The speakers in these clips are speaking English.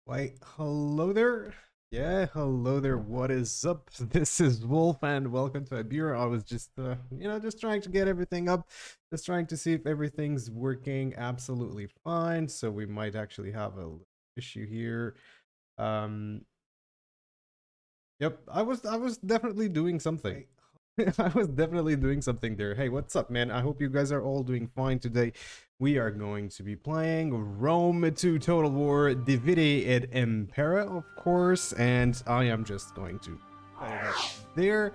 Why, hello there. Yeah, hello there. What is up? This is Wolf, and welcome to Iberia. I was just, just trying to get everything up, just trying to see if everything's working absolutely fine. So we might actually have a issue here. Um, yep, I was definitely doing something. I was definitely doing something there. Hey, what's up, man? I hope you guys are all doing fine today. We are going to be playing Rome 2 Total War Divide et Impera, of course, and I am just going to put it up there.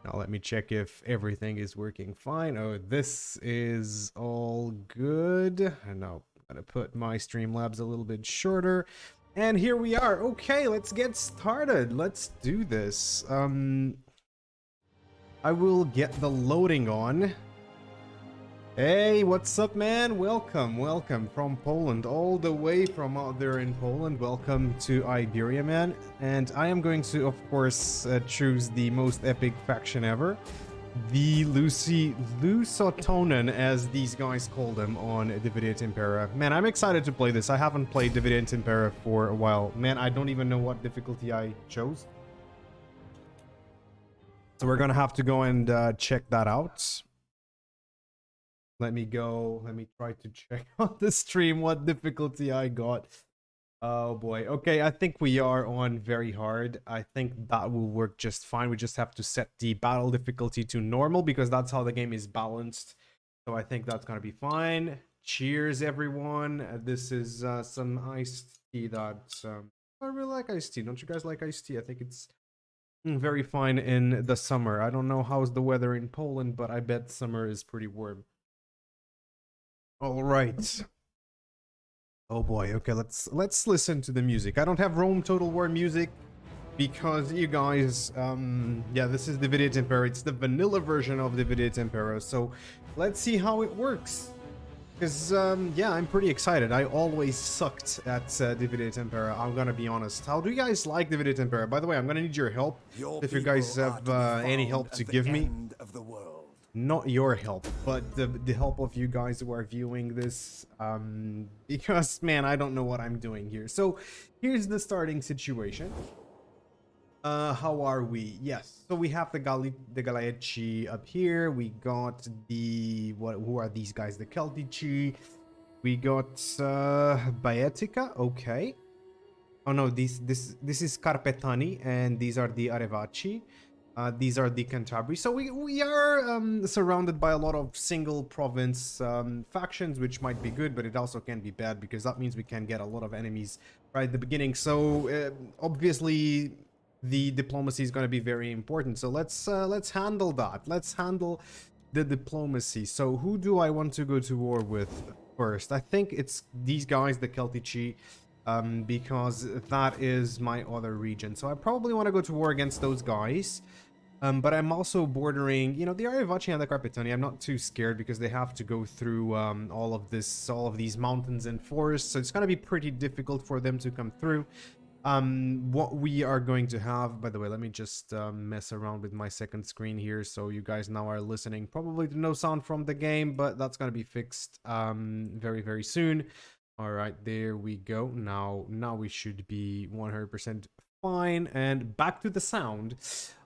Now let me check if everything is working fine. Oh, this is all good. And now I'm gonna put my Streamlabs a little bit shorter. And here we are. Okay, let's get started. Let's do this. I will get the loading on. Hey, what's up, man? Welcome from Poland, all the way from out there in Poland. Welcome to Iberia, man. And I am going to, of course, choose the most epic faction ever. The Lusitonen, as these guys call them on Divide et Impera. Man, I'm excited to play this. I haven't played Divide et Impera for a while. Man, I don't even know what difficulty I chose. So we're gonna have to go and check that out. Let me try to check on the stream what difficulty I got. Oh boy. Okay, I think we are on very hard. I think that will work just fine. We just have to set the battle difficulty to normal because that's how the game is balanced. So I think that's gonna be fine. Cheers, everyone. This is some iced tea that I really like iced tea. Don't you guys like iced tea? I think it's very fine in the summer. I don't know how's the weather in Poland, but I bet summer is pretty warm. All right. Oh boy. Okay, let's listen to the music. I don't have Rome Total War music because you guys yeah, this is Divide et Impera. It's the vanilla version of Divide et Impera. So, let's see how it works. Because yeah, I'm pretty excited. I always sucked at Divide et Impera. I'm gonna be honest. How do you guys like Divide et Impera? By the way, I'm gonna need your help. If you guys have any help to give me. Not your help, but the help of you guys who are viewing this, because man, I don't know what I'm doing here. So here's the starting situation. How are we? Yes, so we have the Galeacci up here. We got the who are these guys? The Celtici. We got Baetica. Okay. Oh no, this is Carpetani, and these are the Arevacci. These are the Cantabri. So we are surrounded by a lot of single province factions, which might be good, but it also can be bad because that means we can get a lot of enemies right at the beginning. So obviously the diplomacy is going to be very important. So let's handle that. Let's handle the diplomacy. So who do I want to go to war with first? I think it's these guys, the Celtici. Because that is my other region. So I probably want to go to war against those guys. But I'm also bordering, you know, the Arevacci and the Carpetani. I'm not too scared because they have to go through all of these mountains and forests. So it's going to be pretty difficult for them to come through. What we are going to have, by the way, let me just mess around with my second screen here. So you guys now are listening probably to no sound from the game, but that's going to be fixed very, very soon. All right, there we go. Now we should be 100% fine, and back to the sound.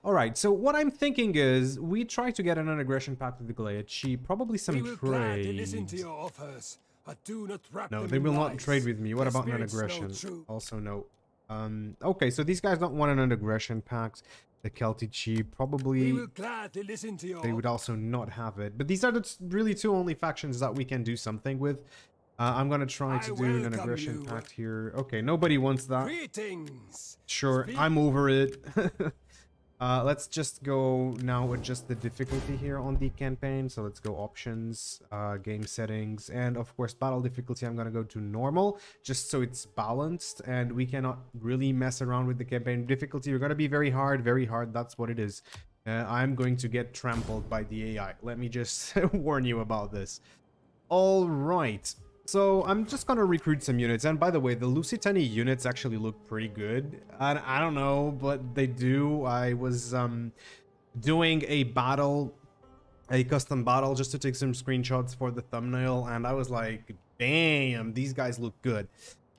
All right, so what I'm thinking is we try to get an non-aggression pact with the Galeacci, probably some trade. No, they will not trade with me. What about non-aggression? Also no. Okay, so these guys don't want an non-aggression pact. The Celtici probably they would also not have it. But these are the really two only factions that we can do something with. I'm gonna try to do an aggression pact here. Okay, nobody wants that. Greetings. Sure, I'm over it. Let's just go now adjust the difficulty here on the campaign. So let's go options, game settings, and of course battle difficulty. I'm gonna go to normal just so it's balanced, and we cannot really mess around with the campaign difficulty. We're gonna be very hard, very hard. That's what it is. I'm going to get trampled by the AI. Let me just warn you about this. All right. So I'm just gonna recruit some units, and by the way, the Lusitani units actually look pretty good. I don't know, but they do. I was doing a custom battle, just to take some screenshots for the thumbnail, and I was like, damn, these guys look good.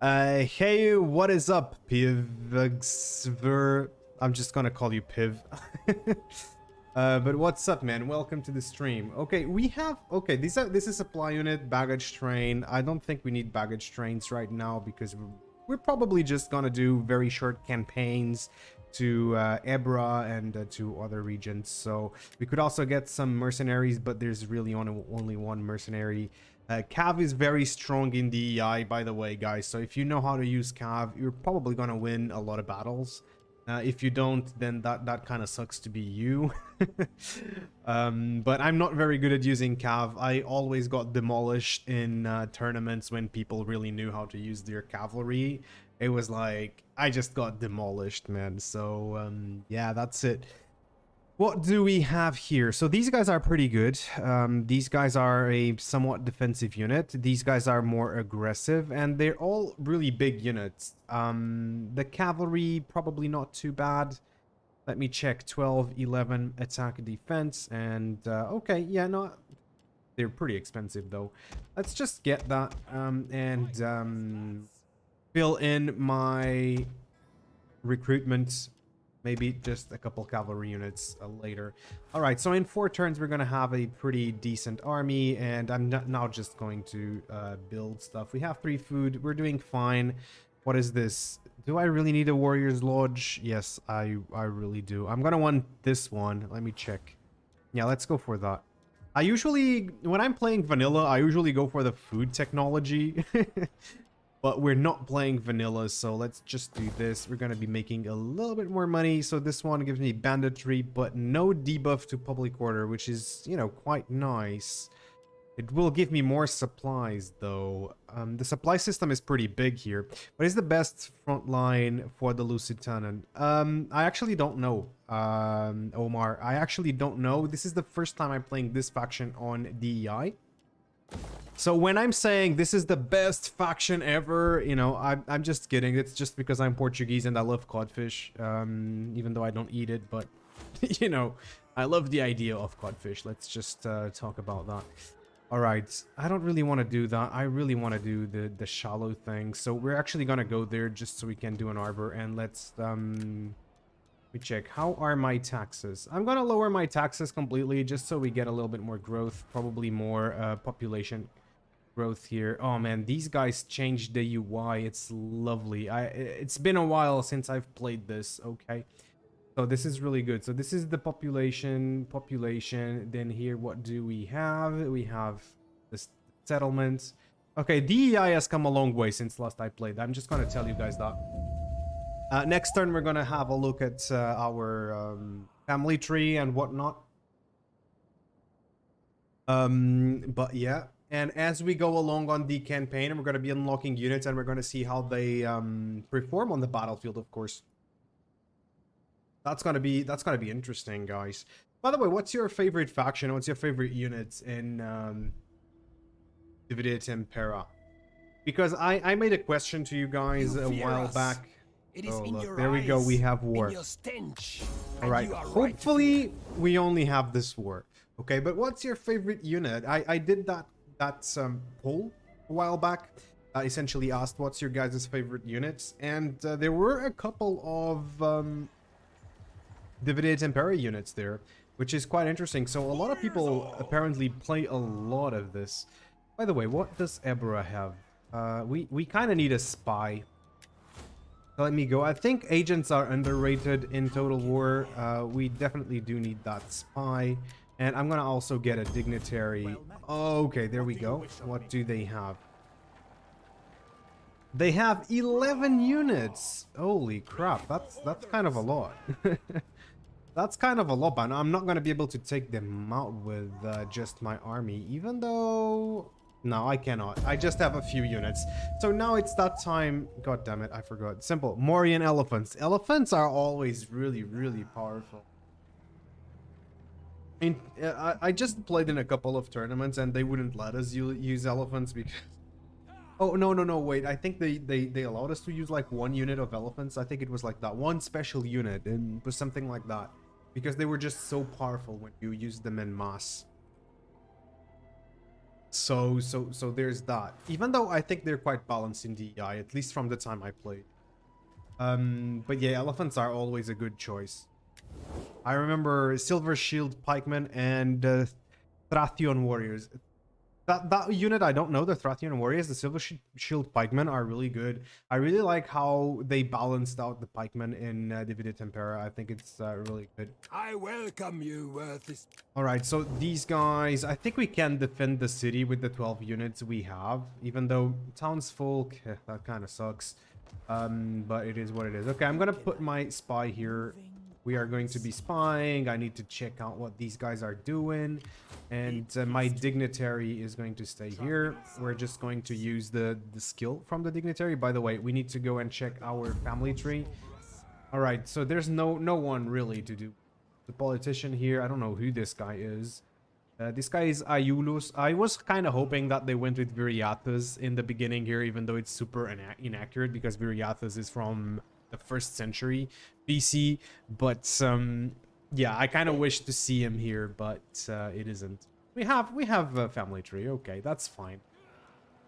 Hey, what is up, Pivxver? I'm just gonna call you Piv. But what's up, man? Welcome to the stream. Okay, we have... Okay, this is supply unit, baggage train. I don't think we need baggage trains right now because we're probably just gonna do very short campaigns to Ebra and to other regions. So we could also get some mercenaries, but there's really only one mercenary. Cav is very strong in DEI, by the way, guys. So if you know how to use Cav, you're probably gonna win a lot of battles. If you don't, then that kind of sucks to be you. But I'm not very good at using Cav. I always got demolished in tournaments when people really knew how to use their cavalry. It was like, I just got demolished, man. So, yeah, that's it. What do we have here? So these guys are pretty good. These guys are a somewhat defensive unit. These guys are more aggressive, and they're all really big units. The cavalry, probably not too bad. Let me check. 12, 11 attack defense, and okay, yeah, no, they're pretty expensive though. Let's just get that and fill in my recruitment. Maybe just a couple cavalry units later. All right, so in 4 turns, we're going to have a pretty decent army, and I'm now just going to build stuff. We have 3 food. We're doing fine. What is this? Do I really need a warrior's lodge? Yes, I really do. I'm going to want this one. Let me check. Yeah, let's go for that. I usually, when I'm playing vanilla, I usually go for the food technology. But we're not playing vanilla, so let's just do this. We're going to be making a little bit more money. So this one gives me banditry, but no debuff to public order, which is, you know, quite nice. It will give me more supplies, though. The supply system is pretty big here. What is the best front line for the Lusitani? I actually don't know, Omar. I actually don't know. This is the first time I'm playing this faction on DEI. So when I'm saying this is the best faction ever, you know, I'm just kidding. It's just because I'm Portuguese and I love codfish, even though I don't eat it. But, you know, I love the idea of codfish. Let's just talk about that. All right. I don't really want to do that. I really want to do the shallow thing. So we're actually going to go there just so we can do an arbor. And let's... let me check. How are my taxes? I'm going to lower my taxes completely just so we get a little bit more growth. Probably more population growth here. Oh man, these guys changed the UI. It's lovely. It's been a while since I've played this. Okay, so this is really good. So this is the population. Then here, what do we have? We have this settlement. Okay, DEI has come a long way since last I played. I'm just gonna tell you guys that. Next turn, we're gonna have a look at our family tree and whatnot. But yeah. And as we go along on the campaign, we're going to be unlocking units and we're going to see how they perform on the battlefield, of course. That's going to be interesting, guys. By the way, what's your favorite faction? What's your favorite units in Et Impera? Because I made a question to you guys a while back. Oh, look, there we go. We have war. All right. Hopefully, we only have this war. Okay, but what's your favorite unit? I did that poll a while back. I essentially asked what's your guys' favorite units, and there were a couple of Et Impera units there, which is quite interesting. So a lot of people apparently play a lot of this. By the way, what does Iberia have? We kind of need a spy. So let me go. I think agents are underrated in Total War. We definitely do need that spy. And I'm gonna also get a dignitary. Okay, there we go. What do they have? They have 11 units. Holy crap, that's kind of a lot. That's kind of a lot, but I'm not gonna be able to take them out with just my army, even though... No, I cannot. I just have a few units. So now it's that time. God damn it, I forgot. Simple. Morian elephants. Elephants are always really, really powerful. I just played in a couple of tournaments and they wouldn't let us use elephants because... Oh, no, wait. I think they allowed us to use like 1 unit of elephants. I think it was like that. 1 special unit, and it was something like that. Because they were just so powerful when you used them en masse. So there's that. Even though I think they're quite balanced in DEI, at least from the time I played. But yeah, elephants are always a good choice. I remember Silver Shield Pikemen and Thrathion Warriors. That unit, I don't know, the Thrathion Warriors, the Silver Shield Pikemen are really good. I really like how they balanced out the Pikemen in Et Impera. I think it's really good. I welcome you, worthless. Alright, so these guys, I think we can defend the city with the 12 units we have, even though townsfolk, that kind of sucks. But it is what it is. Okay, I'm gonna put my spy here. We are going to be spying. I need to check out what these guys are doing. And my dignitary is going to stay here. We're just going to use the skill from the dignitary. By the way, we need to go and check our family tree. All right, so there's no one really to do. The politician here, I don't know who this guy is. This guy is Iulus. I was kind of hoping that they went with Viriathus in the beginning here, even though it's super inaccurate because Viriathus is from the 1st century BC. But yeah, I kind of wish to see him here, but it isn't. We have a family tree. Okay, that's fine.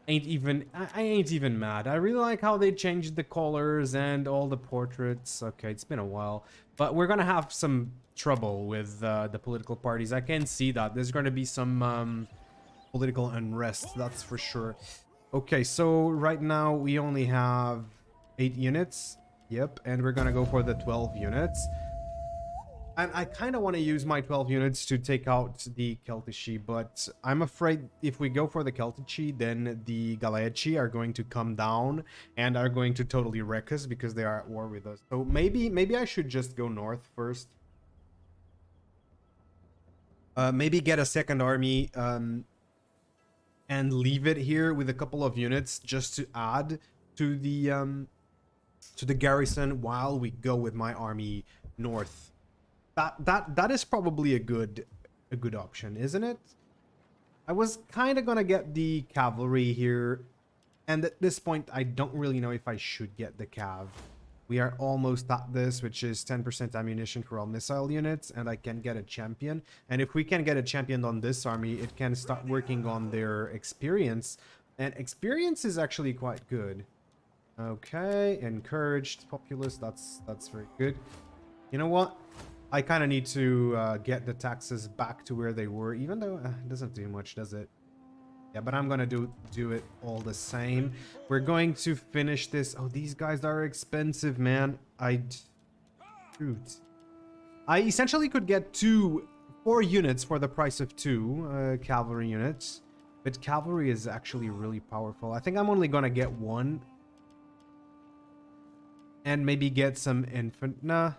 I ain't even mad. I really like how they changed the colors and all the portraits. Okay, it's been a while, but we're gonna have some trouble with the political parties. I can see that there's gonna be some political unrest, that's for sure. Okay, so right now we only have 8 units. Yep, and we're gonna go for the 12 units. And I kind of want to use my 12 units to take out the Celtici, but I'm afraid if we go for the Celtici, then the Galaeci are going to come down and are going to totally wreck us because they are at war with us. So maybe I should just go north first. Maybe get a second army and leave it here with a couple of units just to add to the garrison while we go with my army north. That is probably a good option, isn't it? I was kind of gonna get the cavalry here, and at this point I don't really know if I should get the cav. We are almost at this, which is 10% ammunition for all missile units, and I can get a champion. And if we can get a champion on this army, it can start working on their experience, and experience is actually quite good. Okay, encouraged populace, that's very good. You know what? I kind of need to get the taxes back to where they were, even though it doesn't do much, does it? Yeah, but I'm gonna do it all the same. We're going to finish this. Oh, these guys are expensive, man. Shoot. I essentially could get 4 units for the price of 2 cavalry units, but cavalry is actually really powerful. I think I'm only gonna get 1, and maybe get some infant. Nah.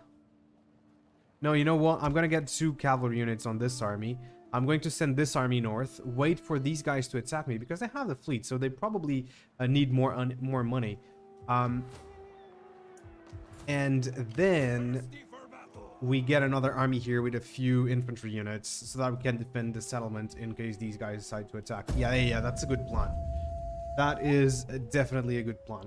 No, you know what? I'm gonna get 2 cavalry units on this army. I'm going to send this army north, wait for these guys to attack me because they have the fleet, so they probably need more money. And then we get another army here with a few infantry units so that we can defend the settlement in case these guys decide to attack. Yeah, that's a good plan. That is definitely a good plan.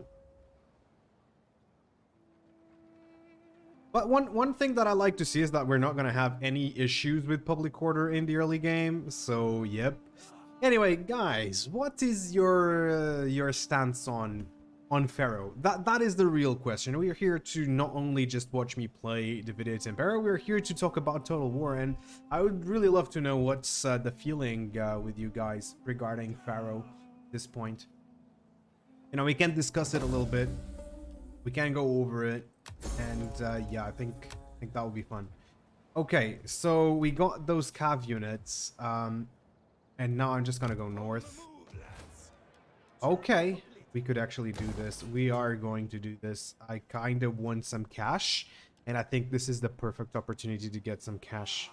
But one thing that I like to see is that we're not going to have any issues with public order in the early game. So, yep. Anyway, guys, what is your stance on Pharaoh? That is the real question. We are here to not only just watch me play Et Impera, we're here to talk about Total War, and I would really love to know what's the feeling with you guys regarding Pharaoh at this point. You know, we can discuss it a little bit. We can go over it. And yeah, I think that would be fun. Okay, so we got those cav units, and now I'm just gonna go north. Okay, we could actually do this. We are going to do this. I kind of want some cash, and I think this is the perfect opportunity to get some cash.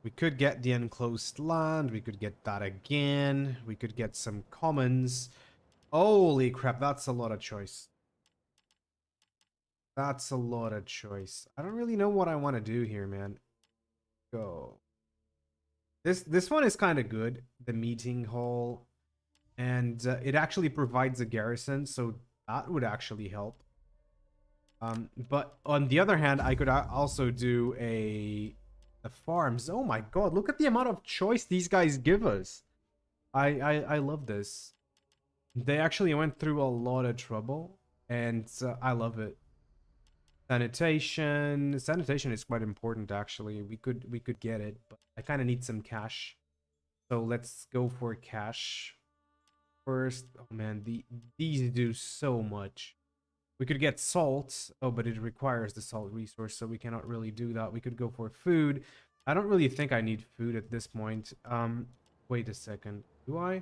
We could get the enclosed land. We could get that again. We could get some commons. Holy crap, that's a lot of choice. That's a lot of choice. I don't really know what I want to do here, man. Go. This one is kind of good. The meeting hall. And it actually provides a garrison, so that would actually help. But on the other hand, I could also do a The farms. Oh my god, look at the amount of choice these guys give us. I love this. They actually went through a lot of trouble, and I love it. Sanitation is quite important actually. We could get it, but I kind of need some cash. So let's go for cash first. Oh man, these do so much. We could get salt. Oh, but it requires the salt resource, so we cannot really do that. We could go for food. I don't really think I need food at this point. Wait a second. Do I?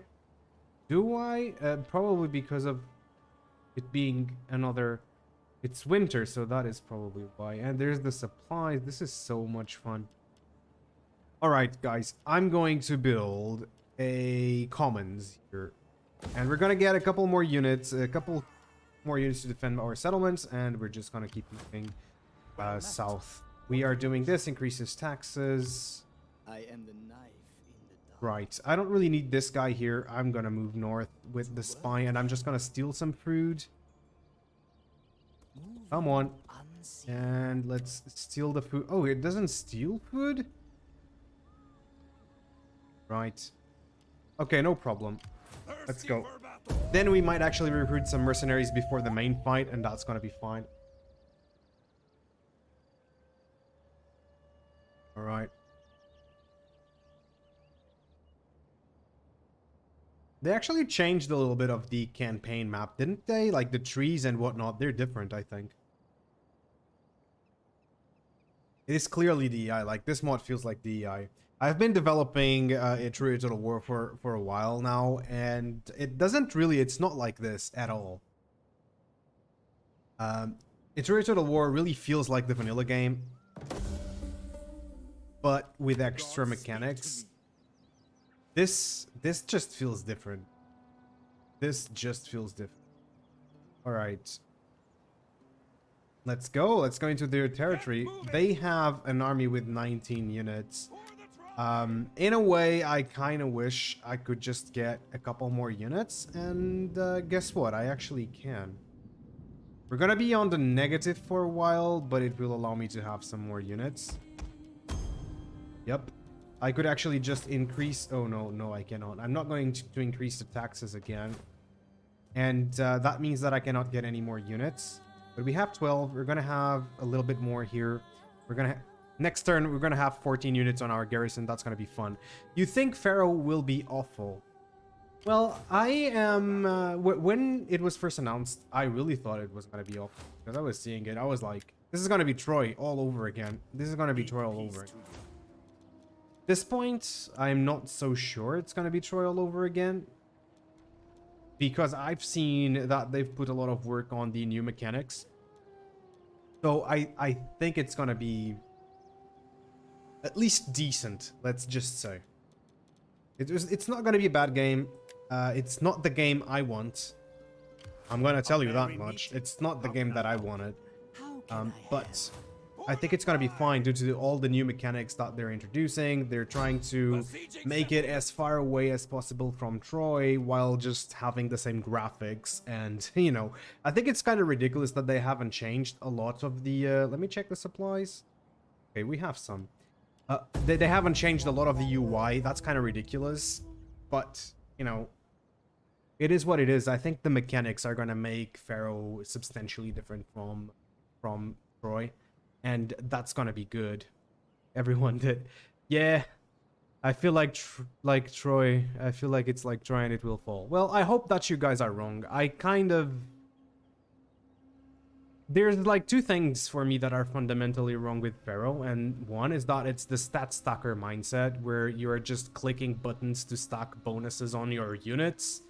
Do I? Probably because of it being another... It's winter, so that is probably why. And there's the supplies. This is so much fun. Alright, guys. I'm going to build a commons here. And we're gonna get a couple more units. A couple more units to defend our settlements. And we're just gonna keep moving south. We are doing this. Increases taxes. I am the knife in the dark. Right. I don't really need this guy here. I'm gonna move north with the spy. And I'm just gonna steal some food. Come on. And let's steal the food. Oh, it doesn't steal food? Right. Okay, no problem. Let's go. Then we might actually recruit some mercenaries before the main fight, and that's gonna be fine. Alright. They actually changed a little bit of the campaign map, didn't they? Like the trees and whatnot, they're different, I think. It is clearly DEI, like this mod feels like DEI. I've been developing a True Total War for a while now, and it doesn't really, it's not like this at all. A True Total War really feels like the vanilla game, but with extra mechanics. This just feels different. This just feels different. Alright. Let's go. Let's go into their territory. They have an army with 19 units. In a way, I kind of wish I could just get a couple more units. And guess what? I actually can. We're gonna be on the negative for a while, but it will allow me to have some more units. Yep. I could actually just increase... Oh, no, I cannot. I'm not going to increase the taxes again. And that means that I cannot get any more units. But we have 12. We're going to have a little bit more here. We're going to... Next turn, we're going to have 14 units on our garrison. That's going to be fun. You think Pharaoh will be awful? Well, I am... when it was first announced, I really thought it was going to be awful. Because I was seeing it. I was like, this is going to be Troy all over again. This is going to be Troy all over again. This point, I'm not so sure it's going to be Troy all over again. Because I've seen that they've put a lot of work on the new mechanics. So I think it's going to be at least decent, let's just say. It's not going to be a bad game. It's not the game I want. I'm going to tell you that much. It's not the game that I wanted. But... I think it's gonna be fine due to all the new mechanics that they're introducing. They're trying to make it as far away as possible from Troy while just having the same graphics. And, you know, I think it's kind of ridiculous that they haven't changed a lot of the... let me check the supplies. Okay, we have some. They haven't changed a lot of the UI. That's kind of ridiculous. But, you know, it is what it is. I think the mechanics are gonna make Pharaoh substantially different from Troy. And that's gonna be good. Everyone did. Yeah. I feel like Troy. I feel like it's like Troy and it will fall. Well, I hope that you guys are wrong. I kind of... There's like two things for me that are fundamentally wrong with Pharaoh. And one is that it's the stat stacker mindset where you're just clicking buttons to stack bonuses on your units.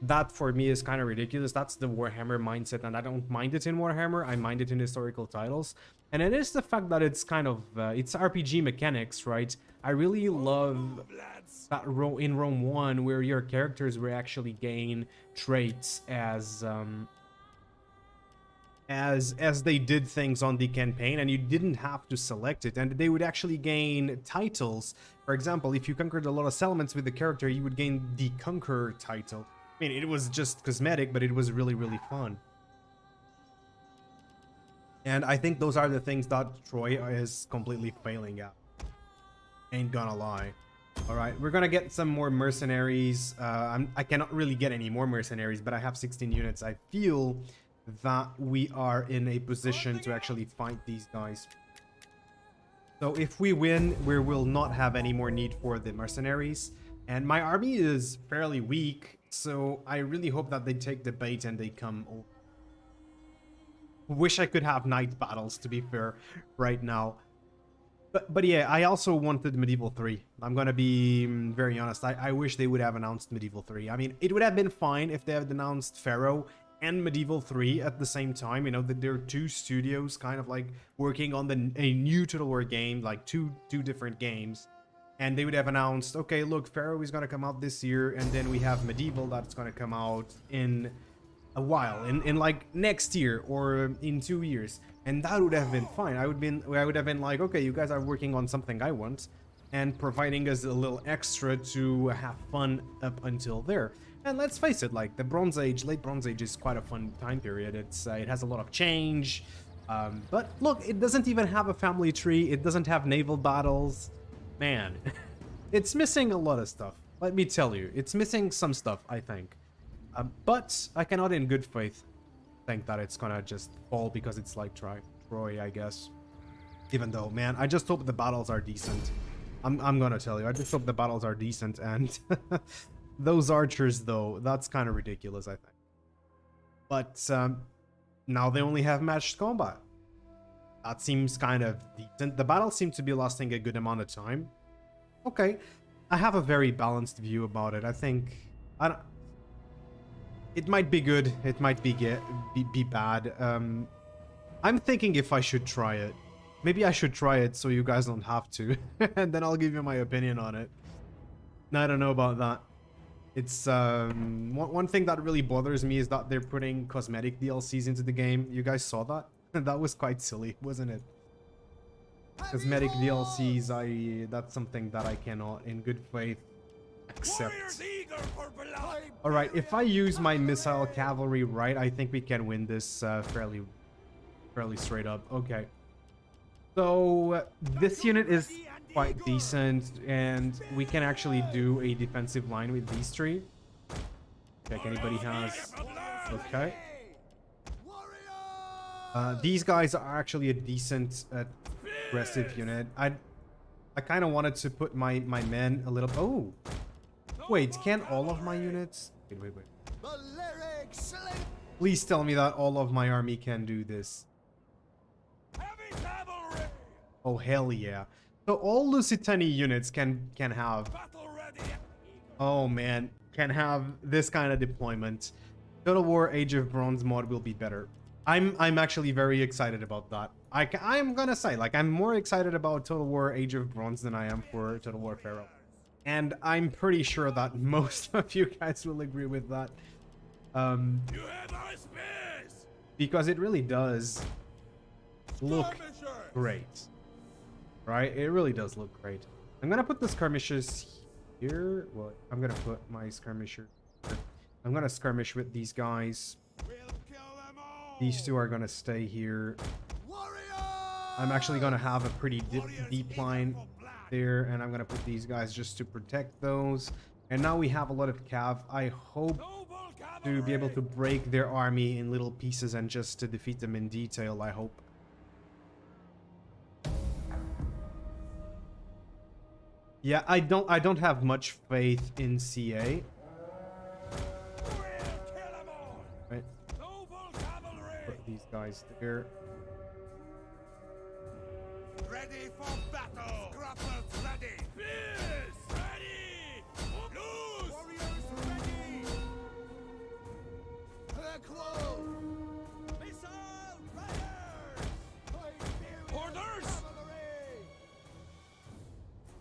That for me is kind of ridiculous. That's the Warhammer mindset, and I don't mind it in Warhammer. I mind it in historical titles. And it is the fact that it's kind of it's RPG mechanics, right? I really love that in Rome 1 where your characters will actually gain traits as they did things on the campaign, and you didn't have to select it, and they would actually gain titles. For example, if you conquered a lot of settlements with the character, you would gain the Conqueror title. I mean, it was just cosmetic, but it was really, really fun. And I think those are the things that Troy is completely failing at. Ain't gonna lie. All right, we're gonna get some more mercenaries. I cannot really get any more mercenaries, but I have 16 units. I feel that we are in a position to actually fight these guys. So if we win, we will not have any more need for the mercenaries. And my army is fairly weak, so I really hope that they take the bait and they come over. Wish I could have night battles, to be fair, right now. But yeah, I also wanted Medieval 3. I'm gonna be very honest. I wish they would have announced Medieval 3. I mean, it would have been fine if they had announced Pharaoh and Medieval 3 at the same time. You know, that there are two studios kind of like working on a new Total War game, like two different games. And they would have announced, okay, look, Pharaoh is gonna come out this year, and then we have Medieval that's gonna come out in a while, in like next year or in 2 years. And that would have been fine. I would have been like, okay, you guys are working on something I want and providing us a little extra to have fun up until there. And let's face it, like the Bronze Age, late Bronze Age is quite a fun time period. It has a lot of change. But look, it doesn't even have a family tree. It doesn't have naval battles. Man, it's missing a lot of stuff. Let me tell you, it's missing some stuff, I think. But I cannot in good faith think that it's gonna just fall because it's like Troy, I guess. Even though, man, I just hope the battles are decent. I'm gonna tell you, I just hope the battles are decent, and those archers, though, that's kind of ridiculous, I think. But now they only have matched combat. That seems kind of decent. The battles seem to be lasting a good amount of time. Okay, I have a very balanced view about it. I think it might be good, it might be bad. I'm thinking if I should try it. Maybe I should try it so you guys don't have to, and then I'll give you my opinion on it. I don't know about that. It's one thing that really bothers me is that they're putting cosmetic DLCs into the game. You guys saw that? That was quite silly, wasn't it? Cosmetic DLCs, that's something that I cannot, in good faith, accept. Alright, if I use my missile cavalry right, I think we can win this fairly straight up. Okay. So, this unit is quite decent, and we can actually do a defensive line with these three. Check anybody has... Okay. These guys are actually a decent aggressive unit. I kind of wanted to put my men a little... Oh! Wait, can all of my units... Wait. Please tell me that all of my army can do this. Oh, hell yeah. So all Lusitani units can have... Oh, man. Can have this kind of deployment. Total War Age of Bronze mod will be better. I'm actually very excited about that. I'm gonna say, like, I'm more excited about Total War Age of Bronze than I am for Total War Pharaoh. And I'm pretty sure that most of you guys will agree with that. Because it really does look great. Right? It really does look great. I'm gonna put the skirmishers here. Well, I'm gonna put my skirmisher here. I'm gonna skirmish with these guys. These two are gonna stay here. I'm actually gonna have a pretty deep line there, and I'm gonna put these guys just to protect those. And now we have a lot of cav. I hope to be able to break their army in little pieces and just to defeat them in detail, I hope. Yeah, I don't have much faith in CA. Right. Put these guys there. Ready for battle! Scrappers ready! Fierce! Ready! Loose! Warriors ready! Cloak! Missile riders! Orders!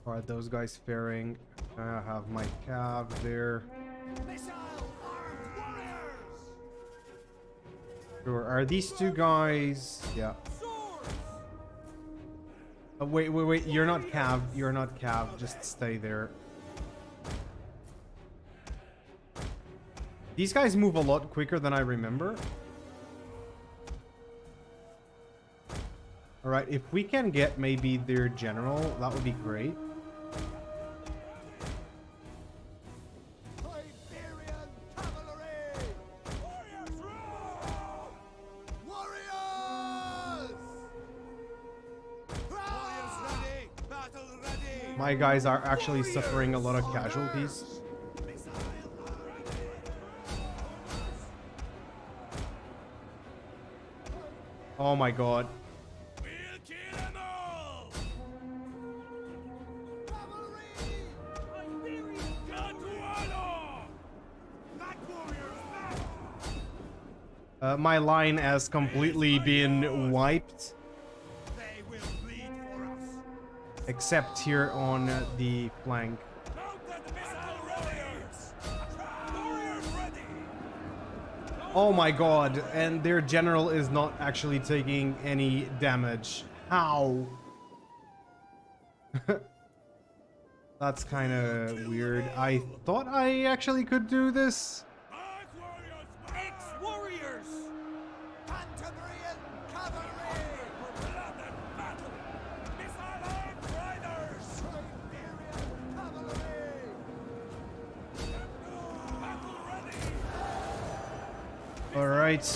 Alright, those guys faring. I have my cav there. Missile armed warriors! Sure. Are these two guys? Yeah. Oh, wait. You're not cav. You're not cav. Just stay there. These guys move a lot quicker than I remember. Alright, if we can get maybe their general, that would be great. My guys are actually suffering a lot of casualties. Oh my god. We'll kill them all! Cavalry! Iberia! Back warriors, back! My line has completely been wiped, They will bleed for us. except here on the flank. Mounted missile warriors! Warriors ready! Oh my god, and their general is not actually taking any damage. How? That's kind of weird. I thought I actually could do this. Back warriors! Ex-warriors! Cantabrian cavalry! For blood and battle! Missile-armed riders! Iberian cavalry! Battle ready! All right.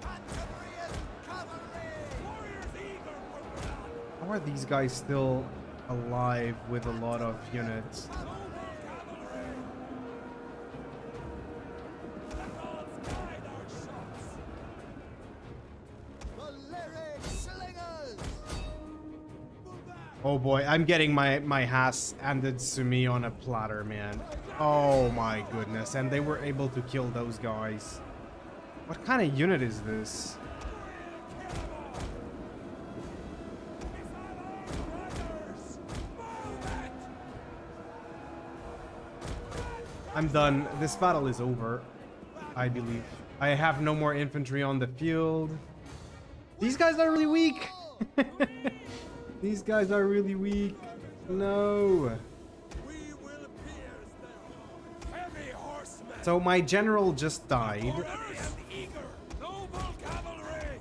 Cantabrian cavalry! Warriors eager for blood! How are these guys still alive with a lot of units? Noble cavalry! The gods guide our shots! The lyric slingers! Move back! Oh boy, I'm getting my ass handed to me on a platter, man. Oh my goodness, and they were able to kill those guys. What kind of unit is this? I'm done. This battle is over, I believe. I have no more infantry on the field. These guys are really weak. These guys are really weak. No. We will pierce them! Heavy horsemen! So my general just died. Warriors and eager! Noble cavalry!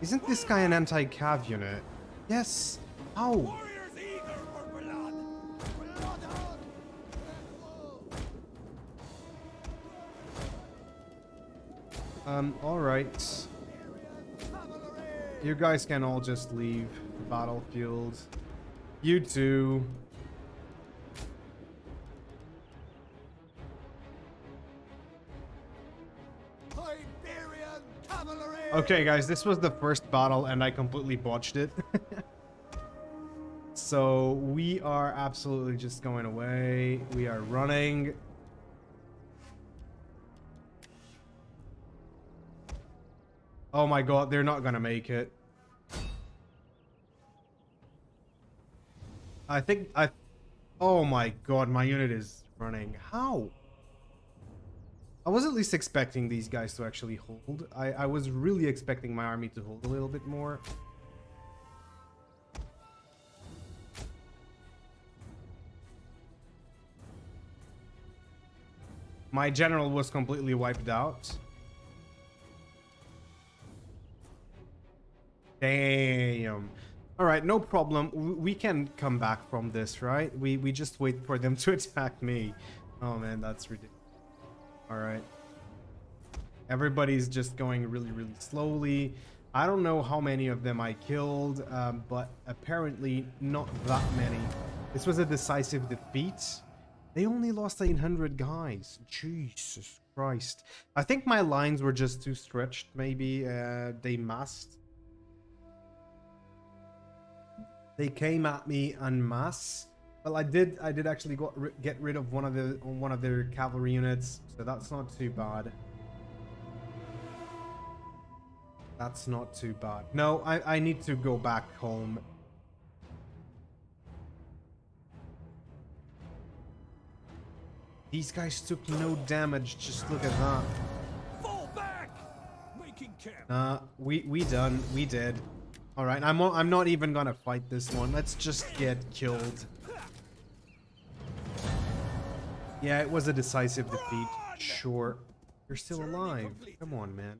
Isn't this guy an anti-cav unit? Yes. How? Warriors eager for blood! Bloodhound! Alright. You guys can all just leave the battlefield. You too. Iberian cavalry! Okay, guys, this was the first battle and I completely botched it. So we are absolutely just going away. We are running. Oh my god, they're not gonna make it. Oh my god, my unit is running. How? I was at least expecting these guys to actually hold. I was really expecting my army to hold a little bit more. My general was completely wiped out. Damn. All right, no problem. We can come back from this, right? We just wait for them to attack me. Oh man, that's ridiculous. All right. Everybody's just going really, really slowly. I don't know how many of them I killed, but apparently not that many. This was a decisive defeat. They only lost 800 guys. Jesus Christ. I think my lines were just too stretched. Maybe they massed. They came at me en masse. Well, I did actually get rid of one of their cavalry units, so that's not too bad. That's not too bad. No, I need to go back home. These guys took no damage. Just look at that. Fall back! Making camp! We done. We did. All right, I'm not even gonna fight this one. Let's just get killed. Yeah, it was a decisive defeat. Sure. You're still alive. Come on, man.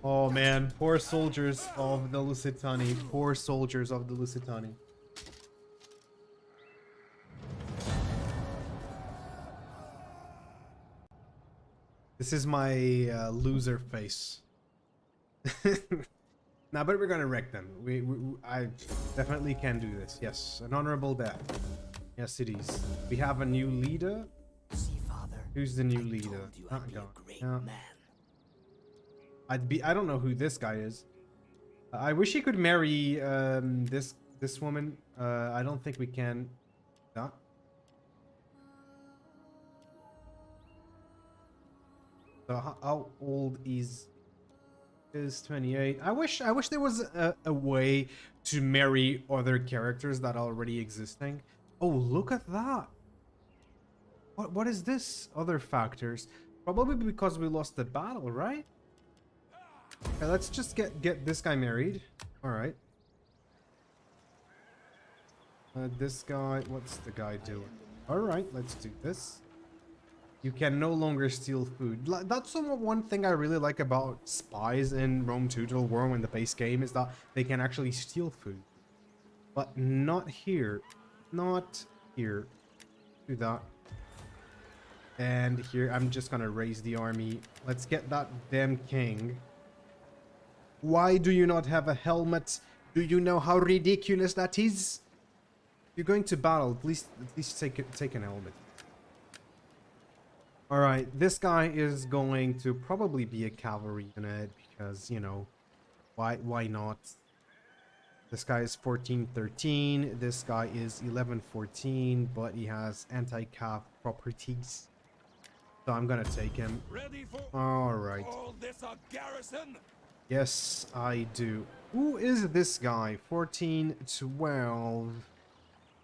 Oh man, poor soldiers of the Lusitani. Poor soldiers of the Lusitani. This is my loser face. Now, but we're gonna wreck them. I definitely can do this. Yes, an honorable death. Yes, it is. We have a new leader. See, Father, Who's the new I leader? told you That I'd be guy. a great Yeah. man. I don't know who this guy is. I wish he could marry this woman. I don't think we can. That. So how old is 28? I wish there was a way to marry other characters that are already existing. Oh, look at that. What is this? Other factors. Probably because we lost the battle, right? Okay, let's just get this guy married. All right. This guy, what's the guy doing? All right, let's do this. You can no longer steal food. That's one thing I really like about spies in Rome 2 Total War in the base game, is that they can actually steal food. But not here. Not here. Do that. And here, I'm just gonna raise the army. Let's get that damn king. Why do you not have a helmet? Do you know how ridiculous that is? You're going to battle. At least take an helmet. All right, this guy is going to probably be a cavalry unit because, you know, why not? This guy is 14-13. This guy is 11-14, but he has anti-cav properties. So I'm gonna take him. Ready for All right. all this a garrison? Yes, I do. Who is this guy? 14-12.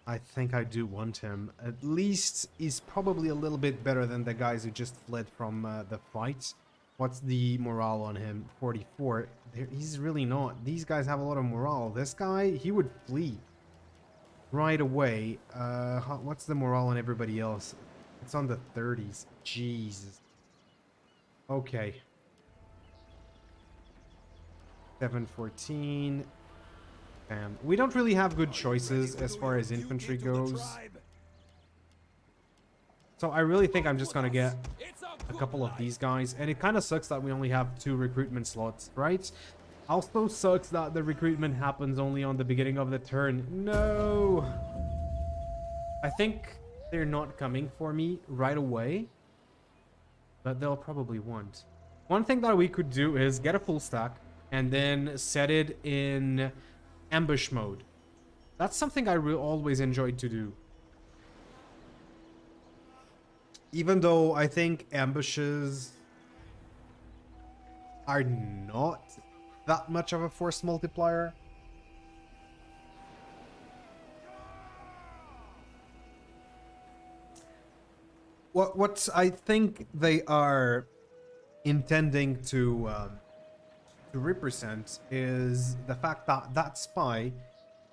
I think I do want him. At least he's probably a little bit better than the guys who just fled from the fight. What's the morale on him? 44. He's really not. These guys have a lot of morale. This guy, he would flee right away. What's the morale on everybody else? It's on the 30s. Jesus. Okay. 7-14. We don't really have good choices as far as infantry goes. So I really think I'm just gonna get a couple of these guys. And it kind of sucks that we only have 2 recruitment slots, right? Also sucks that the recruitment happens only on the beginning of the turn. No! I think they're not coming for me right away. But they'll probably want. One thing that we could do is get a full stack and then set it in ambush mode. That's something I always enjoyed to do. Even though I think ambushes are not that much of a force multiplier. What I think they are intending to represent is the fact that that spy,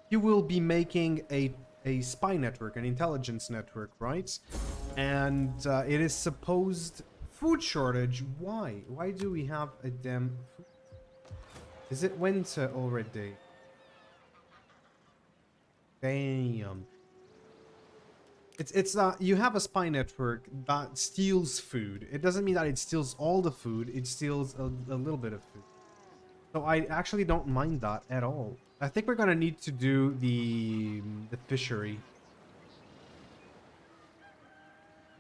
you will be making a spy network, an intelligence network, right? And it is supposed food shortage. Why? Why do we have a damn food? Is it winter already? Damn. It's you have a spy network that steals food. It doesn't mean that it steals all the food. It steals a little bit of food. So I actually don't mind that at all. I think we're gonna need to do the fishery.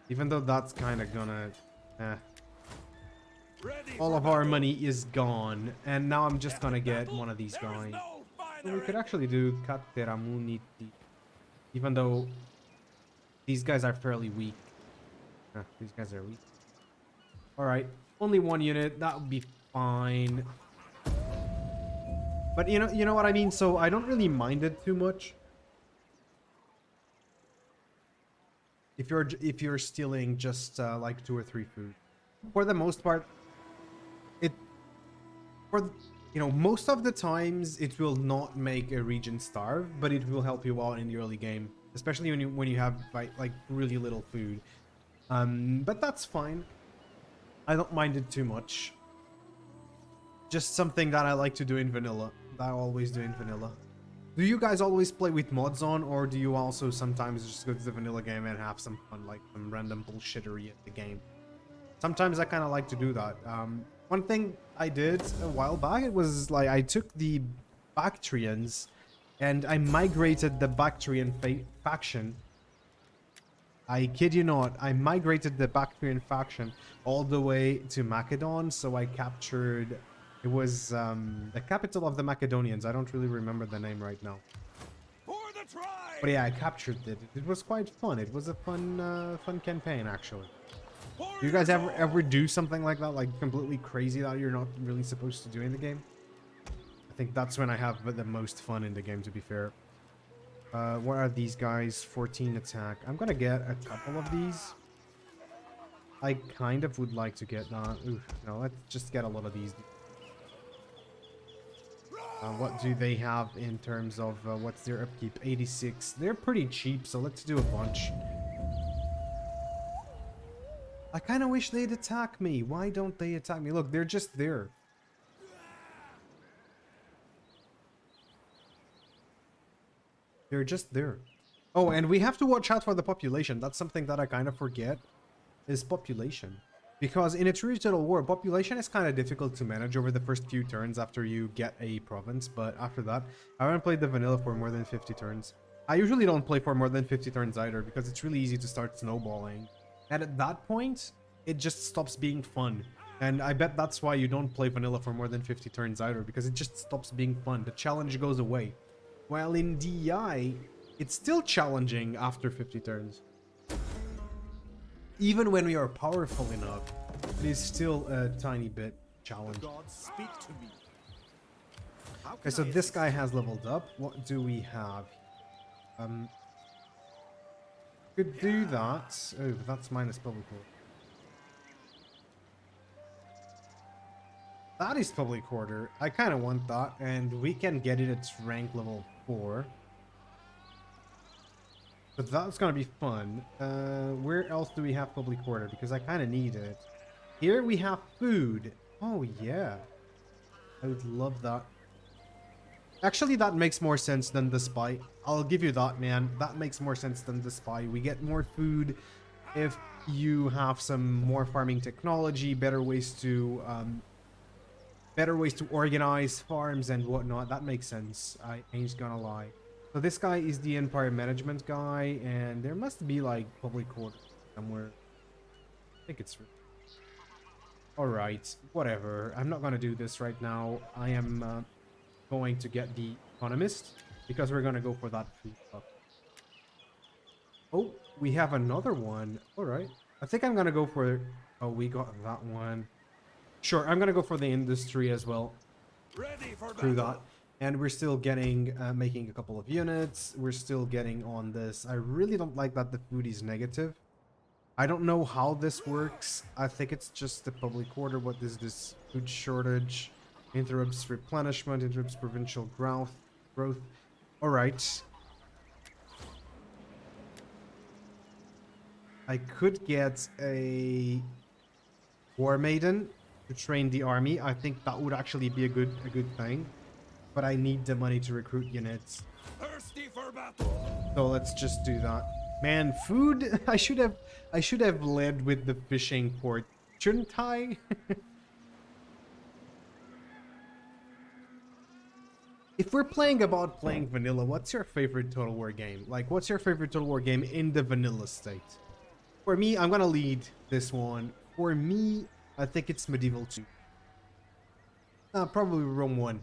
Even though that's kind of gonna... All of our money is gone. And now I'm just gonna get one of these guys. So we could actually do Cateramuniti. Even though these guys are fairly weak. These guys are weak. Alright. Only one unit. That would be fine. But you know what I mean? So I don't really mind it too much. If you're stealing just like 2 or 3 food. For the most part, most of the times it will not make a region starve, but it will help you out in the early game, especially when you have like really little food. But that's fine. I don't mind it too much. Just something that I like to do in vanilla. That I always do in vanilla. Do you guys always play with mods on, or do you also sometimes just go to the vanilla game and have some fun, like some random bullshittery at the game? Sometimes I kind of like to do that. One thing I did a while back, it was like I took the Bactrians and I migrated the Bactrian faction. I kid you not, I migrated the Bactrian faction all the way to Macedon, so I captured... It was the capital of the Macedonians. I don't really remember the name right now. For the tribe! But yeah, I captured it. It was quite fun. It was a fun campaign, actually. Do you guys ever do something like that, like completely crazy that you're not really supposed to do in the game? I think that's when I have the most fun in the game, to be fair. What are these guys? 14 attack. I'm gonna get a couple of these. I kind of would like to get that. Oof, no, let's just get a lot of these. What do they have in terms of what's their upkeep? 86. They're pretty cheap, so let's do a bunch. I kind of wish they'd attack me. Why don't they attack me? Look, they're just there. They're just there. Oh, and we have to watch out for the population. That's something that I kind of forget, is population. Because in a true total war, population is kind of difficult to manage over the first few turns after you get a province. But after that, I haven't played the vanilla for more than 50 turns. I usually don't play for more than 50 turns either, because it's really easy to start snowballing. And at that point, it just stops being fun. And I bet that's why you don't play vanilla for more than 50 turns either, because it just stops being fun. The challenge goes away. While in DEI, it's still challenging after 50 turns. Even when we are powerful enough, it is still a tiny bit challenging. God, speak to me. How Okay, can so I this guy has leveled up. What do we have? Could do that. Oh, that's minus public order. That is public order. I kind of want that, and we can get it at rank level 4. But that's gonna be fun. Where else do we have public order? Because I kind of need it. Here we have food. Oh yeah, I would love that. Actually, that makes more sense than the spy. I'll give you that, man. That makes more sense than the spy. We get more food if you have some more farming technology, better ways to organize farms and whatnot. That makes sense. I ain't gonna lie. So this guy is the Empire Management guy, and there must be like public order somewhere. I think it's... Alright, whatever. I'm not gonna do this right now. I am going to get the Economist, because we're gonna go for that food stuff. Oh, we have another one. Alright. I think I'm gonna go for... Oh, we got that one. Sure, I'm gonna go for the Industry as well. Ready for Through battle. that. And we're still getting, making a couple of units. We're still getting on this. I really don't like that the food is negative. I don't know how this works. I think it's just the public order. What is this? Food shortage. Interrupts replenishment. Interrupts provincial growth. Alright. I could get a War Maiden to train the army. I think that would actually be a good thing. But I need the money to recruit units. Thirsty for battle. So let's just do that. Man, food. I should have led with the fishing port, shouldn't I? If we're playing vanilla, what's your favorite Total War game? Like, what's your favorite Total War game in the vanilla state? For me, I'm gonna lead this one. For me, I think it's Medieval 2. Probably Rome 1.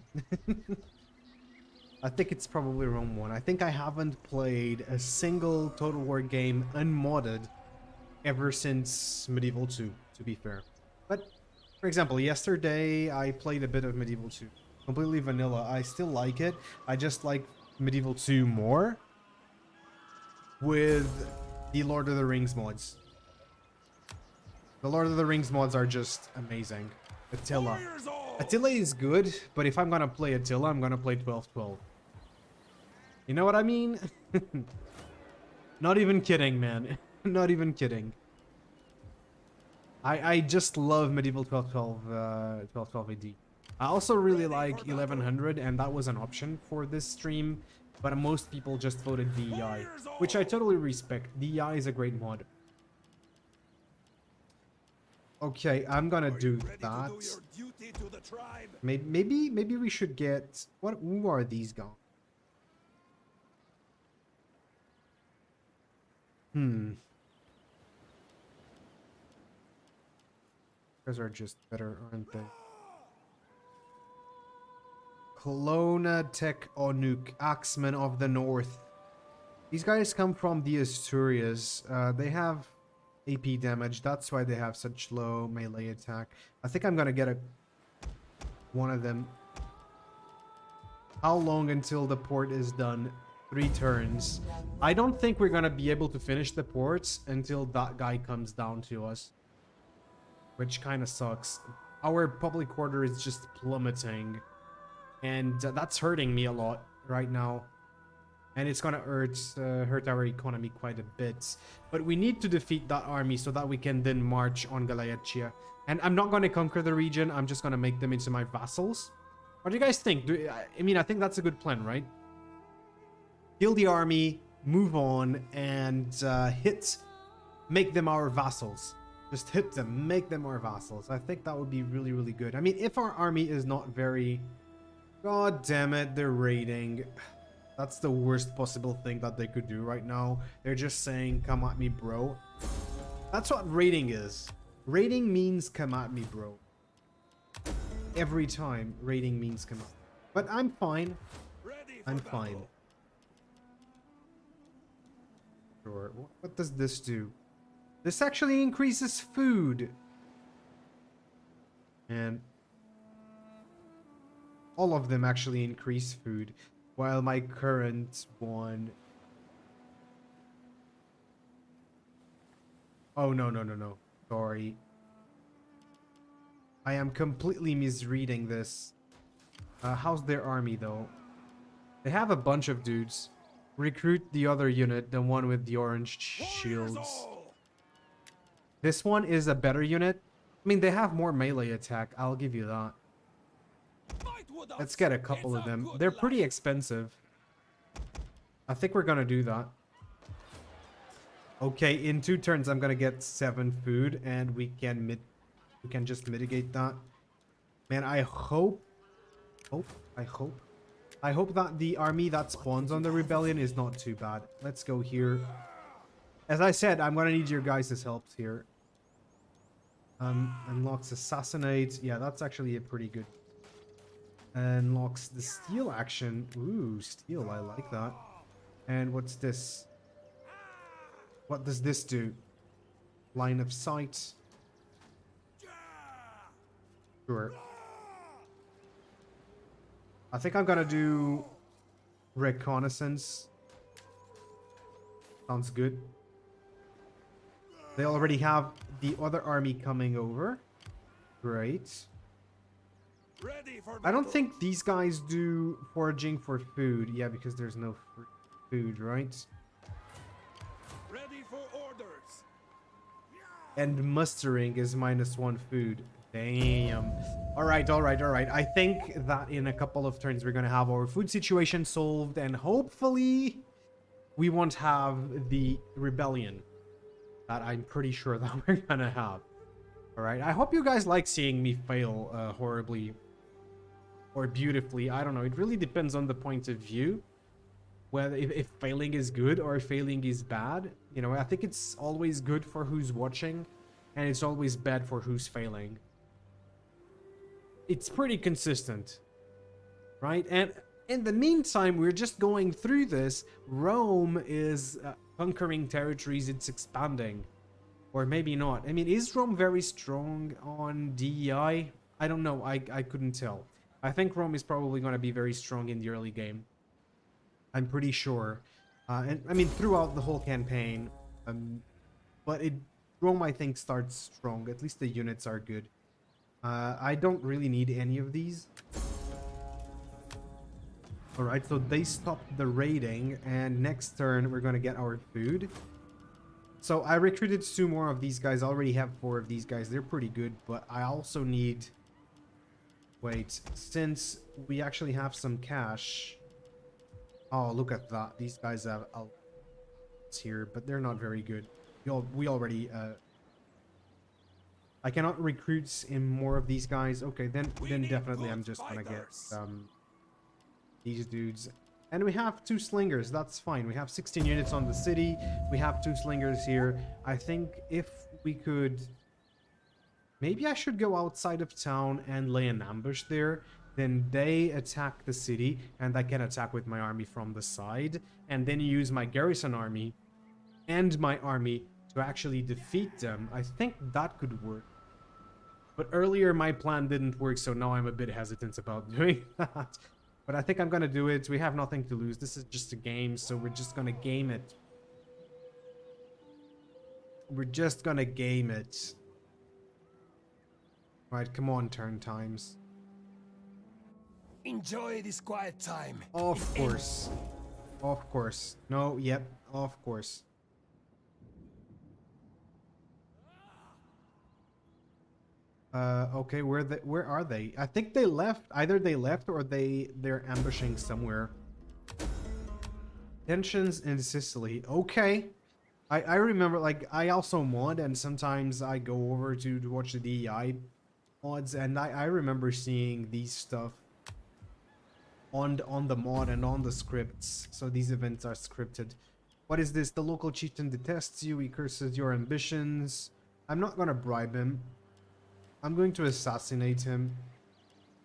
I think it's probably Rome 1. I think I haven't played a single Total War game unmodded ever since Medieval 2, to be fair. But, for example, yesterday I played a bit of Medieval 2. Completely vanilla. I still like it. I just like Medieval 2 more with the Lord of the Rings mods. The Lord of the Rings mods are just amazing. Attila. Warriors all. Attila is good, but if I'm gonna play Attila, I'm gonna play 12-12. You know what I mean? Not even kidding, man. Not even kidding. I just love medieval 12-12 AD. I also really like 1100, and that was an option for this stream, but most people just voted DEI, which I totally respect. DEI is a great mod. Okay, I'm gonna Are do you ready that. to do your duty to the tribe? Maybe we should get what? Who are these guys? Hmm. Those are just better, aren't they? Kelowna Tech Onuk, Axemen of the North. These guys come from the Asturias. They have AP damage. That's why they have such low melee attack. I think I'm gonna get one of them. How long until the port is done? 3 turns. I don't think we're gonna be able to finish the ports until that guy comes down to us, which kind of sucks. Our public order is just plummeting, and that's hurting me a lot right now. And it's gonna hurt our economy quite a bit. But we need to defeat that army so that we can then march on Galaechia. And I'm not gonna conquer the region. I'm just gonna make them into my vassals. What do you guys think? I mean, I think that's a good plan, right? Kill the army, move on, and make them our vassals. Just hit them, make them our vassals. I think that would be really, really good. I mean, if our army is not very... God damn it, they're raiding. That's the worst possible thing that they could do right now. They're just saying, come at me, bro. That's what raiding is. Raiding means come at me, bro. Every time, raiding means come at me. But I'm fine. Ready for I'm battle. fine. Sure. What does this do? This actually increases food. And all of them actually increase food. While my current one... Oh, no. Sorry. I am completely misreading this. How's their army, though? They have a bunch of dudes. Recruit the other unit, the one with the orange Warriors shields. all! This one is a better unit. I mean, they have more melee attack. I'll give you that. Fight with us. Let's get a couple It's of them. good They're pretty life. expensive. I think we're gonna do that. Okay, in 2 turns, I'm gonna get 7 food, and we can just mitigate that. Man, I hope that the army that spawns on the rebellion is not too bad. Let's go here. As I said, I'm gonna need your guys' help here. Unlocks assassinate. Yeah, that's actually a pretty good. Unlocks the steal action. Ooh, steal. I like that. And what's this? What does this do? Line of sight. Sure. I think I'm gonna do reconnaissance. Sounds good. They already have the other army coming over. Great. Ready for I don't battle. think these guys do foraging for food. Yeah, because there's no food, right? Ready for orders. And mustering is -1 food. Damn. All right. I think that in a couple of turns we're gonna have our food situation solved, and hopefully we won't have the rebellion that I'm pretty sure that we're gonna have. All right. I hope you guys like seeing me fail horribly or beautifully. I don't know. It really depends on the point of view. Whether if failing is good or failing is bad. You know, I think it's always good for who's watching, and it's always bad for who's failing. It's pretty consistent, right? And in the meantime, we're just going through this. Rome is conquering territories. It's expanding. Or maybe not. I mean, is Rome very strong on DEI? I don't know. I couldn't tell. I think Rome is probably going to be very strong in the early game. I'm pretty sure. And I mean, throughout the whole campaign. But Rome, I think, starts strong. At least the units are good. I don't really need any of these. Alright, so they stopped the raiding. And next turn, we're going to get our food. So I recruited 2 more of these guys. I already have 4 of these guys. They're pretty good. But I also need... Wait, since we actually have some cash... Oh, look at that. These guys have a lot here, but they're not very good. We already... I cannot recruit in more of these guys. Okay, then definitely I'm just gonna get these dudes. And we have 2 slingers, that's fine. We have 16 units on the city. We have 2 slingers here. I think if we could... Maybe I should go outside of town and lay an ambush there. Then they attack the city, and I can attack with my army from the side. And then use my garrison army and my army to actually defeat them. I think that could work. But earlier my plan didn't work, so now I'm a bit hesitant about doing that. But I think I'm gonna do it. We have nothing to lose. This is just a game, so we're just gonna game it. We're just gonna game it. Right, come on, turn times. Enjoy this quiet time. Of course. Of course. No, yep, of course. Okay, where are they? I think they left. Either they left or they're ambushing somewhere. Tensions in Sicily. Okay. I remember, like, I also mod, and sometimes I go over to watch the DEI mods, and I remember seeing these stuff on the mod and on the scripts. So these events are scripted. What is this? The local chieftain detests you. He curses your ambitions. I'm not gonna bribe him. I'm going to assassinate him.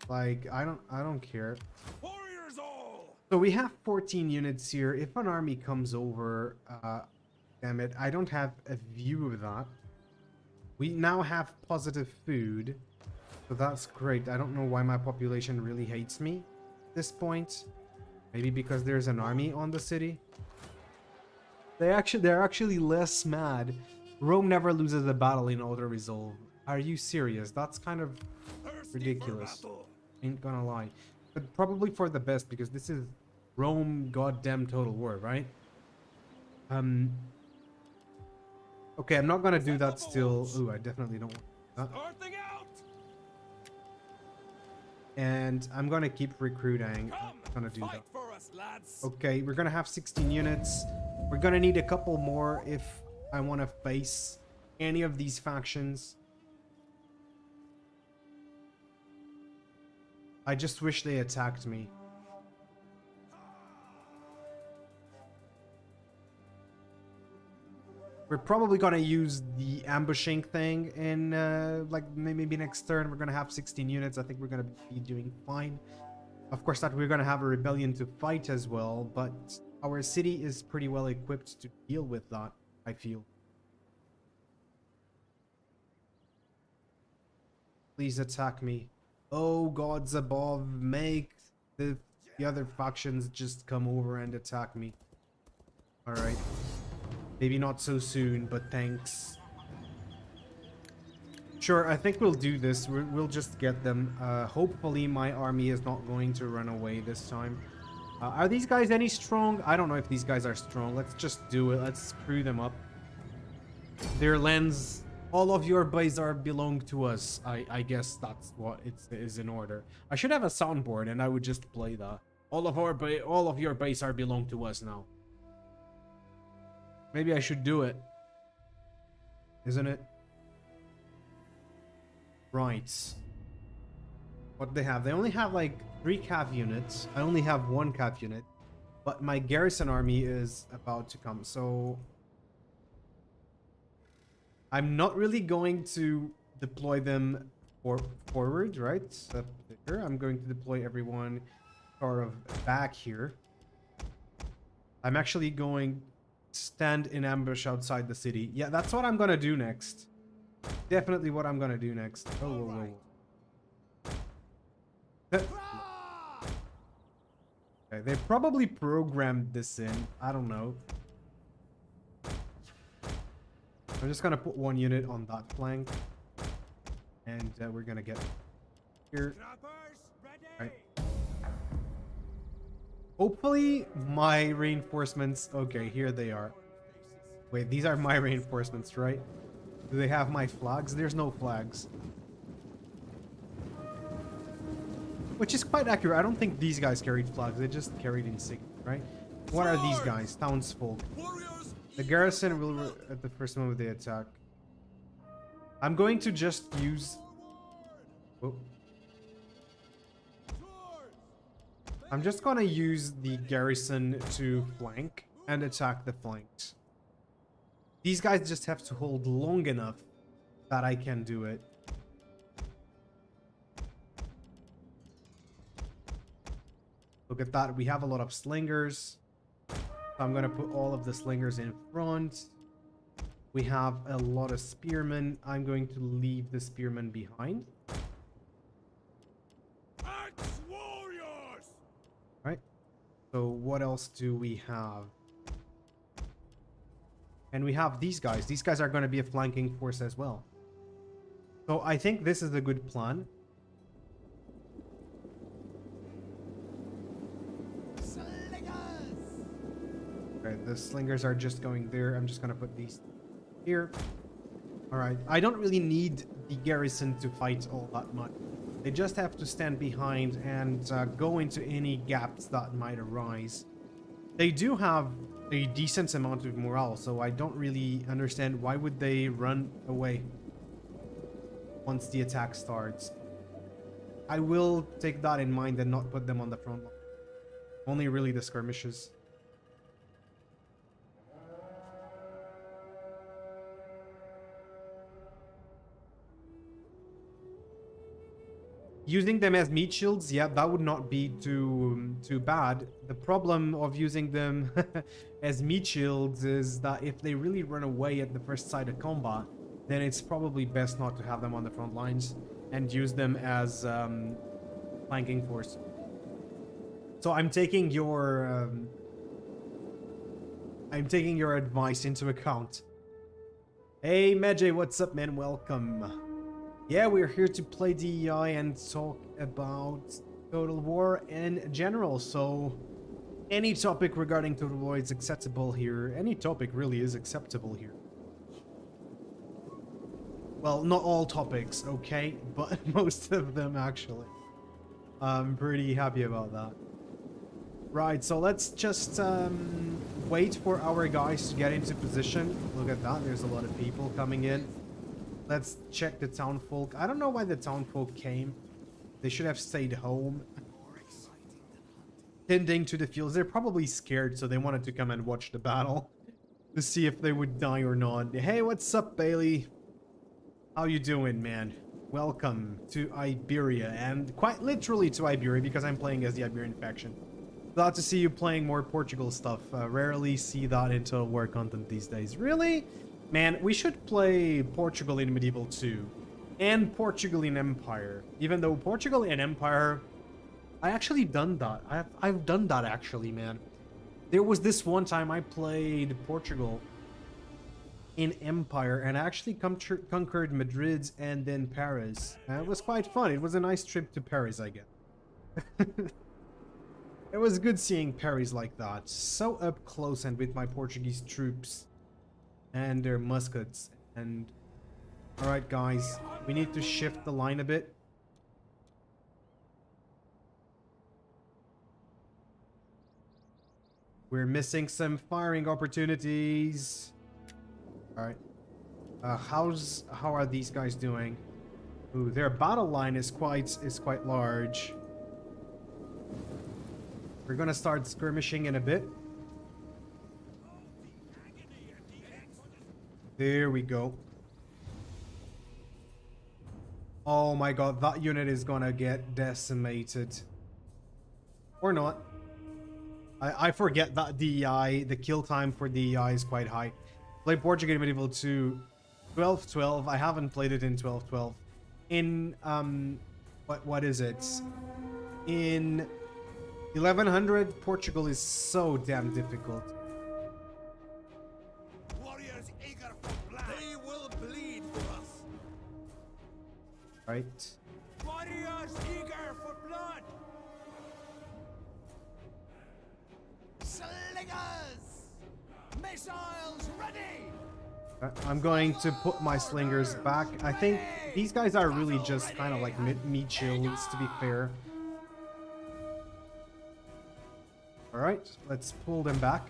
Like, I don't care. Warriors all! So we have 14 units here. If an army comes over, damn it, I don't have a view of that. We now have positive food, so that's great. I don't know why my population really hates me at this point. Maybe because there's an army on the city. They're actually less mad. Rome never loses a battle in auto resolve. Are you serious? That's kind of ridiculous. Ain't gonna lie. But probably for the best, because this is Rome goddamn total war, right? Okay, I'm not gonna do that still. Ooh, I definitely don't want that. Starting out! And I'm gonna keep recruiting. I'm gonna do that. Fight for us, lads. Okay, we're gonna have 16 units. We're gonna need a couple more if I want to face any of these factions. I just wish they attacked me. We're probably gonna use the ambushing thing in like maybe next turn. We're gonna have 16 units. I think we're gonna be doing fine. Of course, that we're gonna have a rebellion to fight as well, but our city is pretty well equipped to deal with that, I feel. Please attack me. Oh, gods above, make the other factions just come over and attack me. Alright. Maybe not so soon, but thanks. Sure, I think we'll do this. We'll just get them. Hopefully my army is not going to run away this time. Are these guys any strong? I don't know if these guys are strong. Let's just do it. Let's screw them up. Their lands... All of your base are belong to us. I guess that's what it is in order. I should have a soundboard and I would just play that. All of your base are belong to us now. Maybe I should do it. Isn't it? Right. What they have? They only have like 3 cav units. I only have 1 cav unit. But my garrison army is about to come, so... I'm not really going to deploy them forward, right? Up there. I'm going to deploy everyone sort of back here. I'm actually going to stand in ambush outside the city. Yeah, that's what I'm going to do next. Definitely what I'm going to do next. Oh, whoa, whoa. Okay, they probably programmed this in. I don't know. I'm just gonna put 1 unit on that flank, and we're gonna get here. Right. Hopefully my reinforcements... Okay, here they are. Wait, these are my reinforcements, right? Do they have my flags? There's no flags. Which is quite accurate. I don't think these guys carried flags. They just carried insignia, right? What are these guys? Townsfolk. The garrison will at the first moment they attack. I'm going to just use... Oh. I'm just gonna use the garrison to flank and attack the flanks. These guys just have to hold long enough that I can do it. Look at that, we have a lot of slingers. So I'm gonna put all of the slingers in front. We have a lot of spearmen. I'm going to leave the spearmen behind. Axe warriors! Right. So what else do we have? And we have these guys. These guys are going to be a flanking force as well. So I think this is a good plan. Okay, the slingers are just going there. I'm just going to put these here. All right. I don't really need the garrison to fight all that much. They just have to stand behind and go into any gaps that might arise. They do have a decent amount of morale, so I don't really understand why would they run away once the attack starts. I will take that in mind and not put them on the front line. Only really the skirmishes. Using them as meat shields, yeah, that would not be too bad. The problem of using them as meat shields is that if they really run away at the first sight of combat, then it's probably best not to have them on the front lines and use them as flanking force. So I'm taking your advice into account. Hey Medjay, what's up, man? Welcome. Yeah, we're here to play DEI and talk about Total War in general, so any topic regarding Total War is acceptable here. Any topic really is acceptable here. Well, not all topics, okay? But most of them, actually. I'm pretty happy about that. Right, so let's just wait for our guys to get into position. Look at that, there's a lot of people coming in. Let's check the townfolk. I don't know why the townfolk came. They should have stayed home. Tending to the fields. They're probably scared, so they wanted to come and watch the battle. To see if they would die or not. Hey, what's up, Bailey? How you doing, man? Welcome to Iberia. And quite literally to Iberia, because I'm playing as the Iberian faction. Glad to see you playing more Portugal stuff. Rarely see that in Total War content these days. Really? Man, we should play Portugal in Medieval 2 and Portugal in Empire. Even though Portugal in Empire, I actually done that. I've done that actually, man. There was this one time I played Portugal in Empire and I actually conquered Madrid and then Paris. And it was quite fun. It was a nice trip to Paris, I guess. It was good seeing Paris like that. So up close and with my Portuguese troops. And their muskets. And alright guys, we need to shift the line a bit. We're missing some firing opportunities. Alright. How are these guys doing? Ooh, their battle line is quite large. We're gonna start skirmishing in a bit. There we go. Oh my god, that unit is gonna get decimated. Or not. I forget that DEI, the kill time for DEI is quite high. Play Portugal Medieval 2, 12-12. I haven't played it in 12-12. In, what is it? In 1100, Portugal is so damn difficult. Right. Warriors eager for blood. Slingers, missiles ready. I'm going to put my slingers back. I think these guys are really just kind of like meat shields, to be fair. Alright, let's pull them back.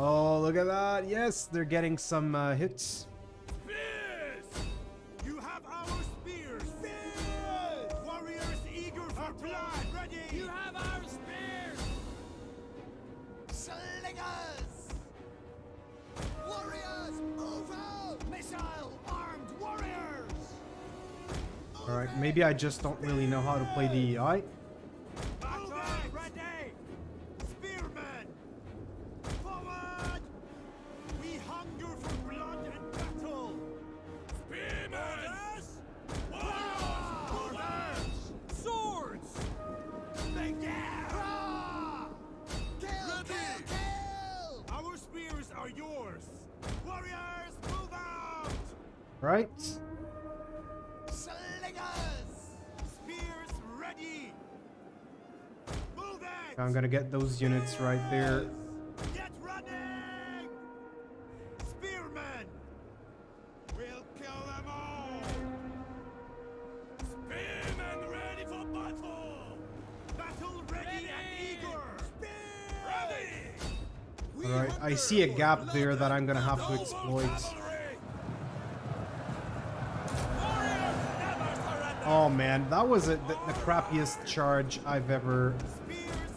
Oh, look at that. Yes, they're getting some hits. Spears! You have our spears! Spears! Warriors eager for blood! Ready! You have our spears! Slingers! Warriors, move out! Missile armed warriors! Alright, maybe I just don't really know how to play DEI. Battle ready! Spearmen! Forward! We hunger for blood and battle! Spearmen! Warriors! Swords! Make Kill, kill, kill! Our spears are yours! Warriors, move out! Right? Slingers! Spears ready! Move it! I'm gonna get those units right there. Get running! Spearmen! We'll kill them all! Spearmen ready for battle! Battle ready and eager! Spear! Ready! Alright, I see a gap there that I'm gonna have to exploit. Oh man, that was the crappiest charge I've ever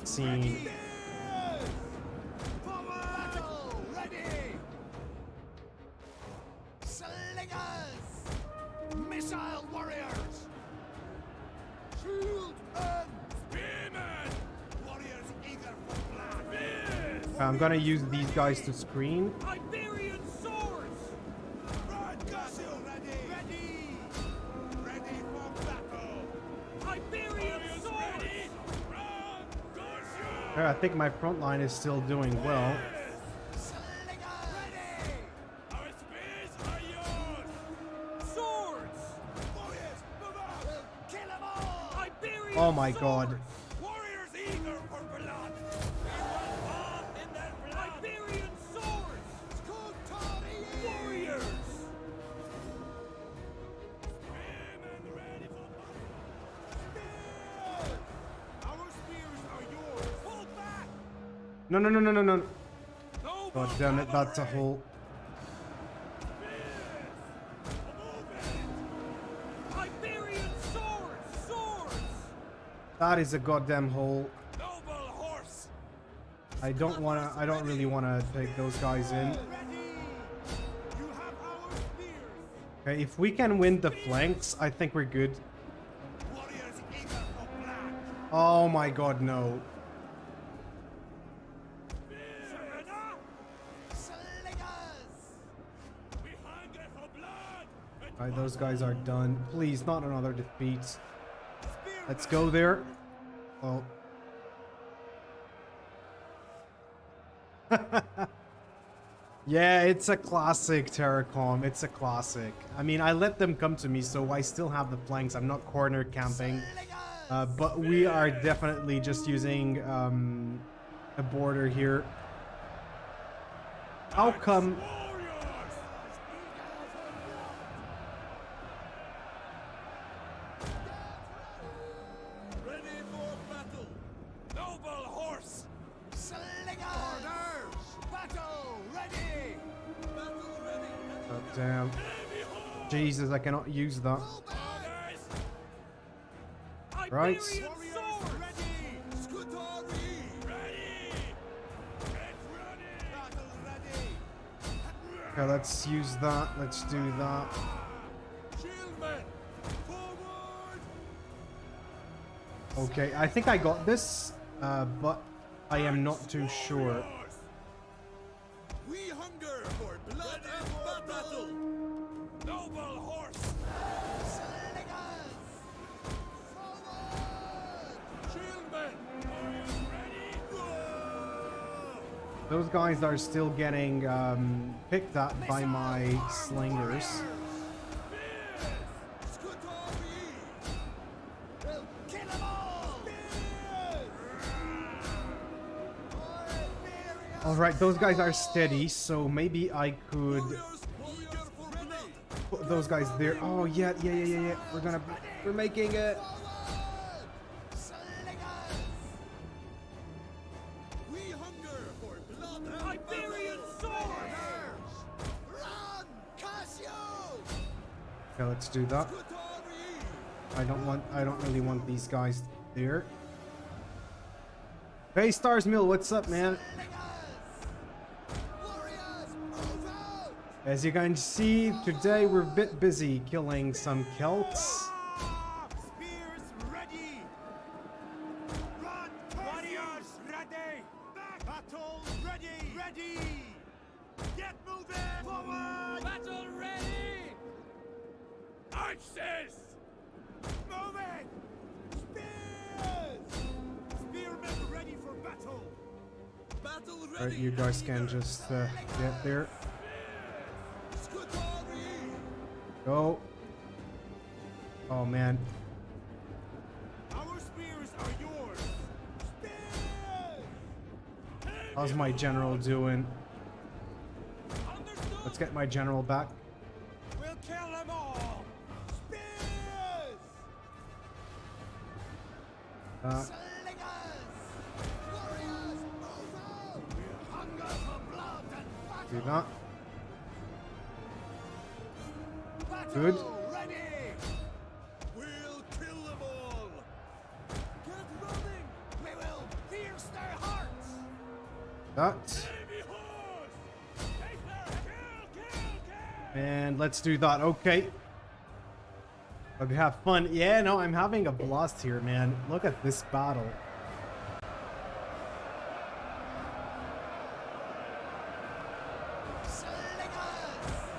seen. Battle ready! Slingers! Missile warriors! Shield and Spearmen! Warriors eager for blood! Spears! I'm gonna use these guys to screen. Iberian swords! Red castle ready! Ready! Ready for battle! Iberian swords! Ready! Run! Garcia! I think my front line is still doing well. slingers! Our spears are yours! Swords! Warriors, move out! We'll kill them all! Iberian Oh my swords! god. Warriors eager for blood! We will bath in their blood! Iberian swords! Warriors! Spearmen ready for battle! Spears! Our spears are yours! Pull back! No, no, no, no, no, no. No God damn it, that's a hole. Iberian swords! Swords! That is a goddamn hole. Noble horse! I don't really wanna take those guys in. Ready! You have our spears! Okay, if we can win the flanks, I think we're good. Warriors eager for blood! Oh my god, no. Serena! Slingers! We hunger for blood! Alright, those guys are done. Please, not another defeat. Spearmen! Let's go there. Oh. Yeah, it's a classic Terracom. It's a classic. I mean, I let them come to me, so I still have the flanks. I'm not corner camping. But we are definitely just using a border here. How come... Warriors! Ready for battle! Noble horse! Slingers! Battle ready! Battle ready! Oh, damn. Heavy horse! Jesus, I cannot use that. Guys! Right. Iberian swords! Ready! Scutari! Ready! Get ready! Battle ready! Okay, let's use that. Let's do that. Shieldmen! Forward! Okay, I think I got this, but I am not too sure. We hunger for blood and battle! Noble horse! Slingers! Forward! Shieldmen! Are you ready? Whoa! Those guys are still getting picked at by my slingers. Scutari! We'll kill them all! Alright, those guys are steady, so maybe I could put those guys there. Oh, yeah. We're making it. Slingers! We hunger for blood and Iberian Okay, let's do that. I don't really want these guys there. Hey, Stars Mill, what's up, man? As you can see, today we're a bit busy killing some Celts. Spears ready! Run! Warriors ready! Back! Battle ready! Ready! Get moving! Forward! Battle ready! Axes! Moving! Spears! Spearmen ready for battle! Battle ready! Alright, you guys can just get there. Go. Oh man. Our spears are yours! Spears! How's my general doing? Understood! Let's get my general back. We'll kill them all! Spears! Do that. Battle Good. ready! We'll kill them all! Get running! We will pierce their hearts! That. Enemy horse! Take their kill! And let's do that. Okay. Hope you have fun. Yeah, no, I'm having a blast here, man. Look at this battle.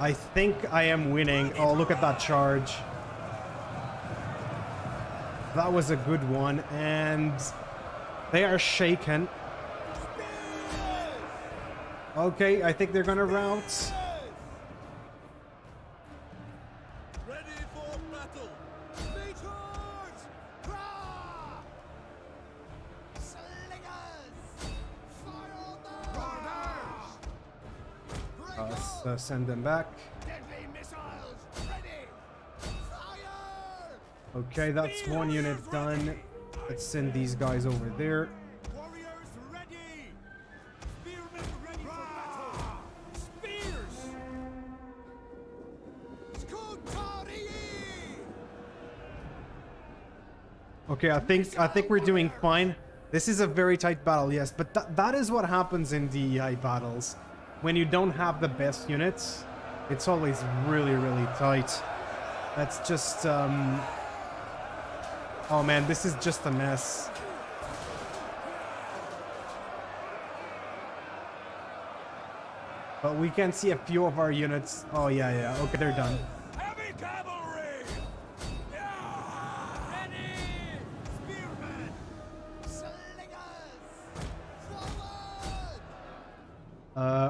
I think I am winning. Oh, look at that charge. That was a good one, and they are shaken. Okay, I think they're gonna rout. Ready for battle! They charge! Hurrah! Slingers! Fire on them! Let's send them back. Deadly missiles ready! Fire! Okay, that's one unit done. Let's send these guys over there. Warriors ready! Spearmen ready for battle! Spears! Scutari! Okay, I think we're doing fine. This is a very tight battle, yes, but that is what happens in DEI battles. When you don't have the best units, it's always really, really tight. That's just oh man, this is just a mess. But we can see a few of our units. Oh yeah, okay, they're done. Heavy cavalry! Yeah! Ready! Spearmen! Slingers! Forward!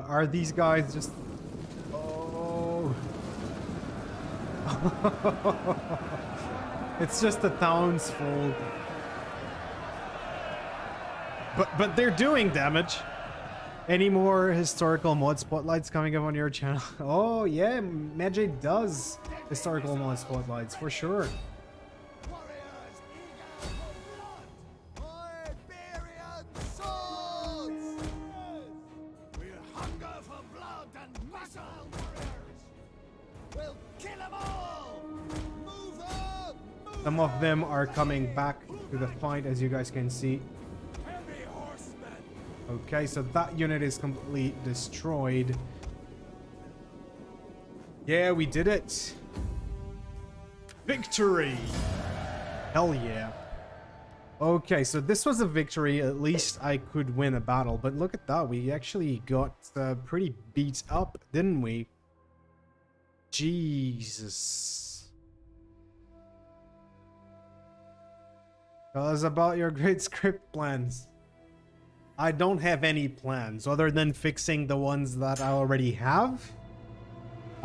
Are these guys just... Oh. It's just the town's fault. But they're doing damage. Any more historical mod spotlights coming up on your channel? Oh yeah, Magic does historical mod spotlights for sure. Warriors eager for blood! Iberian swords! We hunger for blood and muscle, warriors! We'll kill them all! Move up! Move Some of them are coming back to the fight, as you guys can see. heavy horsemen! Okay, so that unit is completely destroyed. Yeah, we did it. Victory! Hell yeah. Okay, so this was a victory. At least I could win a battle. But look at that. We actually got pretty beat up, didn't we? Jesus. Tell us about your great script plans. I don't have any plans other than fixing the ones that I already have.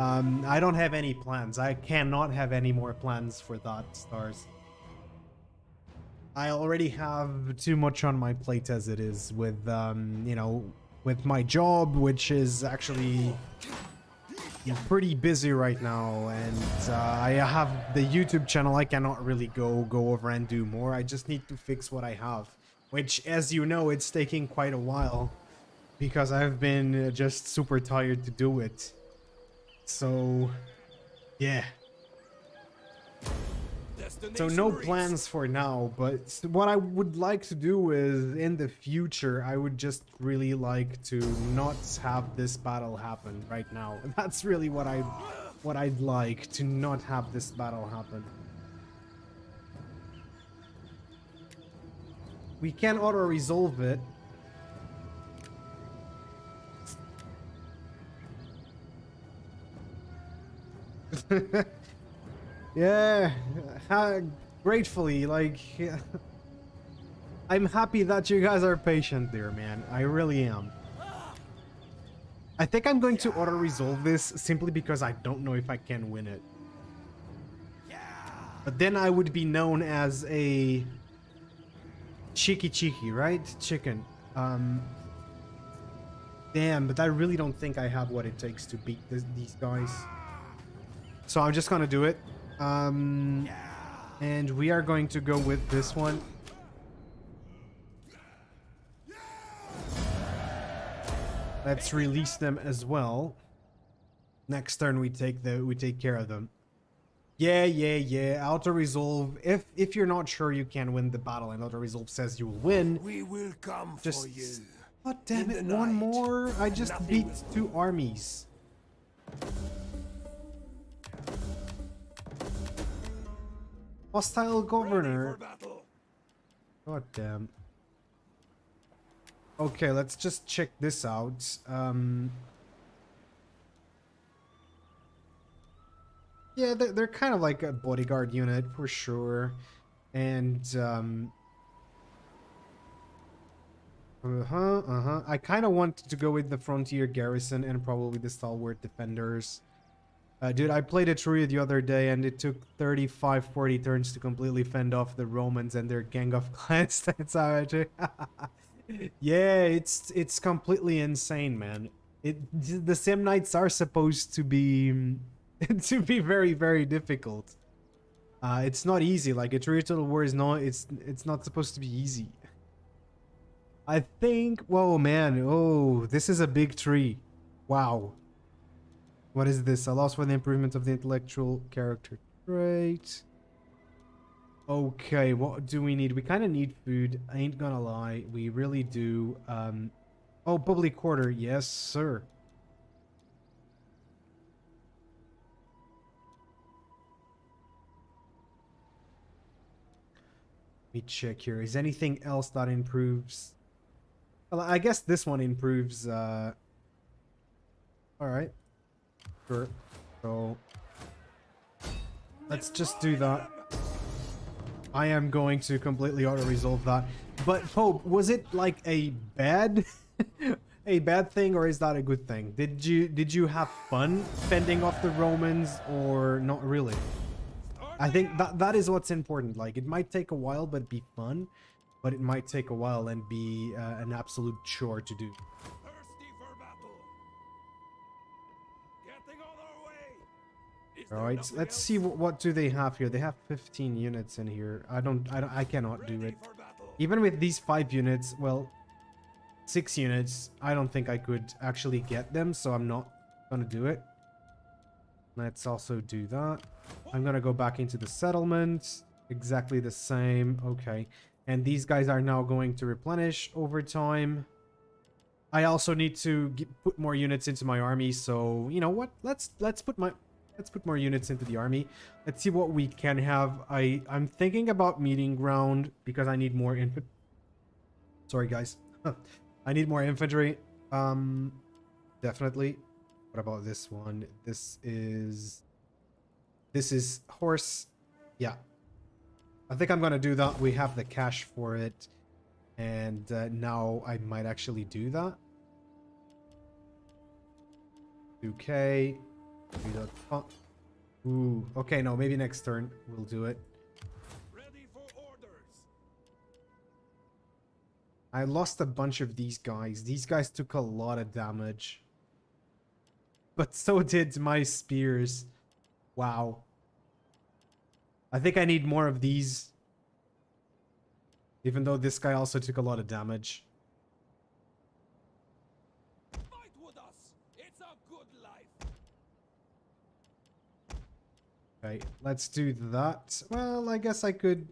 I don't have any plans. I cannot have any more plans for that, Stars. I already have too much on my plate as it is with, you know, with my job, which is actually pretty busy right now. And I have the YouTube channel. I cannot really go over and do more. I just need to fix what I have. Which, as you know, it's taking quite a while because I've been just super tired to do it. So, yeah. So no plans for now, but what I would like to do is in the future, I would just really like to not have this battle happen right now. That's really what I'd like, to not have this battle happen. We can auto-resolve it. Yeah, gratefully, like, I'm happy that you guys are patient there, man. I really am. I think I'm going to auto-resolve this simply because I don't know if I can win it. But then I would be known as a cheeky, right? Chicken. Damn, but I really don't think I have what it takes to beat these guys. So I'm just gonna do it. And we are going to go with this one. Let's release them as well. Next turn we take care of them. Yeah. Auto resolve. If you're not sure you can win the battle and auto resolve says you will win, We will come just for you. God damn In it, the one night, more. I just beat nothing 2 armies. Hostile governor. Ready for battle. God damn. Okay, let's just check this out. Yeah, they're kind of like a bodyguard unit for sure. And I kind of want to go with the frontier garrison and probably the stalwart defenders. Dude, I played a through the other day and it took 35-40 turns to completely fend off the Romans and their gang of clans. That's how I do. Yeah, it's completely insane, man. The Sim Knights are supposed to be to be very, very difficult. It's not easy. Like a True Total War is not. It's not supposed to be easy. I think. Whoa, man. Oh, this is a big tree. Wow. What is this? Allows for the improvement of the intellectual character trait. Okay, what do we need? We kind of need food. I ain't gonna lie. We really do. Oh, public quarter. Yes, sir. Let me check here. Is anything else that improves? Well, I guess this one improves. All right. Sure. So let's just do that. I am going to completely auto-resolve that. But Pope, was it like a bad thing, or is that a good thing? Did you have fun fending off the Romans, or not really? I think that is what's important. Like, it might take a while but be fun, but it might take a while and be an absolute chore to do. Thirsty for battle. Getting on our way. Is All there right, nothing let's else? see what do they have here. They have 15 units in here. I cannot do Ready it. for battle. Even with these 5 units, well, 6 units, I don't think I could actually get them, so I'm not gonna do it. Let's also do that. I'm gonna go back into the settlement. Exactly the same. Okay. And these guys are now going to replenish over time. I also need to put more units into my army, so you know what? Let's put more units into the army. Let's see what we can have. I'm thinking about meeting ground because I need more infantry. Sorry guys. I need more infantry. Definitely. What about this one? This is horse. Yeah. I think I'm gonna do that. We have the cash for it. And now I might actually do that. 2k. Ooh, okay, no, maybe next turn we'll do it. Ready for orders. I lost a bunch of these guys. These guys took a lot of damage. But so did my spears. Wow. I think I need more of these. Even though this guy also took a lot of damage. Fight with us. It's a good life. Okay, let's do that. Well, I guess I could...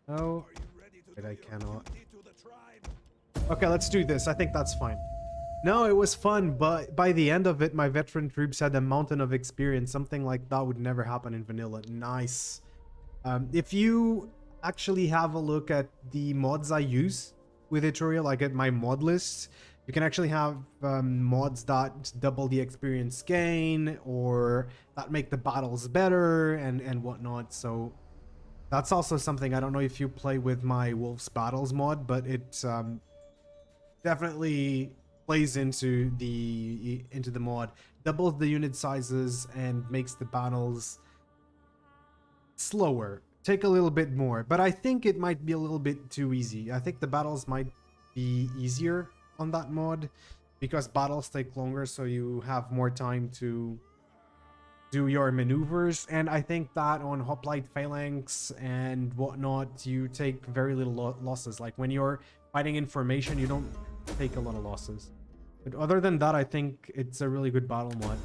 No. Wait, I cannot. Okay, let's do this. I think that's fine. No, it was fun, but by the end of it, my veteran troops had a mountain of experience. Something like that would never happen in vanilla. Nice. If you actually have a look at the mods I use with Etruria, like at my mod list, you can actually have mods that double the experience gain or that make the battles better and whatnot. So that's also something. I don't know if you play with my Wolves Battles mod, but it definitely plays into the mod, doubles the unit sizes and makes the battles slower, take a little bit more. But I think it might be a little bit too easy. I think the battles might be easier on that mod because battles take longer, so you have more time to do your maneuvers. And I think that on hoplite phalanx and whatnot, you take very little losses. Like when you're fighting in formation, you don't take a lot of losses. But other than that, I think it's a really good battle mod.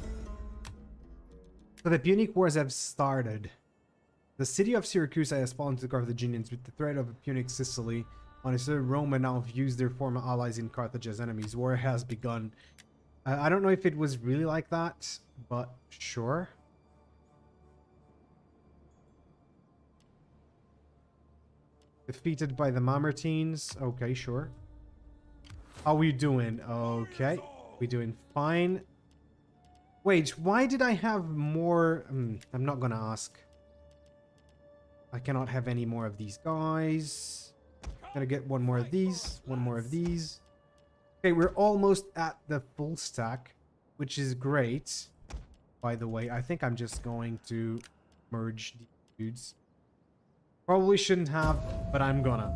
So the Punic Wars have started. The city of Syracuse has fallen to the Carthaginians with the threat of a Punic Sicily on its Rome and now views their former allies in Carthage as enemies. War has begun. I don't know if it was really like that, but sure. Defeated by the Mamertines. Okay, sure. How we doing? Okay. We doing fine. Wait, why did I have more? I'm not gonna ask. I cannot have any more of these guys. Gonna get one more of these. One more of these. Okay, we're almost at the full stack, which is great. By the way, I think I'm just going to merge these dudes. Probably shouldn't have, but I'm gonna.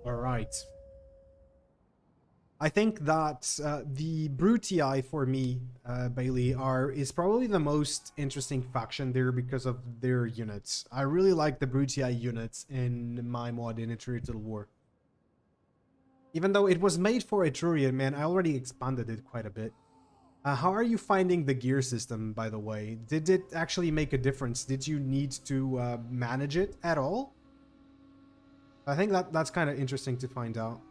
Alright. I think that the Brutii for me, Bailey, is probably the most interesting faction there because of their units. I really like the Brutii units in my mod in Etruria Total War. Even though it was made for Etruria, man, I already expanded it quite a bit. How are you finding the gear system, by the way? Did it actually make a difference? Did you need to manage it at all? I think that's kind of interesting to find out.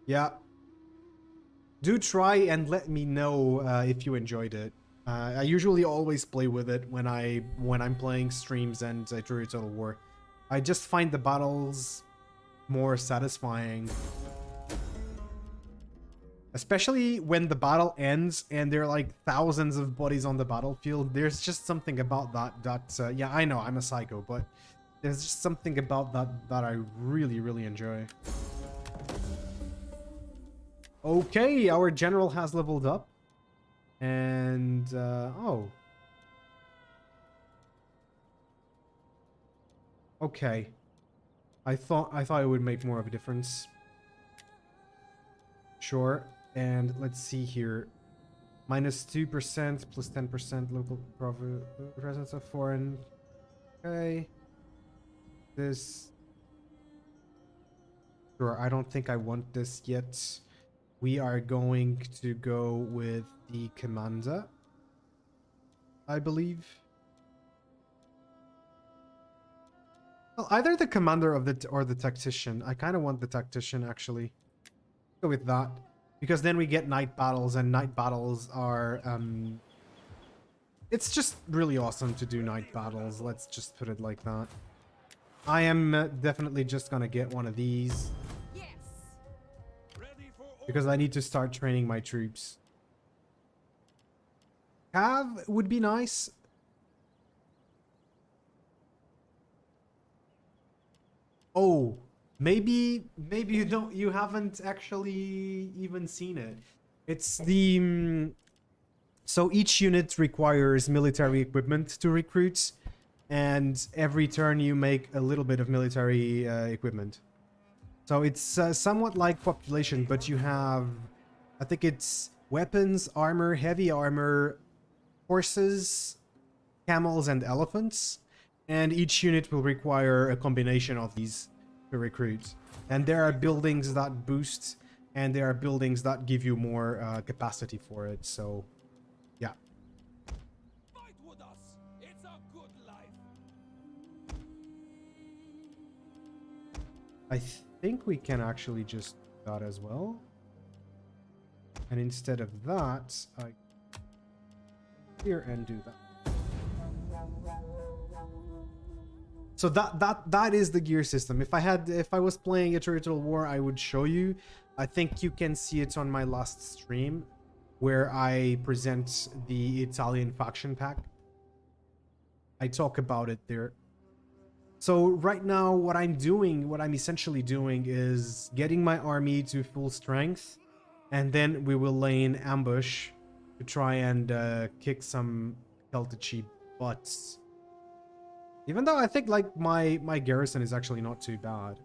Yeah. Do try and let me know if you enjoyed it. I usually always play with it when I'm playing streams and Etruria Total War. I just find the battles more satisfying. Especially when the battle ends and there are like thousands of bodies on the battlefield. There's just something about that yeah, I know I'm a psycho, but there's just something about that I really, really enjoy. Okay, our general has leveled up. And, oh. Okay. I thought it would make more of a difference. Sure. And let's see here. -2% plus 10% local presence of foreign. Okay. This. Sure, I don't think I want this yet. We are going to go with the commander, I believe. Well, either the commander of or the tactician. I kind of want the tactician, actually. Go with that, because then we get night battles, and night battles are it's just really awesome to do night battles. Let's just put it like that. I am definitely just gonna get one of these. Because I need to start training my troops. Cav would be nice. Oh, maybe you haven't actually even seen it. It's the so each unit requires military equipment to recruit, and every turn you make a little bit of military equipment. So it's somewhat like population, but you have, I think it's weapons, armor, heavy armor, horses, camels, and elephants. And each unit will require a combination of these. to recruit. And there are buildings that boost, and there are buildings that give you more capacity for it. So, yeah. Fight with us. It's a good life. I think we can actually just do that as well. And instead of that, I here and do that. So that is the gear system. If I was playing a Territorial War, I would show you. I think you can see it on my last stream where I present the Italian faction pack. I talk about it there. So right now what I'm essentially doing is getting my army to full strength, and then we will lay in ambush to try and kick some Celtici butts. Even though I think like my garrison is actually not too bad.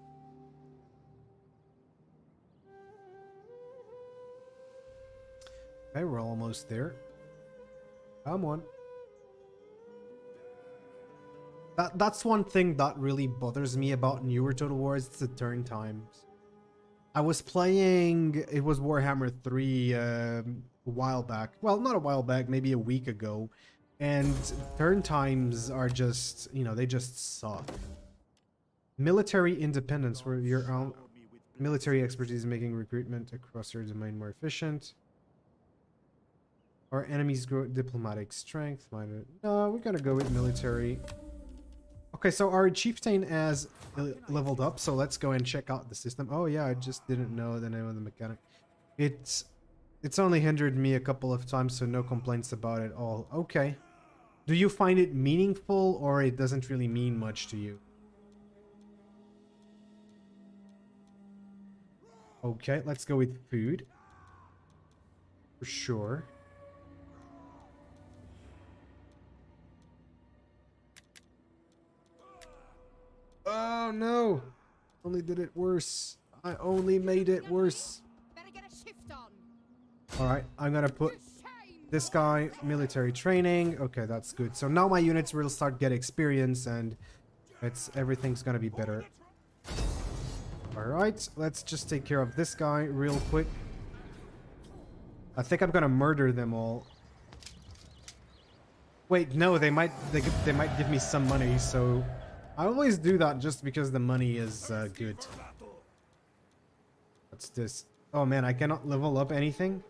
Okay, we're almost there. Come on. That's one thing that really bothers me about newer Total Wars. It's the turn times. I was playing, it was Warhammer 3 a while back. Well, not a while back, maybe a week ago. And turn times are just, you know, they just suck. Military independence, where your own military expertise making recruitment across your domain more efficient. Our enemies grow diplomatic strength. No, we gotta go with military. Okay, so our chieftain has leveled up, so let's go and check out the system. Oh yeah, I just didn't know the name of the mechanic. It's only hindered me a couple of times, so no complaints about it all. Okay. Do you find it meaningful, or it doesn't really mean much to you? Okay, let's go with food. For sure. Oh no! Only did it worse. I only made it worse. Better get a shift on. Alright, I'm gonna put this guy military training. Okay, that's good. So now my units will start get experience, and everything's gonna be better. Alright, let's just take care of this guy real quick. I think I'm gonna murder them all. Wait, no, they might give me some money, so I always do that just because the money is good. What's this? Oh man, I cannot level up anything.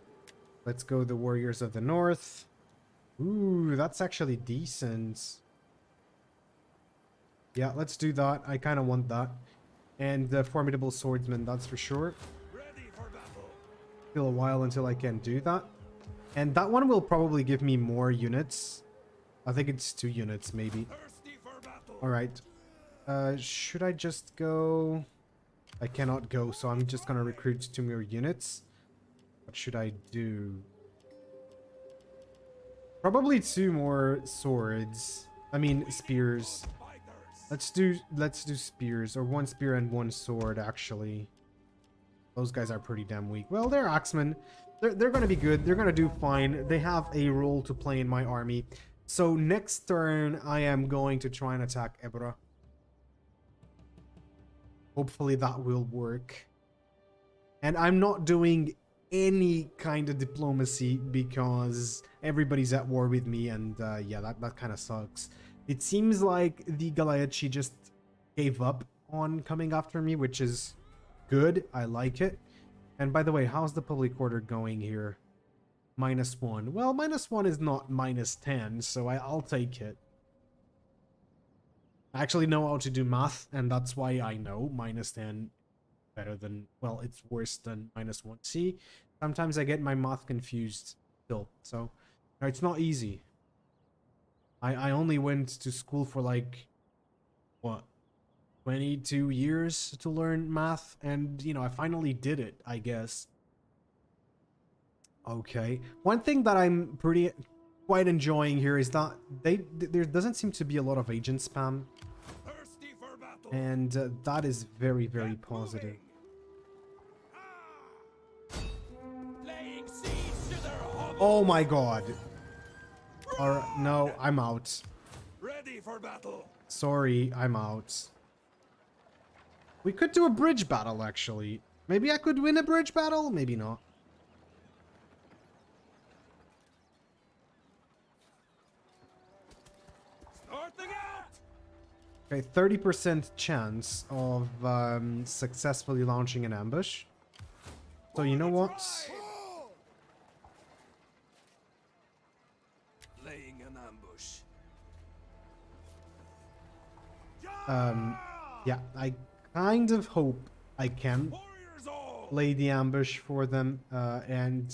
Let's go the Warriors of the North. Ooh, that's actually decent. Yeah, let's do that. I kind of want that. And the Formidable Swordsman, that's for sure. Still a while until I can do that. And that one will probably give me more units. I think it's 2 units, maybe. Alright. Should I just go? I cannot go, so I'm just gonna recruit 2 more units. What should I do? Probably 2 more swords. I mean spears. Let's do spears, or 1 spear and 1 sword actually. Those guys are pretty damn weak. Well, they're axemen. They're gonna be good. They're gonna do fine. They have a role to play in my army. So next turn I am going to try and attack Iberia. Hopefully that will work. And I'm not doing any kind of diplomacy because everybody's at war with me, and yeah, that kind of sucks. It seems like the Galeacci just gave up on coming after me, which is good. I like it. And by the way, how's the public order going here? -1. Well, -1 is not -10, so I'll take it. I actually know how to do math, and that's why I know -10 better than, well, it's worse than -1. See, sometimes I get my math confused still, so no, it's not easy. I only went to school for like, what, 22 years to learn math, and you know, I finally did it, I guess. Okay, one thing that I'm quite enjoying here is that there doesn't seem to be a lot of agent spam, and that is very, very positive. Oh my god. Alright, no, I'm out. Ready for battle. Sorry, I'm out. We could do a bridge battle, actually. Maybe I could win a bridge battle? Maybe not. Starting out! Okay, 30% chance of successfully launching an ambush. So you know what? Laying an ambush. Yeah, I kind of hope I can Warriors all! lay the ambush for them and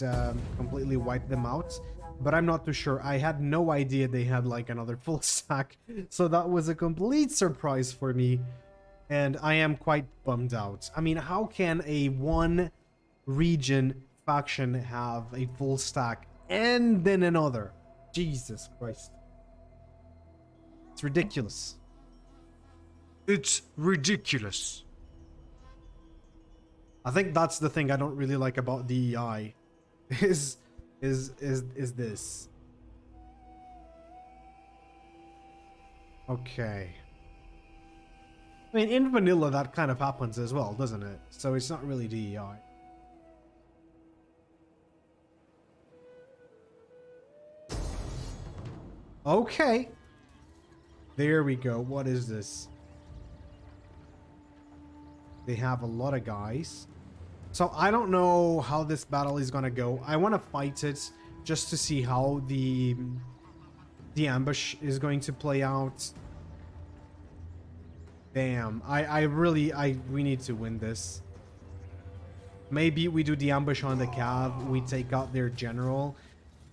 completely wipe them out. But I'm not too sure. I had no idea they had like another full stack. So that was a complete surprise for me. And I am quite bummed out. I mean, how can a one region faction have a full stack and then another? Jesus Christ. It's ridiculous. It's ridiculous. I think that's the thing I don't really like about DEI is this. Okay. I mean, in vanilla that kind of happens as well, doesn't it? So it's not really DEI. Okay. There we go. What is this? They have a lot of guys. So I don't know how this battle is gonna go. I want to fight it just to see how the ambush is going to play out. Damn, we need to win this. Maybe we do the ambush on the cav, we take out their general,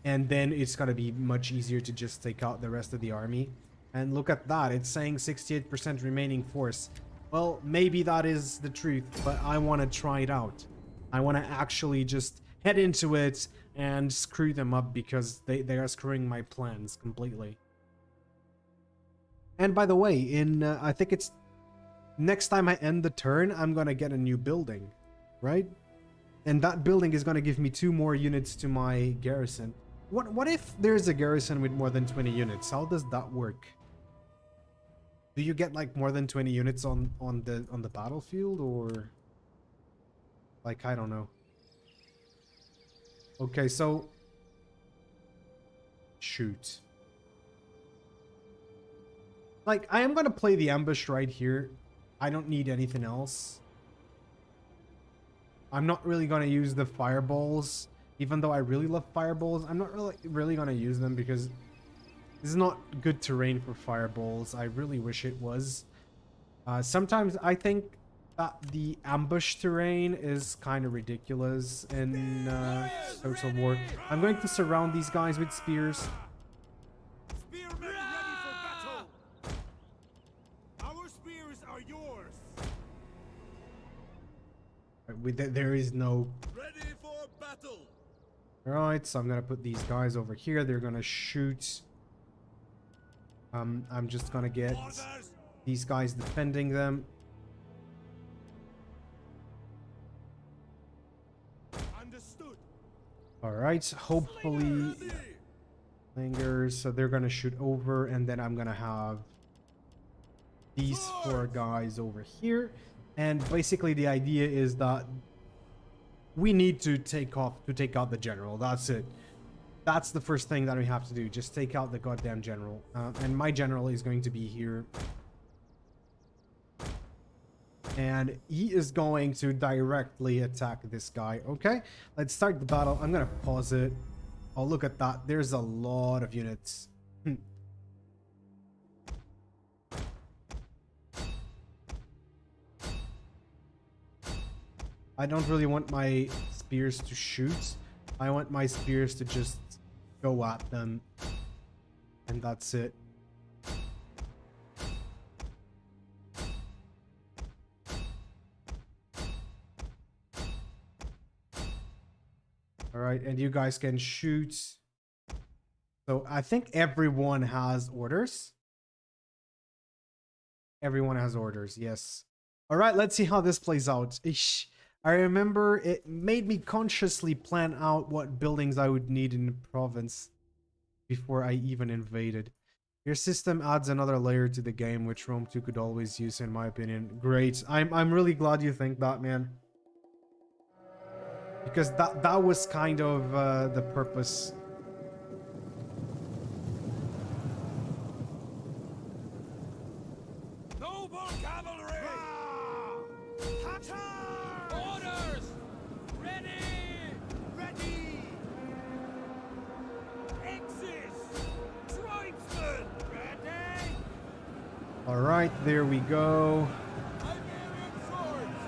and then it's gonna be much easier to just take out the rest of the army. And look at that, it's saying 68% remaining force. Well, maybe that is the truth, but I want to try it out. I want to actually just head into it and screw them up because they are screwing my plans completely. And by the way, in I think it's next time I end the turn, I'm gonna get a new building, right? And that building is gonna give me 2 more units to my garrison. What if there's a garrison with more than 20 units? How does that work? Do you get like more than 20 units on the battlefield, or like, I don't know. Okay, so shoot. Like, I am gonna play the ambush right here. I don't need anything else. I'm not really gonna use the fireballs, even though I really love fireballs. I'm not really gonna use them because this is not good terrain for fireballs. I really wish it was. Sometimes I think that the ambush terrain is kind of ridiculous in Total War. I'm going to surround these guys with spears. Spearmen ready for battle! Our spears are yours! There is no... Ready for battle. Alright, so I'm gonna put these guys over here. They're gonna shoot. I'm just gonna get these guys defending them. Understood. Alright, hopefully lingers, so they're gonna shoot over, and then I'm gonna have these 4 guys over here. And basically the idea is that we need to take out the general. That's it. That's the first thing that we have to do. Just take out the goddamn general. And my general is going to be here. And he is going to directly attack this guy. Okay, let's start the battle. I'm going to pause it. Oh, look at that. There's a lot of units. I don't really want my spears to shoot. I want my spears to just go at them. And that's it. Alright, and you guys can shoot. So I think everyone has orders. Everyone has orders, yes. Alright, let's see how this plays out. Ish. I remember it made me consciously plan out what buildings I would need in the province before I even invaded. Your system adds another layer to the game, which Rome 2 could always use, in my opinion. Great. I'm really glad you think that, man. Because that was kind of the purpose. Noble cavalry! Attack! Orders! Ready! Ready! Axis! Tribesmen! Ready! All right, there we go. Iberian swords!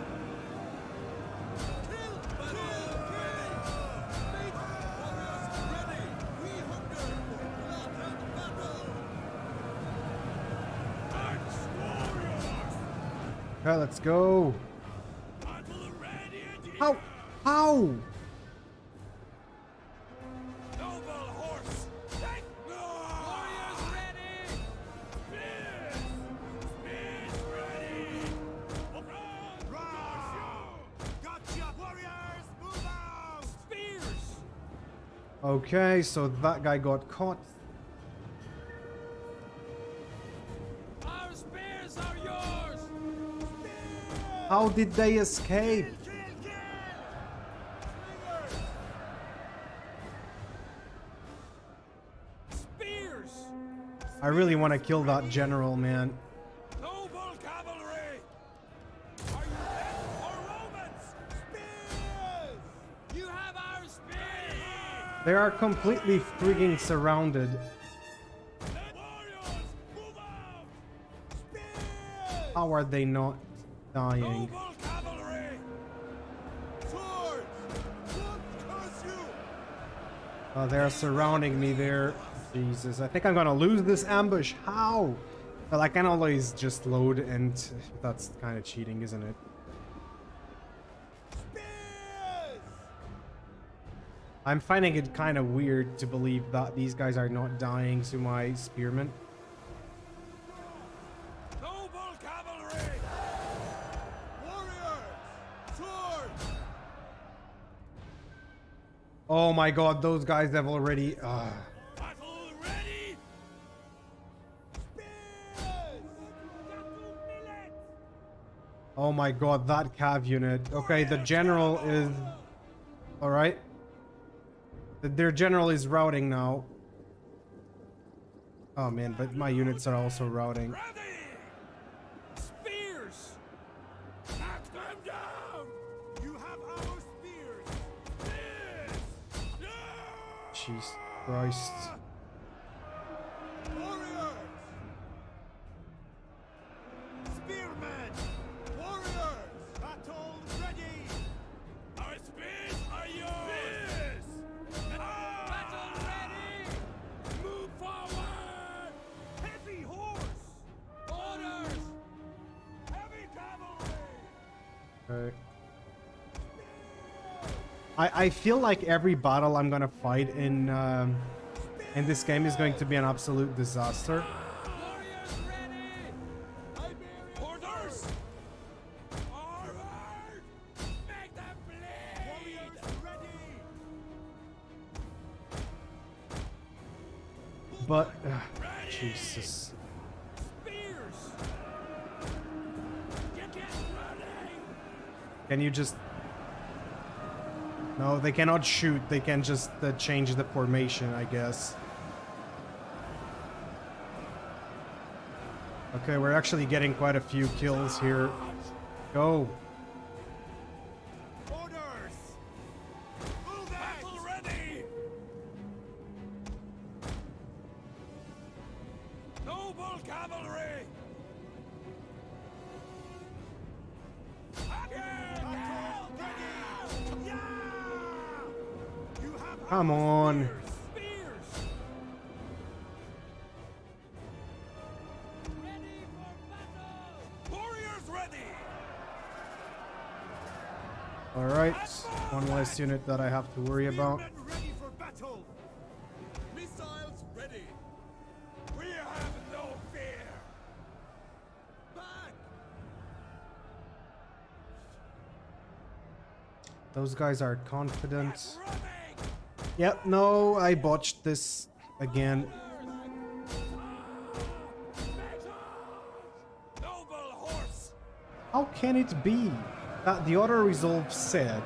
Kill! Kill! Kill! Warriors ready! We hunger for blood and battle! March warriors! Okay, let's go. Battle ready and How? eager! How? Noble horse! Take warriors ready! Spears! Spears ready! Gotcha! Warriors, move out! Spears! Okay, so that guy got caught. Our spears are yours! Spears! How did they escape? Kill! Kill! Spears! Spears! I really want to kill that general, man. Noble cavalry! Are you ready for Romans? Spears! You have our spears! They are completely freaking surrounded. Warriors, move out! Spears! How are they not dying? Noble cavalry! Swords! What curse you? Oh, they're surrounding me there. Jesus, I think I'm gonna lose this ambush. How? Well, I can always just load, and that's kind of cheating, isn't it? Spears! I'm finding it kind of weird to believe that these guys are not dying to my spearmen. Noble cavalry! Warriors! Swords! Oh my god, those guys have already... Battle ready! Spears! Battle millet! Oh my god, that cav unit. Okay, the general is... Alright. Their general is routing now. Oh man, but my units are also routing. Ready! Spears! Knock them down! You have our spears! Spears! Yeah! Jesus Christ. Warriors! Spearmen! Warriors! Battle ready! Our spears are yours! Spears! Battle ready! Move forward! Heavy horse! Orders! Heavy cavalry! Okay. I feel like every battle I'm gonna fight in this game is going to be an absolute disaster. Warriors ready! Iberia orders! Forward! Make them bleed! Warriors ready! But Jesus. Spears! Get ready! Can you just... No, they cannot shoot. They can just change the formation, I guess. Okay, we're actually getting quite a few kills here. Go. Orders! Move battle ready! Noble cavalry! Battle ready! Yeah! You have Come our on. spears! Ready for battle! Warriors ready! Alright, one less unit that I have to worry about. Spearmen ready for battle! Missiles ready. We have no fear! Back. Those guys are confident. Running! Yep, no, I botched this again. How can it be that the auto resolve said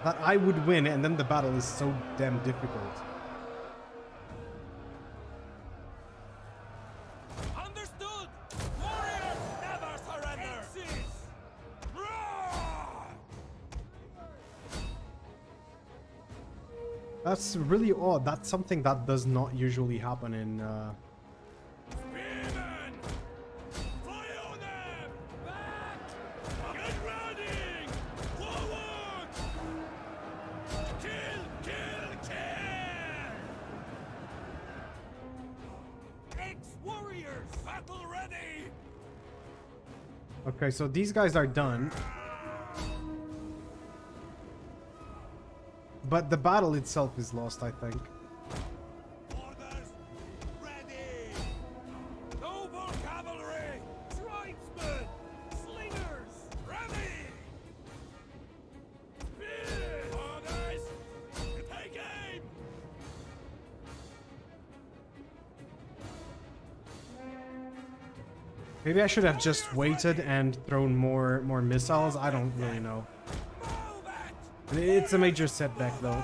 that I would win and then the battle is so damn difficult? Understood! Warriors never surrender! That's really odd. That's something that does not usually happen in Spearmen! Fire on them! Back! Get ready! Forward! Kill! Kill! Kill! Ex-warriors! Battle ready! Okay, so these guys are done. But the battle itself is lost, I think. Orders ready! Noble cavalry! Tribesmen! Slingers! Ready! Spear! Orders! Take aim! Maybe I should have just waited and thrown more missiles. I don't really know. Move it! It's a major setback though.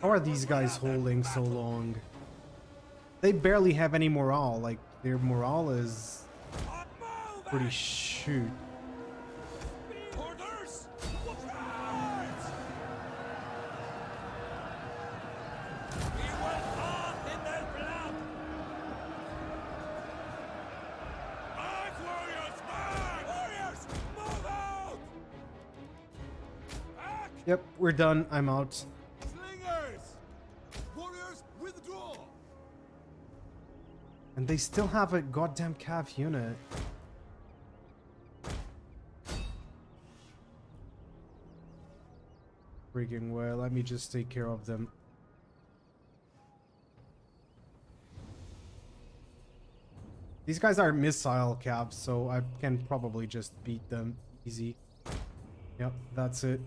How are these guys holding so long? They barely have any morale. Like, their morale is pretty shoot. Orders! We will bath in their blood! Back, warriors! Back! Warriors! Move out! Back! Yep, we're done. I'm out. Slingers! Warriors, withdraw! And they still have a goddamn cav unit. Freaking well, let me just take care of them. These guys are missile cabs, so I can probably just beat them easy. Yep, that's it.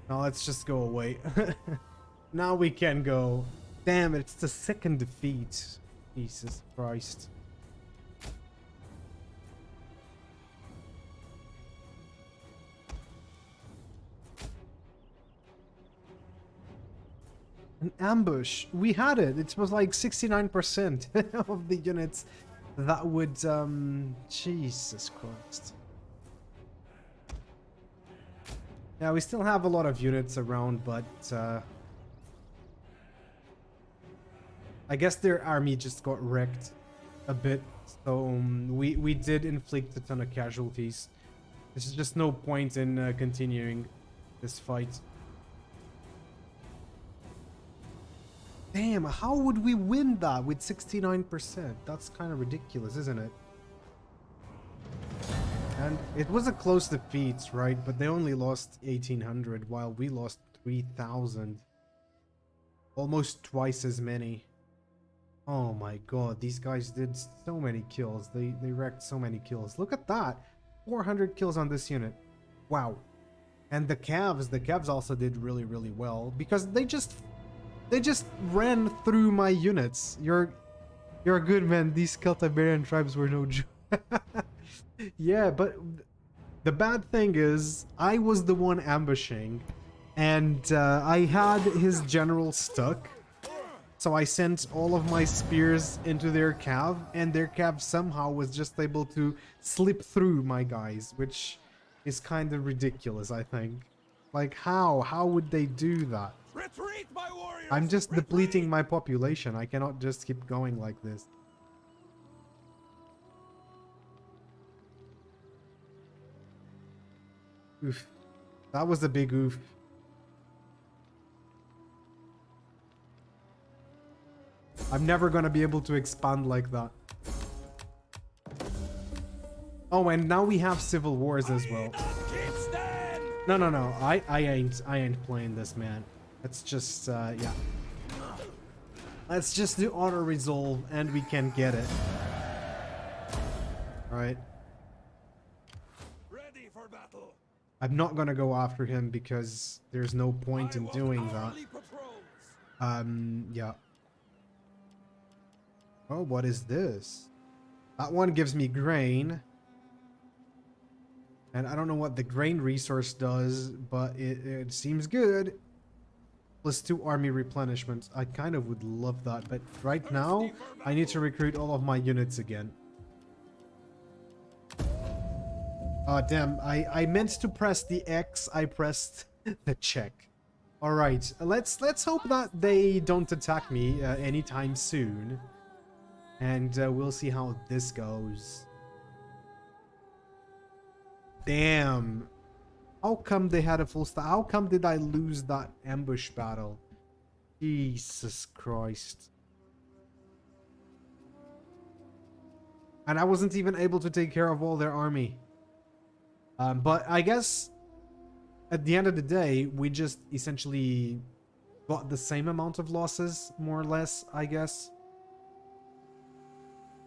Now let's just go away. Now we can go. Damn it, it's the second defeat. Jesus Christ. An ambush. We had it. It was like 69% of the units that would Jesus Christ. Yeah, we still have a lot of units around, but I guess their army just got wrecked a bit, so we did inflict a ton of casualties. There's just no point in continuing this fight. Damn, how would we win that with 69%? That's kind of ridiculous, isn't it? And it was a close defeat, right? But they only lost 1,800 while we lost 3,000. Almost twice as many. Oh my god, these guys did so many kills. They wrecked so many kills. Look at that. 400 kills on this unit. Wow. And the Cavs also did really, really well because they just ran through my units. You're a good man. These Celtiberian tribes were no joke. Yeah, but the bad thing is I was the one ambushing and I had his general stuck. So I sent all of my spears into their cav, and their cav somehow was just able to slip through my guys, which is kind of ridiculous, I think. Like, how? How would they do that? Retreat, my warriors! I'm just depleting my population. I cannot just keep going like this. Oof. That was a big oof. I'm never gonna be able to expand like that. Oh, and now we have civil wars as well. No, I ain't playing this, man. Let's just yeah. Let's just do auto resolve and we can get it. Alright. Ready for battle. I'm not gonna go after him because there's no point in doing that. Patrols. Yeah. Oh, what is this? That one gives me grain. And I don't know what the grain resource does, but it seems good. +2 army replenishment. I kind of would love that, but right now I need to recruit all of my units again. Oh damn, I meant to press the X, I pressed the check. Alright, let's hope that they don't attack me anytime soon. And we'll see how this goes. Damn. How come they had a full stack? How come did I lose that ambush battle? Jesus Christ. And I wasn't even able to take care of all their army. But I guess at the end of the day, we just essentially got the same amount of losses, more or less, I guess.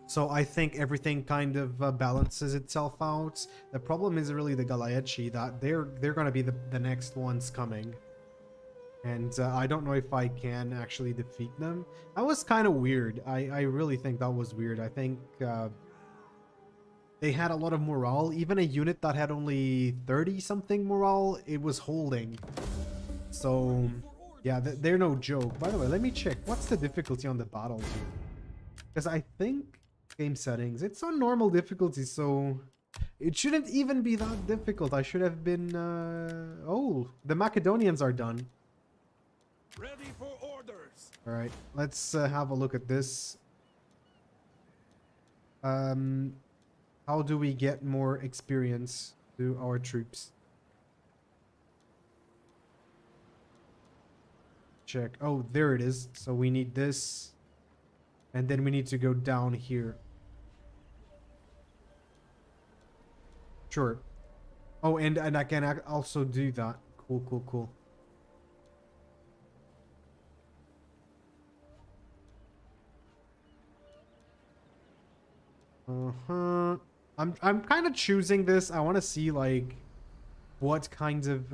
So I think everything kind of balances itself out. The problem is really the Galaeci, that they're going to be the next ones coming. And I don't know if I can actually defeat them. That was kind of weird. I really think that was weird. I think they had a lot of morale. Even a unit that had only 30-something morale, it was holding. So, yeah, they're no joke. By the way, let me check. What's the difficulty on the battle here? Because I think... Game settings. It's on normal difficulty, so... It shouldn't even be that difficult. I should have been... Oh, the Macedonians are done. Ready for orders. Alright, let's have a look at this. How do we get more experience to our troops? Check. Oh, there it is. So we need this. And then we need to go down here. Sure. Oh, and I can also do that. Cool, cool, cool. I'm kind of choosing this. I want to see like what kinds of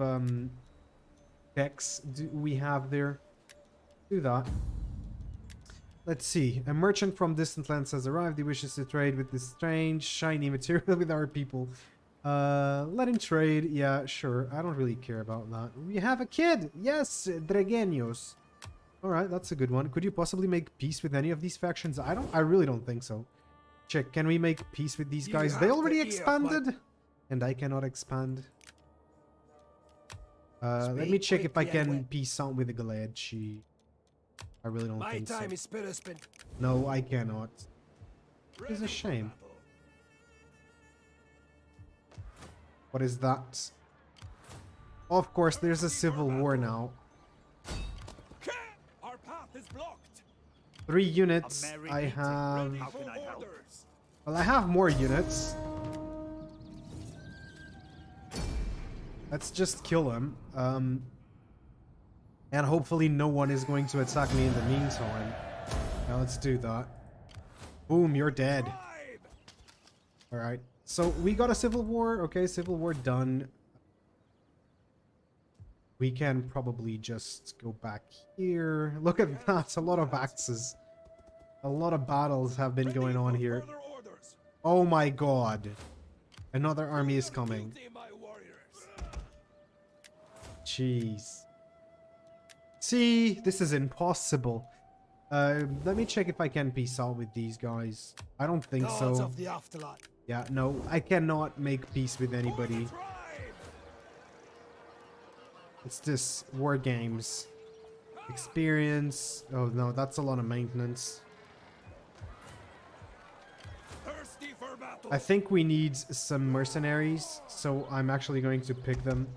decks do we have there. Do that. Let's see. A merchant from distant lands has arrived. He wishes to trade with this strange, shiny material with our people. Let him trade. Yeah, sure. I don't really care about that. We have a kid. Yes, Dragenios. Alright, that's a good one. Could you possibly make peace with any of these factions? I really don't think so. Check. Can we make peace with these guys? They already expanded. And I cannot expand. Let me check if I can peace out with the Galaeci. I really don't think so. My time is spent. No, I cannot. It's a shame. What is that? Of course, there's a civil war now. Our path is blocked. 3 units. I have... How can I help? Well, I have more units. Let's just kill him. And hopefully no one is going to attack me in the meantime. Now let's do that. Boom, you're dead. Alright. So we got a civil war. Okay, civil war done. We can probably just go back here. Look at that. A lot of axes. A lot of battles have been going on here. Oh my god. Another army is coming. Jeez. See, this is impossible. Let me check if I can peace out with these guys. I don't think so. Of the afterlife. Yeah, no, I cannot make peace with anybody. It's just war games. Experience. Oh no, that's a lot of maintenance. I think we need some mercenaries, so I'm actually going to pick them.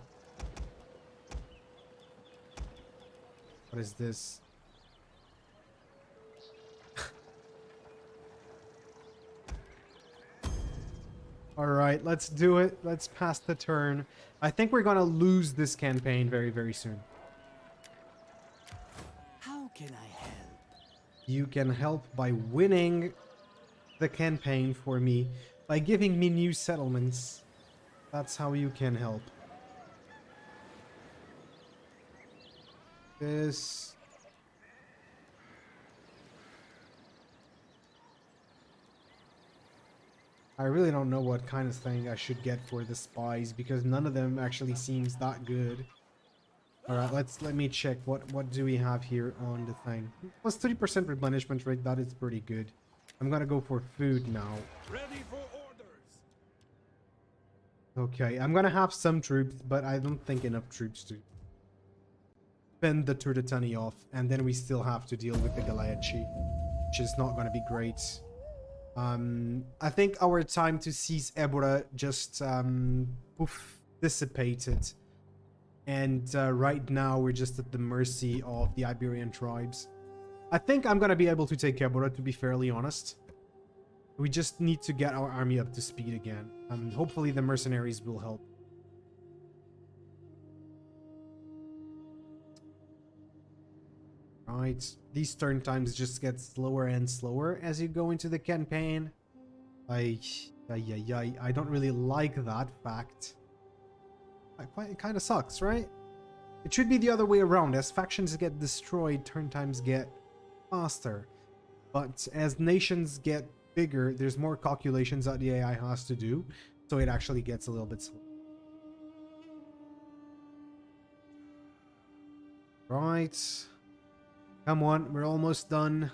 What is this? Alright, let's do it. Let's pass the turn. I think we're gonna lose this campaign very, very soon. How can I help? You can help by winning the campaign for me. By giving me new settlements. That's how you can help. This... I really don't know what kind of thing I should get for the spies because none of them actually seems that good. All right, let me check what do we have here on the thing. Plus 30% replenishment rate. That is pretty good. I'm gonna go for food now. Ready for orders. Okay, I'm gonna have some troops, but I don't think enough troops to fend the Lusitani off, and then we still have to deal with the Galayachi, which is not gonna be great. I think our time to seize Ebora just dissipated, and right now we're just at the mercy of the Iberian tribes. I think I'm gonna be able to take Ebora, to be fairly honest. We just need to get our army up to speed again. Hopefully the mercenaries will help. Right, these turn times just get slower and slower as you go into the campaign. I don't really like that fact. It kind of sucks, right? It should be the other way around. As factions get destroyed, turn times get faster. But as nations get bigger, there's more calculations that the AI has to do, so it actually gets a little bit slower. Right. Come on, we're almost done.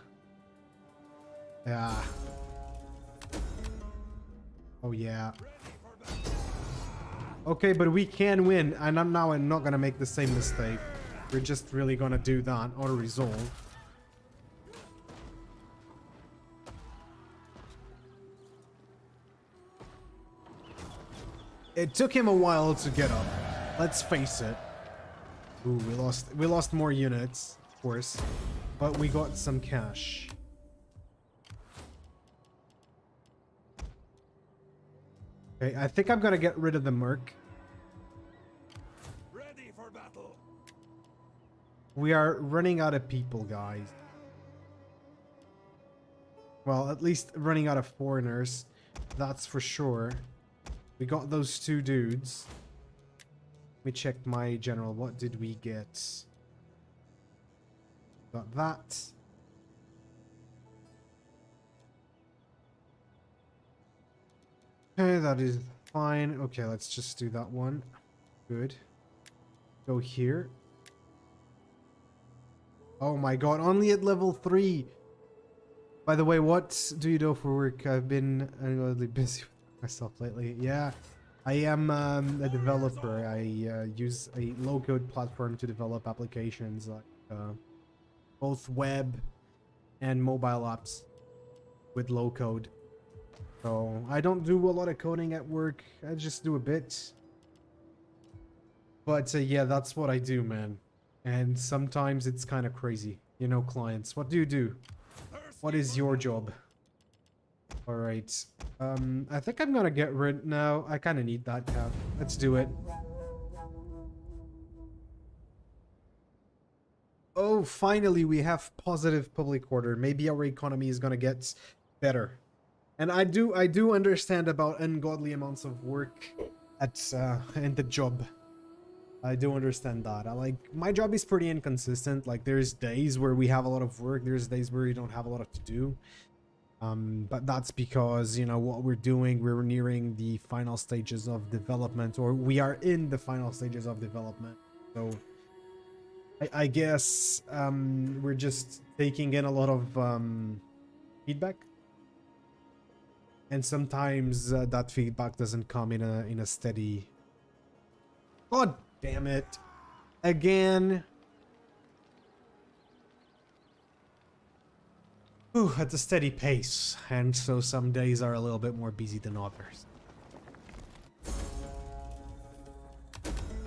Yeah. Oh yeah. Okay, but we can win, and I'm not gonna make the same mistake. We're just really gonna do that auto resolve. It took him a while to get up. Let's face it. Ooh, we lost more units, of course, but we got some cash. Okay, I think I'm gonna get rid of the Merc. Ready for battle. We are running out of people, guys. Well, at least running out of foreigners. That's for sure. We got those two dudes. Let me check my general. What did we get? Got that. Okay, that is fine. Okay, let's just do that one. Good. Go here. Oh my god, only at level 3. By the way, what do you do for work? I've been ungodly busy with myself lately. Yeah, I am a developer. I use a low-code platform to develop applications like both web and mobile apps with low-code. So I don't do a lot of coding at work. I just do a bit. But yeah, that's what I do, man. And sometimes it's kind of crazy. You know, clients. What do you do? What is your job? Alright. I think I'm gonna get rid now. I kind of need that cap. Let's do it. Oh, finally we have positive public order. Maybe our economy is gonna get better. And I do understand about ungodly amounts of work at in the job. I do understand that. My job is pretty inconsistent. Like, there's days where we have a lot of work, there's days where we don't have a lot to do. But that's because, you know, what we're doing, we're nearing the final stages of development, or we are in the final stages of development. So I guess we're just taking in a lot of feedback. And sometimes that feedback doesn't come in a steady... God damn it. Again. Ooh, at a steady pace. And so some days are a little bit more busy than others.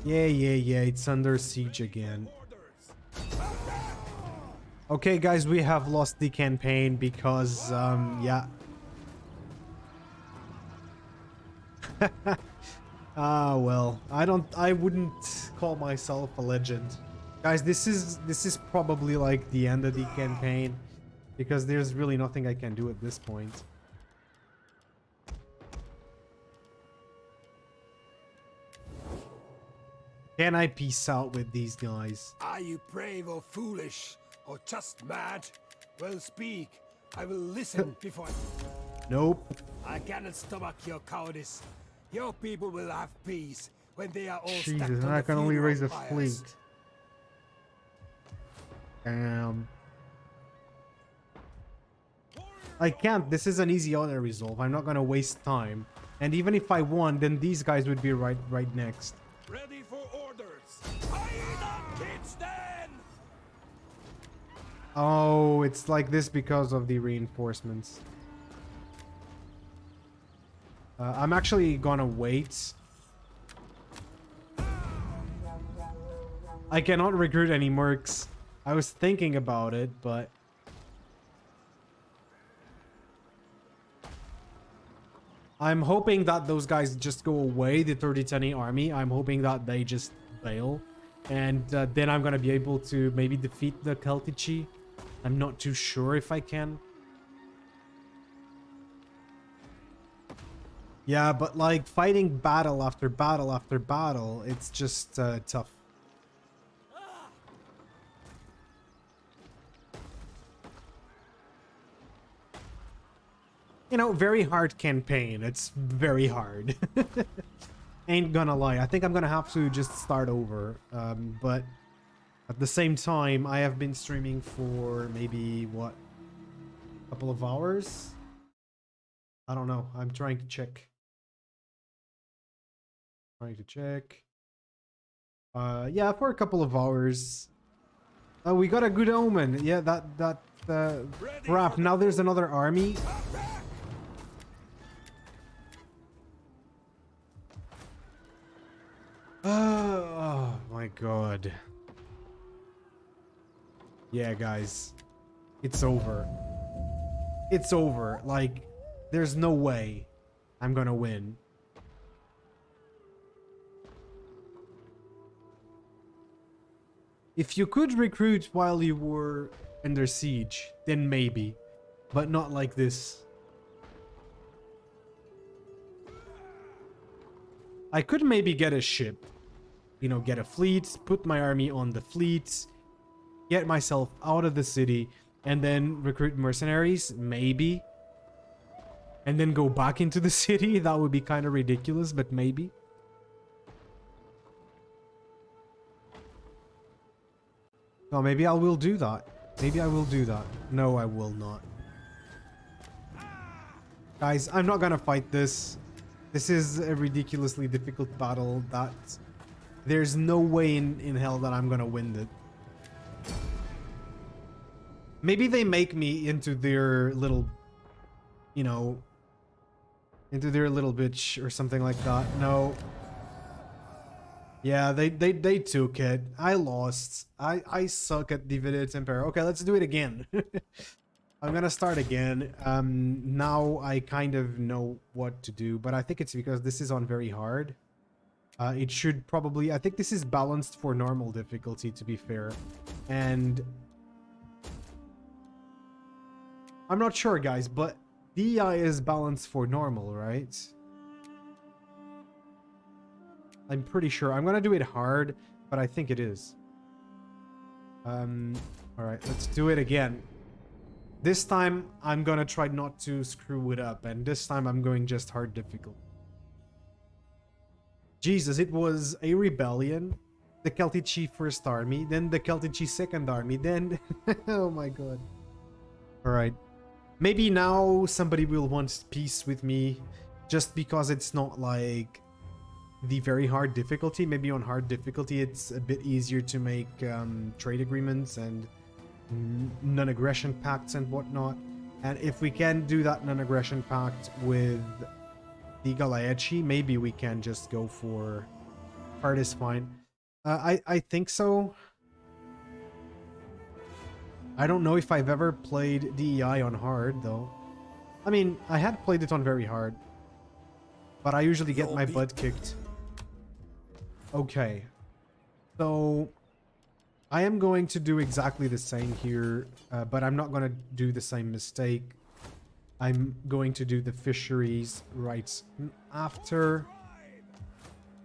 Yeah, it's under siege again. Okay, guys, we have lost the campaign because, yeah. Ah, well, I wouldn't call myself a legend. Guys, this is probably like the end of the campaign, because there's really nothing I can do at this point. Can I peace out with these guys? Are you brave or foolish, or just mad? Well, speak. I will listen before... Nope. I cannot stomach your cowardice. Your people will have peace when they are all Jesus, stacked and on I the can only funeral raise a pyres. fleet. Damn. I can't. This is an easy auto resolve. I'm not gonna waste time. And even if I won, then these guys would be right next. Ready for orders. Aida Kidston! Oh, it's like this because of the reinforcements. I'm actually gonna wait. I cannot recruit any mercs. I was thinking about it, but... I'm hoping that those guys just go away, the 30-10 army. I'm hoping that they just bail. And then I'm gonna be able to maybe defeat the Celtici. I'm not too sure if I can. Yeah, but like fighting battle after battle after battle, it's just tough. You know, very hard campaign. It's very hard. Ain't gonna lie. I think I'm gonna have to just start over. But at the same time, I have been streaming for maybe, what, a couple of hours? I don't know. I'm trying to check. Yeah, for a couple of hours. We got a good omen. Yeah, that crap. Now there's another army. Oh my god. Yeah, guys. It's over. It's over. Like, there's no way I'm gonna win. If you could recruit while you were under siege, then maybe. But not like this. I could maybe get a ship. You know, get a fleet, put my army on the fleet, get myself out of the city, and then recruit mercenaries, maybe. And then go back into the city. That would be kind of ridiculous, but maybe. Oh, maybe I will do that. Maybe I will do that. No, I will not. Guys, I'm not gonna fight this. This is a ridiculously difficult battle that there's no way in hell that I'm gonna win it. Maybe they make me into their little, you know, into their little bitch or something like that. No. Yeah, they took it. I lost. I suck at the Et Impera. Okay, let's do it again. I'm gonna start again. Now I kind of know what to do, but I think it's because this is on very hard. It should probably... I think this is balanced for normal difficulty, to be fair. And... I'm not sure, guys, but DEI is balanced for normal, right? I'm pretty sure. I'm gonna do it hard, but I think it is. Alright, let's do it again. This time, I'm gonna try not to screw it up, and this time I'm going just hard difficult. Jesus, it was a rebellion, the Celtici first army, then the Celtici second army, then... oh my god. Alright. Maybe now somebody will want peace with me, just because it's not like the very hard difficulty. Maybe on hard difficulty it's a bit easier to make trade agreements and non-aggression pacts and whatnot. And if we can do that non-aggression pact with the Galaeci, maybe we can just go for hard is fine. I think so. I don't know if I've ever played DEI on hard though. I mean, I had played it on very hard, but I usually get my butt kicked. Okay, so I am going to do exactly the same here, but I'm not going to do the same mistake. I'm going to do the fisheries right after.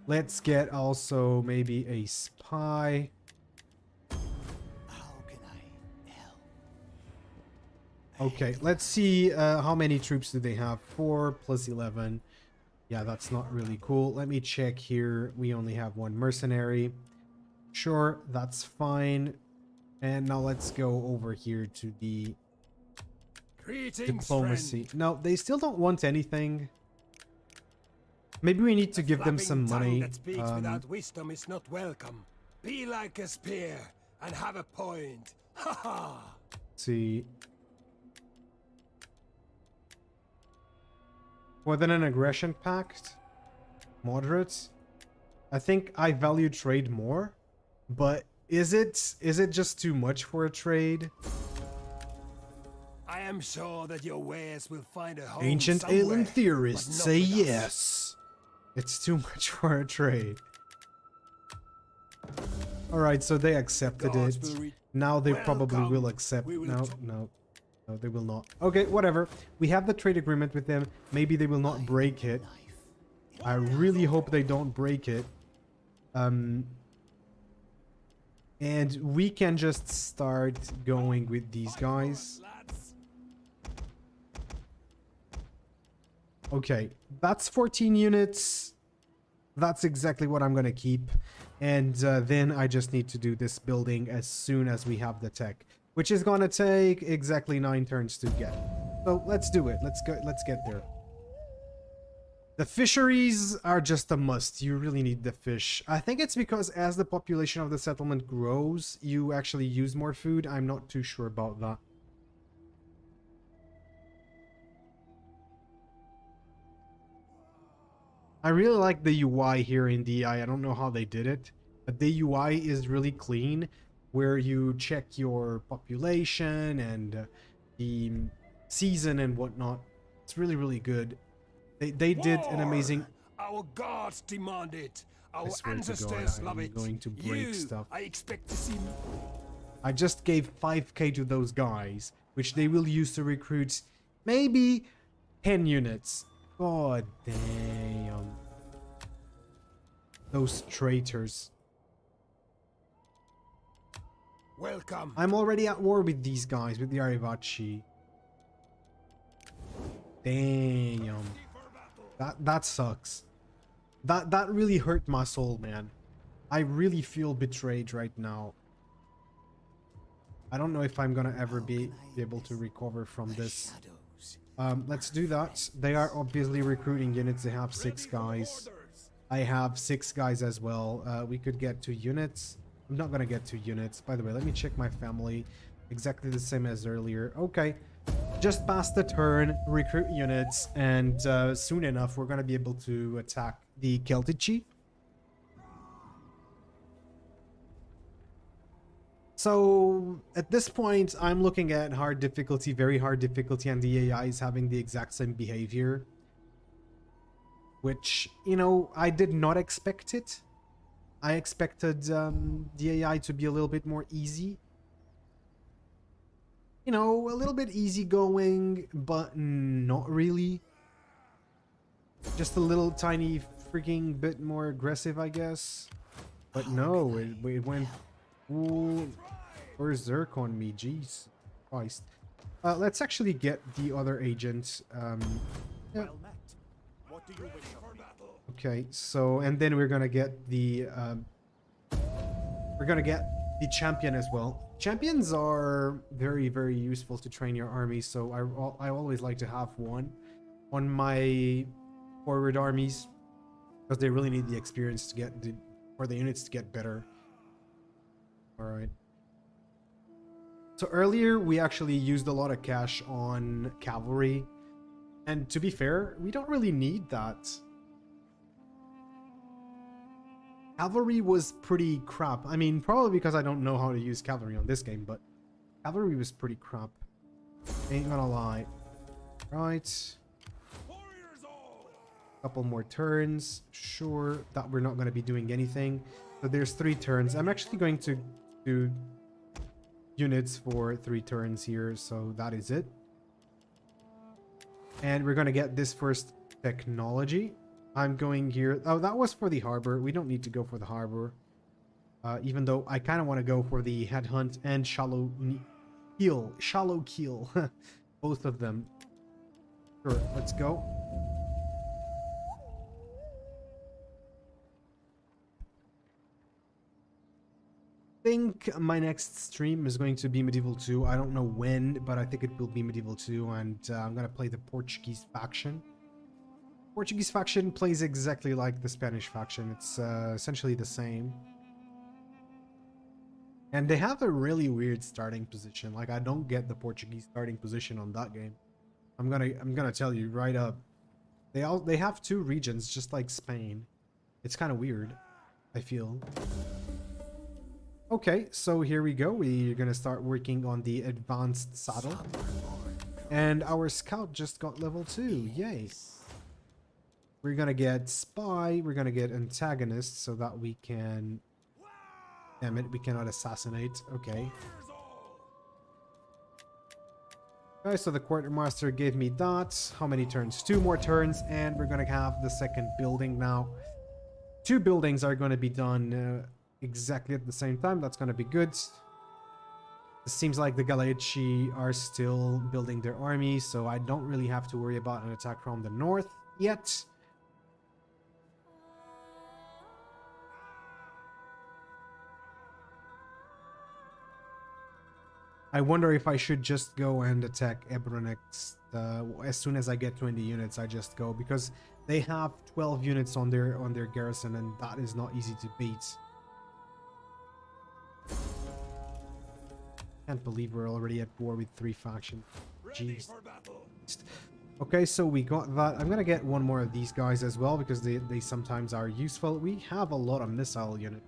Let's get also maybe a spy. How can I help? Okay, let's see how many troops do they have. 4 plus 11. Yeah, that's not really cool. Let me check here. We only have 1 mercenary. Sure, that's fine. And now let's go over here to the Greetings, diplomacy. friend. No, they still don't want anything. Maybe we need to give them some Flapping tongue money. that speaks without wisdom is not welcome. Be like a spear and have a point. Ha ha! See. Within an aggression pact? Moderate? I think I value trade more. But is it just too much for a trade? I am sure that your wares will find a home Ancient somewhere, alien but theorists not say with us. yes. It's too much for a trade. Alright, so they accepted Gods it. will Now they probably Welcome. will accept. We will No, talk- no. No, they will not. Okay, whatever. We have the trade agreement with them. Maybe they will not break it. I really hope they don't break it. And we can just start going with these guys. Lads. Okay, that's 14 units. That's exactly what I'm gonna keep. And then I just need to do this building as soon as we have the tech, which is gonna take exactly 9 turns to get. So let's do it. Let's go. Let's get there. The fisheries are just a must. You really need the fish. I think it's because as the population of the settlement grows, you actually use more food. I'm not too sure about that. I really like the UI here in DEI. I don't know how they did it, but the UI is really clean, where you check your population and the season and whatnot. It's really, really good. They did an War! amazing... Our gods demand it. Our swear to God, ancestors love I'm it. going to break you, stuff. I expect to see. I just gave 5k to those guys, which they will use to recruit maybe 10 units. God damn. Those traitors. Welcome. I'm already at war with these guys, with the Arrivaci. Damn. That sucks. That really hurt my soul, man. I really feel betrayed right now. I don't know if I'm gonna ever be able to recover from this. Let's do that. They are obviously recruiting units. They have 6 guys. I have 6 guys as well. We could get 2 units. I'm not gonna get 2 units. By the way, let me check my family. Exactly the same as earlier. Okay. Just past the turn, recruit units, and soon enough we're gonna be able to attack the Celtici. So at this point, I'm looking at hard difficulty, very hard difficulty, and the AI is having the exact same behavior. Which, you know, I did not expect it. I expected the AI to be a little bit more easy. You know, a little bit easygoing, but not really. Just a little tiny freaking bit more aggressive, I guess. But no, it went full berserk on me. Jeez Christ. Let's actually get the other agent. Yeah. Well met. What do you wish for battle? Okay, so and then we're gonna get the champion as well. Champions are very, very useful to train your army, so I always like to have one on my forward armies because they really need the experience to get for the units to get better. All right. So earlier we actually used a lot of cash on cavalry, and to be fair, we don't really need that. Cavalry was pretty crap. I mean, probably because I don't know how to use cavalry on this game, but cavalry was pretty crap. Ain't gonna lie. Right. Warriors all! Couple more turns. Sure, that we're not gonna be doing anything. So there's 3 turns. I'm actually going to do units for 3 turns here, so that is it. And we're gonna get this first technology. I'm going here. Oh, that was for the harbor. We don't need to go for the harbor. Even though I kind of want to go for the headhunt and shallow keel. Both of them. Sure, let's go. I think my next stream is going to be Medieval 2. I don't know when, but I think it will be Medieval 2, and I'm gonna play the Portuguese faction. Portuguese faction plays exactly like the Spanish faction. It's essentially the same. And they have a really weird starting position. Like, I don't get the Portuguese starting position on that game. I'm gonna tell you right up. They have two regions just like Spain. It's kind of weird, I feel. Okay, so here we go. We're gonna start working on the advanced saddle. And our scout just got level 2. Yay. We're gonna get spy, we're gonna get antagonist so that we can... Damn it, we cannot assassinate. Okay. Okay, so the quartermaster gave me that. How many turns? 2 more turns, and we're gonna have the second building now. 2 buildings are gonna be done exactly at the same time. That's gonna be good. It seems like the Galaici are still building their army, so I don't really have to worry about an attack from the north yet. I wonder if I should just go and attack Ebro next. As soon as I get 20 units, I just go, because they have 12 units on their garrison, and that is not easy to beat. Can't believe we're already at war with 3 factions. Jeez. Okay, so we got that. I'm gonna get one more of these guys as well, because they sometimes are useful. We have a lot of missile units.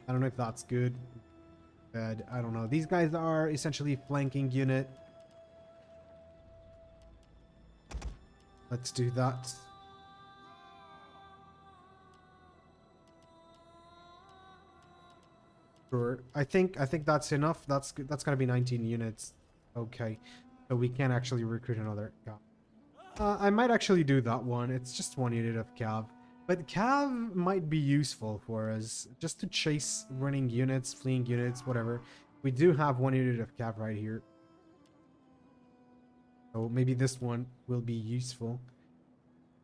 I don't know if that's good. Bad. I don't know. These guys are essentially flanking unit. Let's do that. Sure. I think that's enough. That's good. That's gonna be 19 units. Okay. So we can actually recruit another guy. I might actually do that one. It's just 1 unit of cav. But cav might be useful for us, just to chase running units, fleeing units, whatever. We do have 1 unit of cav right here. So maybe this one will be useful.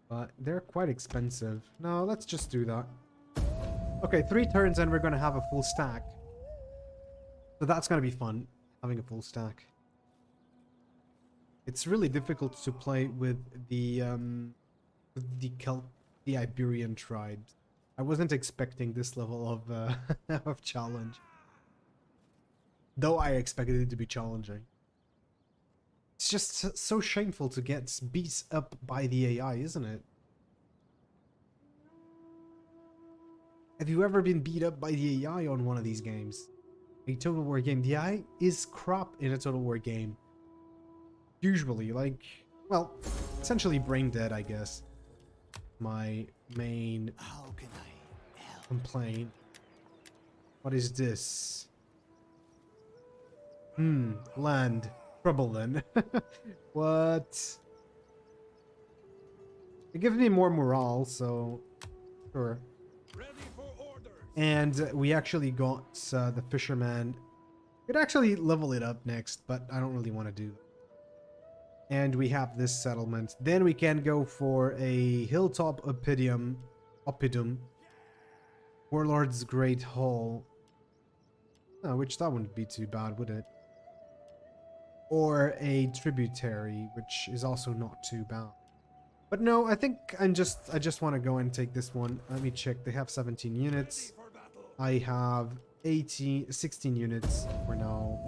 But they're quite expensive. No, let's just do that. Okay, 3 turns and we're going to have a full stack. So that's going to be fun, having a full stack. It's really difficult to play with the Iberian tribes. I wasn't expecting this level of of challenge. Though I expected it to be challenging. It's just so shameful to get beat up by the AI, isn't it? Have you ever been beat up by the AI on one of these games? A Total War game. The AI is crap in a Total War game. Usually, like, well, essentially brain dead, I guess. My main complaint. What is this? Land. Trouble then. What? It gives me more morale, so sure. And we actually got the fisherman. Could actually level it up next, but I don't really want to do that. And we have this settlement. Then we can go for a hilltop oppidum. Warlord's Great Hall. Oh, which that wouldn't be too bad, would it? Or a tributary, which is also not too bad. But no, I think I just want to go and take this one. Let me check. They have 17 units. I have 16 units for now.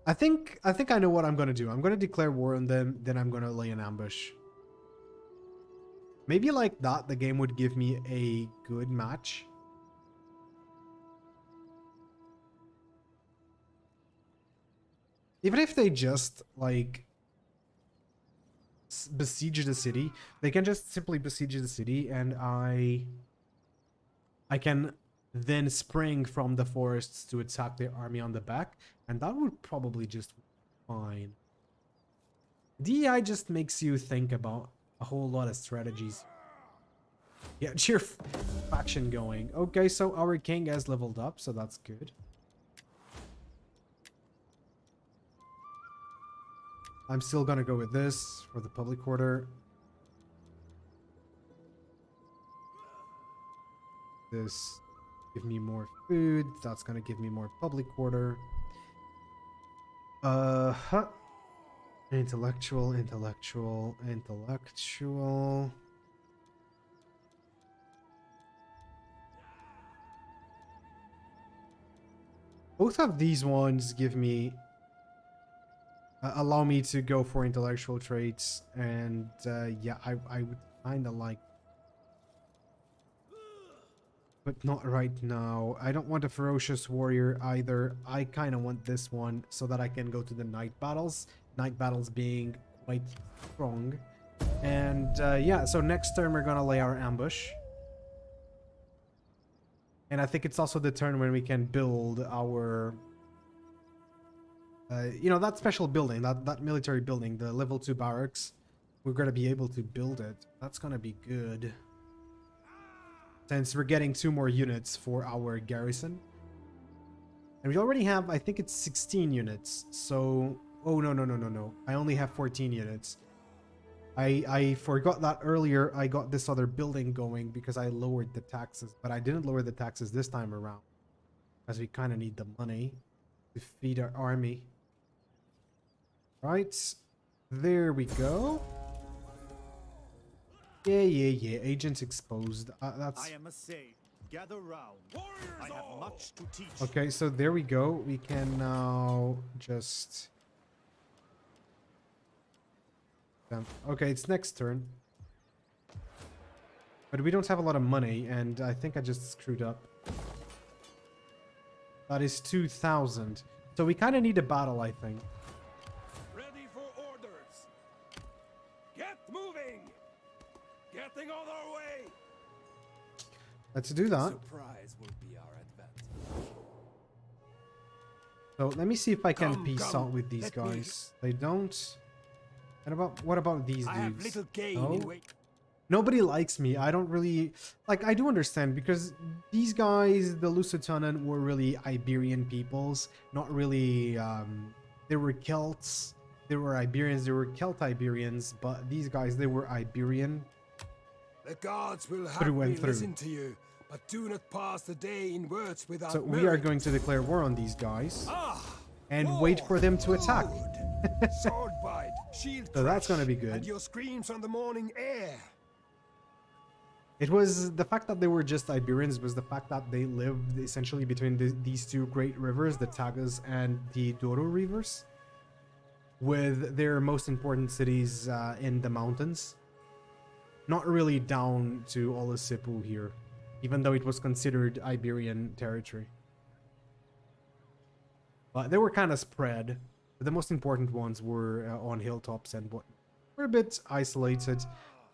I think I know what I'm gonna do. I'm gonna declare war on them, then I'm gonna lay an ambush. Maybe like that, the game would give me a good match. Even if they just like besiege the city, they can just simply besiege the city, and I can then spring from the forests to attack their army on the back, and that would probably just be fine. DEI just makes you think about a whole lot of strategies. Yeah, cheer faction going. Okay, so our king has leveled up, so that's good. I'm still gonna go with this for the public order. This give me more food. That's gonna give me more public order. Intellectual. Both of these ones give me allow me to go for intellectual traits, and yeah, I would kind of like, but not right now. I don't want a ferocious warrior either. I kind of want this one so that I can go to the night battles. Night battles being quite strong. And yeah, so next turn we're gonna lay our ambush. And I think it's also the turn when we can build our you know, that special building, that military building, the level 2 barracks. We're gonna be able to build it. That's gonna be good, since we're getting 2 more units for our garrison. And we already have, I think it's 16 units. So, oh no. I only have 14 units. I forgot that earlier. I got this other building going because I lowered the taxes, but I didn't lower the taxes this time around, as we kind of need the money to feed our army. Right, there we go. Yeah. Agents exposed. That's. I am a sage. Gather round. I have much to teach. Okay, so there we go. We can now just. Okay, it's next turn. But we don't have a lot of money, and I think I just screwed up. That is 2,000. So we kind of need a battle, I think. Ready for orders. Get moving. Getting on our way. Let's do that. Surprise will be our advantage. So let me see if I can Come, peace come. out with these Let me- guys. They don't. And what about these I have dudes? little gain No? in wait. Nobody likes me. I don't really like. I do understand, because these guys, the Lusitani, were really Iberian peoples, not really. They were Celts. They were Iberians. They were Celt Iberians, but these guys, they were Iberian. The gods will have Through and me through. listen to you, but do not pass the day in words without So we are merit. going to declare war on these guys Ah, and war, wait for them to attack. good. Sword bite, shield So that's crush, gonna be good. And your screams on the morning air. It was the fact that they were just Iberians, was the fact that they lived essentially between these 2 great rivers, the Tagus and the Douro rivers, with their most important cities in the mountains. Not really down to Olisipu here, even though it was considered Iberian territory. But they were kind of spread. The most important ones were on hilltops and what were a bit isolated.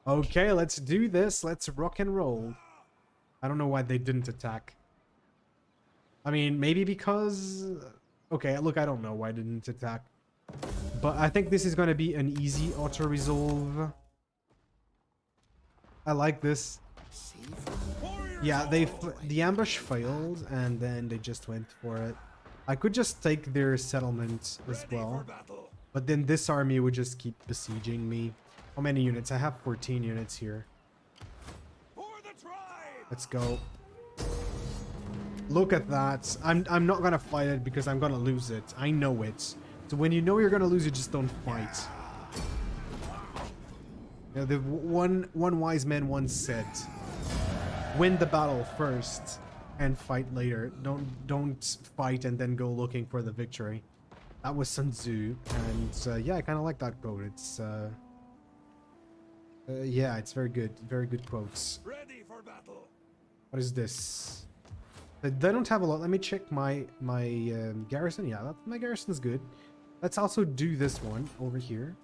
Okay, let's do this. Let's rock and roll. I don't know why they didn't attack. I mean, maybe because... Okay, look, I don't know why they didn't attack. But I think this is going to be an easy auto-resolve. I like this. Yeah, the ambush failed, and then they just went for it. I could just take their settlement as well. But then this army would just keep besieging me. How many units? I have 14 units here. Let's go. Look at that. I'm not gonna fight it because I'm gonna lose it. I know it. So when you know you're gonna lose, you just don't fight. You know, the one wise man once said, "Win the battle first and fight later. Don't fight and then go looking for the victory." That was Sun Tzu, and yeah, I kind of like that quote. It's yeah, it's very good quotes. Ready for battle. What is this? They don't have a lot. Let me check my garrison. Yeah, my garrison's good. Let's also do this one over here.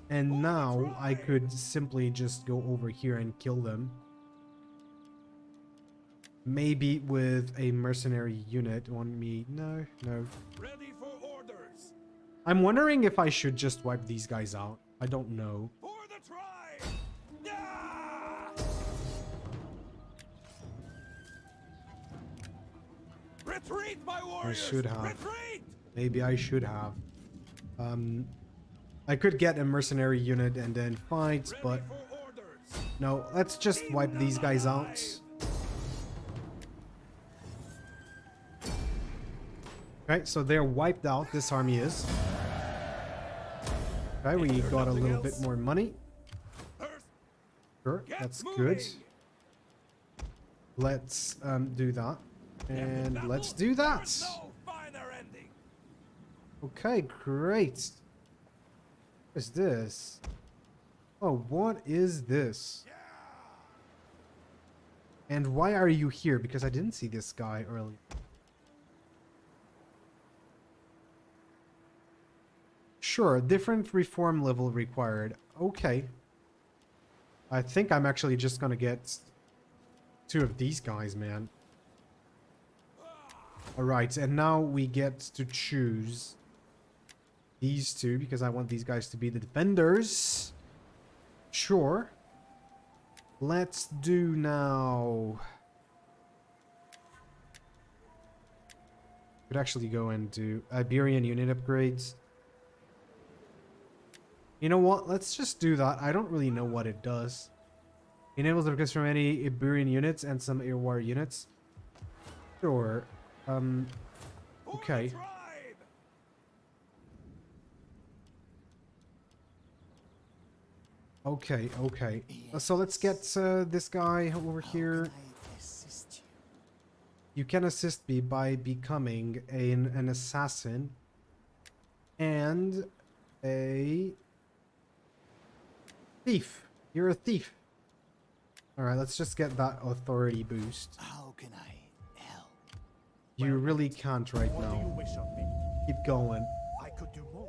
And now I could simply just go over here and kill them. Maybe with a mercenary unit on me. No. Ready for orders. I'm wondering if I should just wipe these guys out. I don't know. For the tribe. Yeah! Retreat, my warriors. should have. Retreat. Maybe I should have. I could get a mercenary unit and then fight, but For orders. no, let's just wipe these guys out. Okay, so they're wiped out, this army is. Okay, we got a little bit more money. First, Sure, get that's moving. good. Let's do that. And let's do that. No finer ending. Okay, great. What is this? Oh, what is this? And why are you here? Because I didn't see this guy earlier. Sure, different reform level required. Okay. I think I'm actually just gonna get 2 of these guys, man. Alright, and now we get to choose these 2 because I want these guys to be the defenders. Sure. Let's do now. Could actually go and do Iberian unit upgrades. You know what? Let's just do that. I don't really know what it does. Enables upgrades from any Iberian units and some air war units. Sure. Okay. Okay. So let's get this guy over here. You can assist me by becoming an assassin and a thief. You're a thief. Alright, let's just get that authority boost. How can I help? You really can't right What do you now. wish of me? Keep going. I could do more.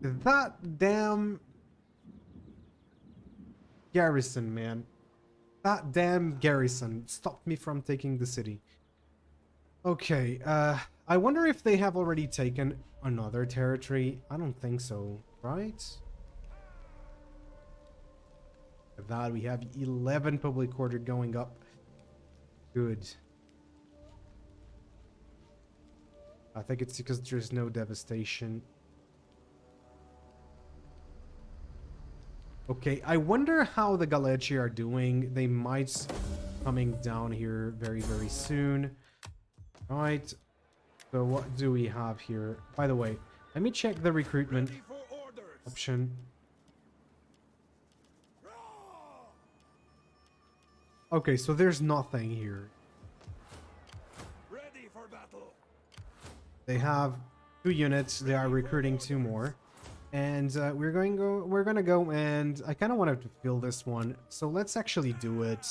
That damn garrison, man. That damn garrison stopped me from taking the city. Okay, I wonder if they have already taken another territory. I don't think so, right? That we have 11 public order going up. Good. I think it's because there's no devastation. Okay, I wonder how the Galeci are doing. They might coming down here very, very soon. Right. So what do we have here? By the way, let me check the recruitment Ready for orders. option. Okay, so there's nothing here. Ready for battle. They have 2 units. They are recruiting 2 more. And we're gonna go and I kind of wanted to fill this one. So let's actually do it.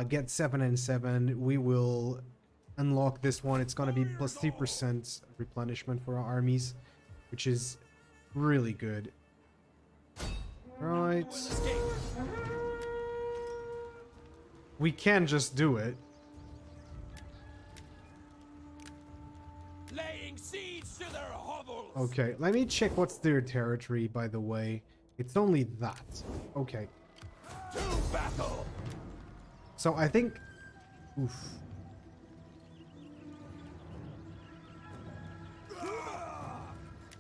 Get 7 and 7. We will unlock this one. It's gonna be plus 3% replenishment for our armies, which is really good. Right. We can just do it. Laying siege to their hovels. Okay, let me check what's their territory, by the way. It's only that. Okay. To battle. So I think... Oof.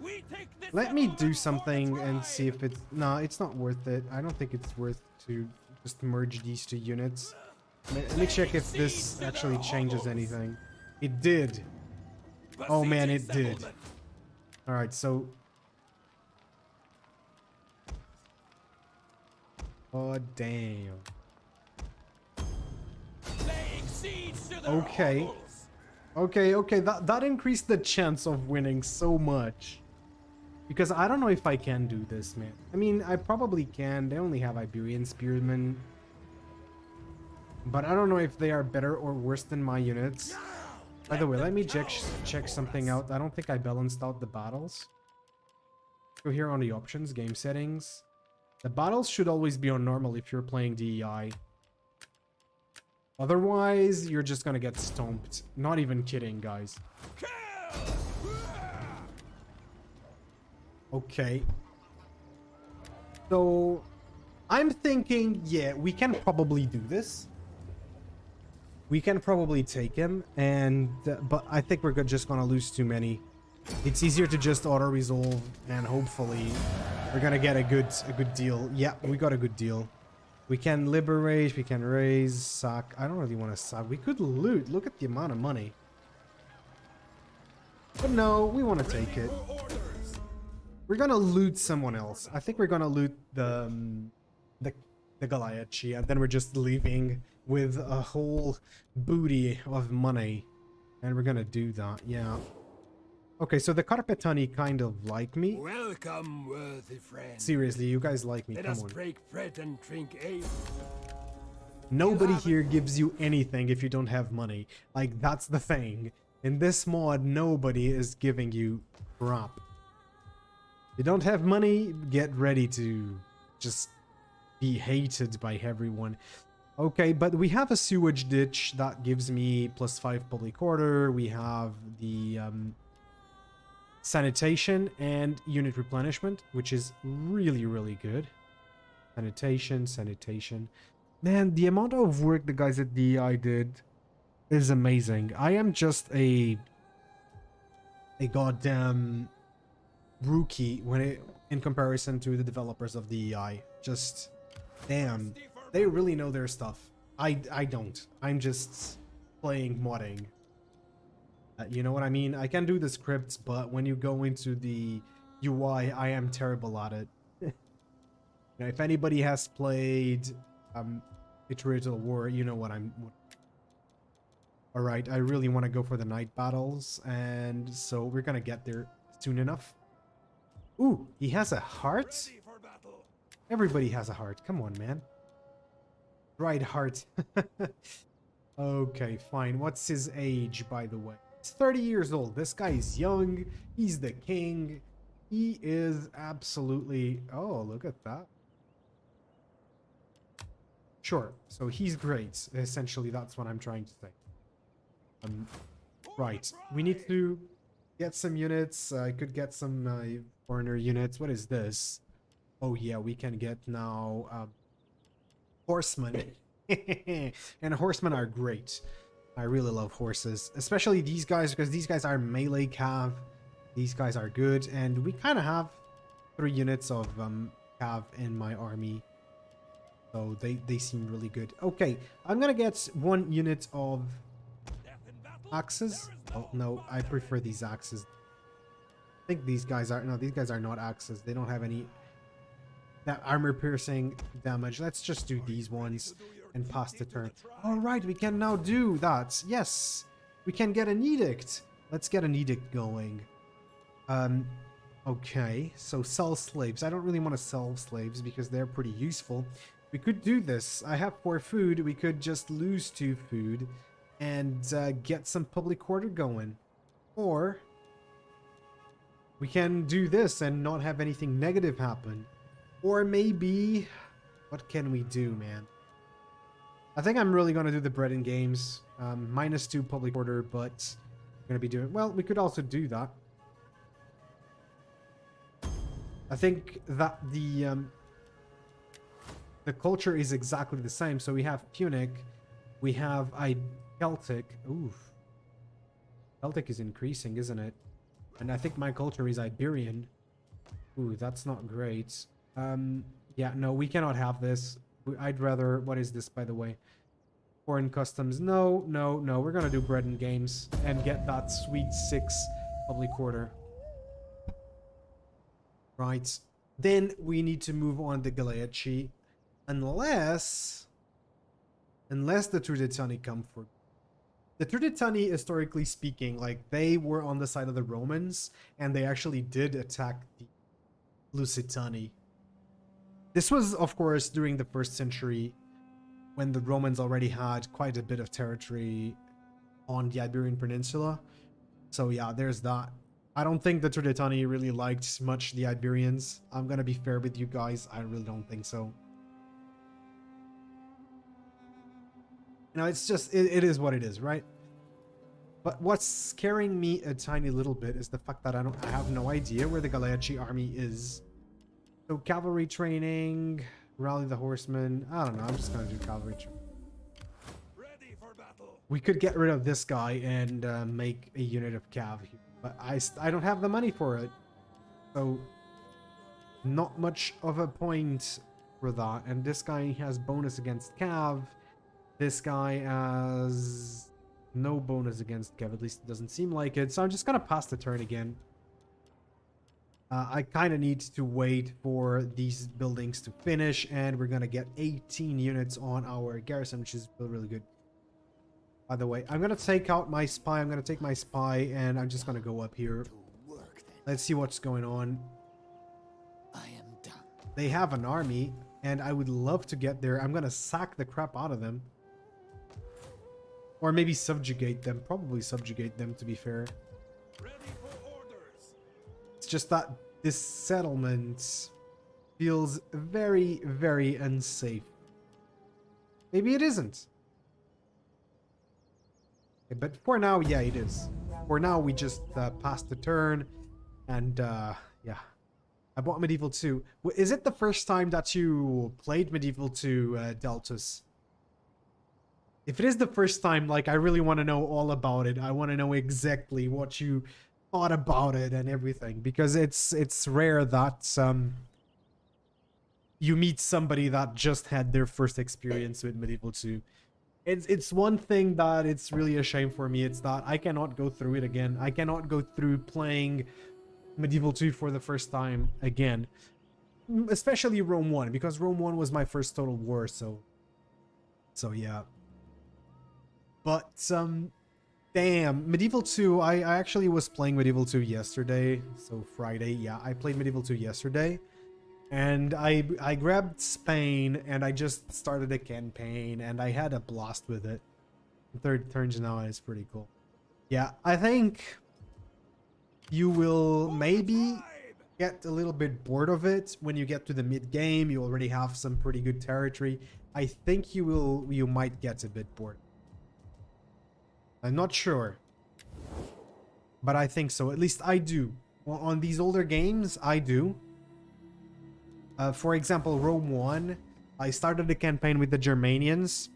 We take this. Let me do something and see if it's... No, it's not worth it. I don't think it's worth to just merge these 2 units. Let me check if this actually changes anything. It did. Oh man, it did. Alright, so... Oh, damn. Laying siege to their Okay. hovels. Okay, that increased the chance of winning so much. Because I don't know if I can do this, man. I mean, I probably can. They only have Iberian spearmen. But I don't know if they are better or worse than my units. By the way, let me check something out. I don't think I balanced out the battles. Go here on the options, game settings. The battles should always be on normal if you're playing DEI. Otherwise, you're just gonna get stomped. Not even kidding, guys. Okay. So, I'm thinking, yeah, we can probably do this. We can probably take him, and but I think we're just gonna lose too many. It's easier to just auto resolve, and hopefully we're gonna get a good deal. Yeah, we got a good deal. We can liberate, we can raise, sack. I don't really want to sack. We could loot. Look at the amount of money. But no, we want to take it. We're gonna loot someone else. I think we're gonna loot the Goliath, and then we're just leaving with a whole booty of money. And we're gonna do that, yeah. Okay, so the Carpetani kind of like me. Welcome, worthy friend. Seriously, you guys like me, Let come us on. break bread and drink ale. Nobody here gives you anything if you don't have money. Like, that's the thing. In this mod, nobody is giving you crap. You don't have money, get ready to just be hated by everyone. Okay, but we have a sewage ditch that gives me +5 public order. We have the sanitation and unit replenishment, which is really, really good. Sanitation. Man, the amount of work the guys at DEI did is amazing. I am just a goddamn rookie in comparison to the developers of DEI. Just damn, they really know their stuff. I don't. I'm just playing modding. You know what I mean? I can do the scripts, but when you go into the UI, I am terrible at it. Now, if anybody has played Iterative War, you know what I'm... Alright, I really want to go for the night battles, and so we're gonna get there soon enough. Ooh, he has a heart? Everybody has a heart. Come on, man. Right heart. Okay, fine. What's his age, by the way? He's 30 years old. This guy is young. He's the king. He is absolutely... Oh, look at that. Sure. So he's great. Essentially, that's what I'm trying to say. Right. We need to get some units. I could get some foreigner units. What is this? Oh, yeah. We can get now horsemen. And horsemen are great. I really love horses, especially these guys, because these guys are melee cav. These guys are good, and we kind of have 3 units of cav in my army, so they seem really good. Okay, I'm gonna get 1 unit of axes. Oh no, I prefer these axes. I think these guys are these guys are not axes. They don't have any that armor piercing damage. Let's just do these ones and pass the turn. All right, we can now do that. Yes, we can get an edict. Let's get an edict going. Okay, so sell slaves. I don't really want to sell slaves because they're pretty useful. We could do this. I have 4 food. We could just lose 2 food and get some public order going. Or we can do this and not have anything negative happen. Or maybe... What can we do, man? I think I'm really going to do the bread and games. -2 public order, but I'm going to be doing... Well, we could also do that. I think that the culture is exactly the same. So we have Punic, we have Celtic. Oof. Celtic is increasing, isn't it? And I think my culture is Iberian. Ooh, that's not great. Yeah, no, we cannot have this. I'd rather... What is this, by the way? Foreign customs. No. We're gonna do bread and games and get that sweet 6 public order. Right. Then we need to move on to Galeaci. Unless the Lusitani come for... The Lusitani, historically speaking, like, they were on the side of the Romans, and they actually did attack the Lusitani. This was, of course, during the 1st century, when the Romans already had quite a bit of territory on the Iberian Peninsula. So yeah, there's that. I don't think the Lusitani really liked much the Iberians. I'm gonna be fair with you guys. I really don't think so. You know, it's just, it is what it is, right? But what's scaring me a tiny little bit is the fact that I have no idea where the Galeaci army is. So cavalry training, rally the horsemen. I don't know. I'm just gonna do cavalry training. Ready for battle. We could get rid of this guy and make a unit of cav here, but I don't have the money for it, so not much of a point for that. And this guy has bonus against cav. This guy has no bonus against cav, at least it doesn't seem like it. So I'm just gonna pass the turn again. I kind of need to wait for these buildings to finish, and we're gonna get 18 units on our garrison, which is really, really good. By the way, I'm gonna take out my spy. I'm gonna take my spy, and I'm just gonna go up here. Let's see what's going on. I am done. They have an army, and I would love to get there. I'm gonna sack the crap out of them. Or maybe subjugate them. Probably subjugate them, to be fair. Ready for orders. It's just that this settlement feels very, very unsafe. Maybe it isn't. Okay, but for now, yeah, it is. For now, we just passed the turn, and yeah. I bought Medieval 2. Is it the first time that you played Medieval 2, Deltus? If it is the first time, like, I really want to know all about it. I want to know exactly what you thought about it and everything, because it's rare that you meet somebody that just had their first experience with Medieval 2. It's one thing that it's really a shame for me. It's that I cannot go through it again. I cannot go through playing Medieval 2 for the first time again. Especially Rome 1, because Rome 1 was my first Total War, so yeah. But damn, Medieval 2, I actually was playing Medieval 2 yesterday, so Friday. Yeah, I played Medieval 2 yesterday. And I grabbed Spain, and I just started a campaign, and I had a blast with it. The third turns now is pretty cool. Yeah, I think you will maybe get a little bit bored of it when you get to the mid game. You already have some pretty good territory. I think you might get a bit bored. I'm not sure, but I think so. At least I do. Well, on these older games, I do. For example, Rome 1, I started the campaign with the Germanians,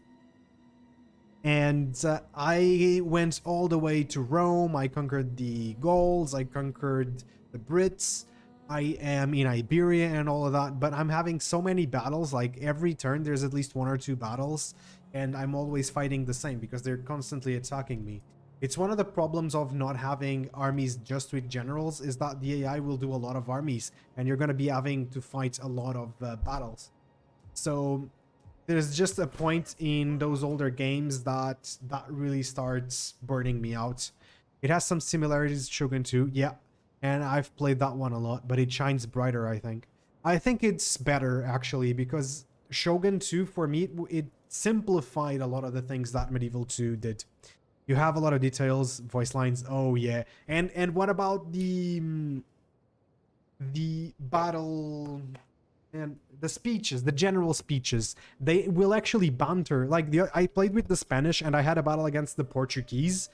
and I went all the way to Rome. I conquered the Gauls, I conquered the Brits, I am in Iberia and all of that, but I'm having so many battles. Like every turn there's at least 1 or 2 battles, and I'm always fighting the same because they're constantly attacking me. It's one of the problems of not having armies just with generals, is that the AI will do a lot of armies, and you're going to be having to fight a lot of battles. So there's just a point in those older games that really starts burning me out. It has some similarities to Shogun 2, yeah, and I've played that one a lot, but it shines brighter, I think. I think it's better, actually, because Shogun 2, for me, it simplified a lot of the things that Medieval 2 did. You have a lot of details, voice lines. Oh yeah, and what about the battle and the speeches, the general speeches? They will actually banter. Like I played with the Spanish, and I had a battle against the Portuguese.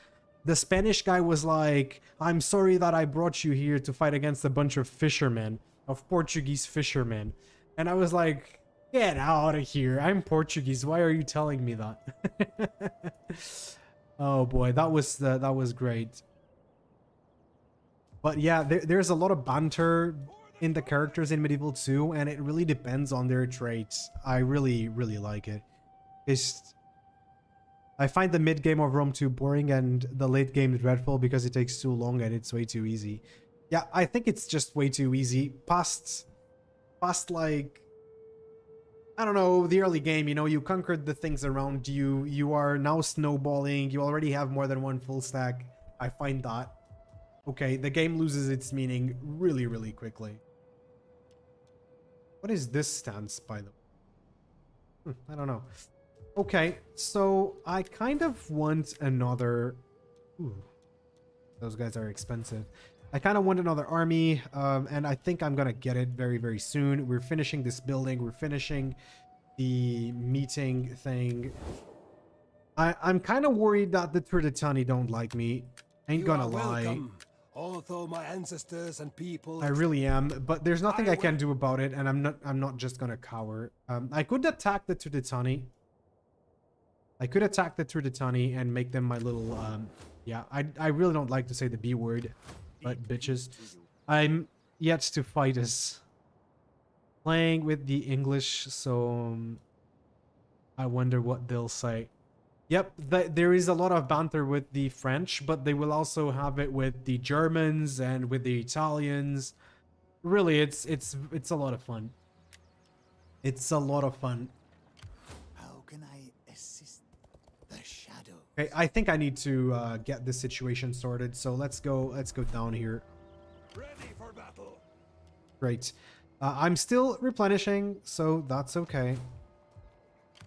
The Spanish guy was like, "I'm sorry that I brought you here to fight against a bunch of fishermen, of Portuguese fishermen," and I was like, "Get out of here! I'm Portuguese. Why are you telling me that?" Oh boy, that was great. But yeah, there's a lot of banter in the characters in Medieval 2, and it really depends on their traits. I really, really like it. I find the mid game of Rome 2 boring and the late game dreadful because it takes too long and it's way too easy. Yeah, I think it's just way too easy. Past like, I don't know, the early game, you know, you conquered the things around you. You are now snowballing. You already have more than 1 full stack. I find that. Okay, the game loses its meaning really, really quickly. What is this stance, by the way? I don't know. Okay, so I kind of want another... Ooh, those guys are expensive. I kind of want another army, and I think I'm gonna get it very, very soon. We're finishing this building. We're finishing the meeting thing. I'm kind of worried that the Lusitani don't like me. Ain't gonna lie. Welcome. Although my ancestors and people... I really am, but there's nothing I can do about it, and I'm not just gonna cower. I could attack the Lusitani. I could attack the Lusitani and make them my little, yeah, I really don't like to say the B word, but bitches. I'm yet to fight as playing with the English, so I wonder what they'll say. Yep, there is a lot of banter with the French, but they will also have it with the Germans and with the Italians. Really, it's a lot of fun. It's a lot of fun. How can I assist the shadow? Okay, I think I need to get this situation sorted. So let's go down here. Ready for battle. Great. I'm still replenishing, so that's okay.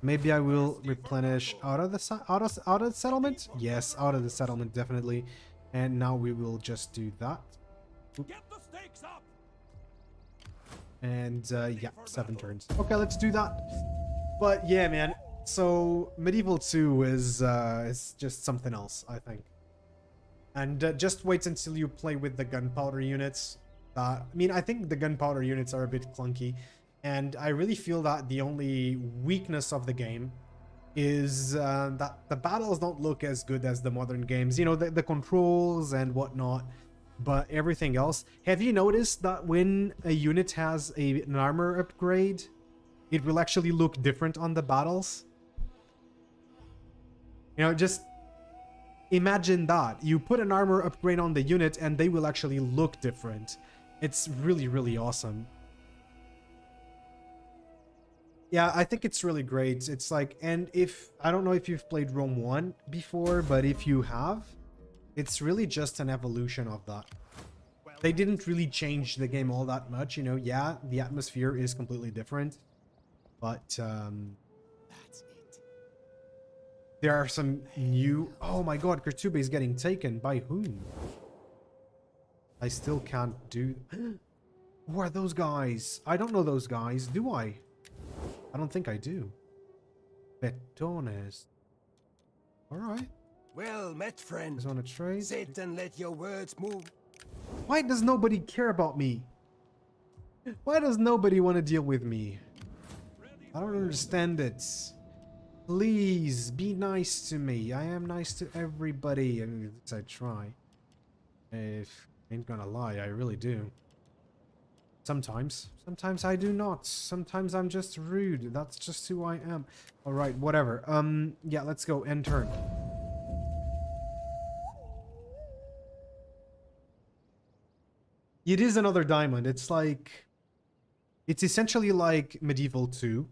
Maybe I will replenish out of the out of the settlement. Yes, out of the settlement definitely. And now we will just do that. Get the stakes up. And yeah, 7 turns. Okay, let's do that. But yeah, man. So Medieval 2 is just something else, I think. And just wait until you play with the gunpowder units. I mean, I think the gunpowder units are a bit clunky. And I really feel that the only weakness of the game is that the battles don't look as good as the modern games. You know, the controls and whatnot. But everything else. Have you noticed that when a unit has an armor upgrade, it will actually look different on the battles? You know, just imagine that. You put an armor upgrade on the unit and they will actually look different. It's really, really awesome. Yeah, I think it's really great. It's like, and if, I don't know if you've played Rome 1 before, but if you have, it's really just an evolution of that. They didn't really change the game all that much, you know. Yeah, the atmosphere is completely different, but That's it. there are some new... Oh my god, Kurtube is getting taken. By whom? I still can't do... Who are those guys? I don't know those guys, do I? I don't think I do. Betones. Alright. Well met, friend. Is on a trade. Sit and let your words move. Why does nobody care about me? Why does nobody want to deal with me? I don't understand it. Please, be nice to me. I am nice to everybody. I mean, at least I try. If ain't gonna lie, I really do. Sometimes. Sometimes I do not. Sometimes I'm just rude. That's just who I am. Alright, whatever. Yeah, let's go. End turn. It is another diamond. It's like... It's essentially like Medieval 2.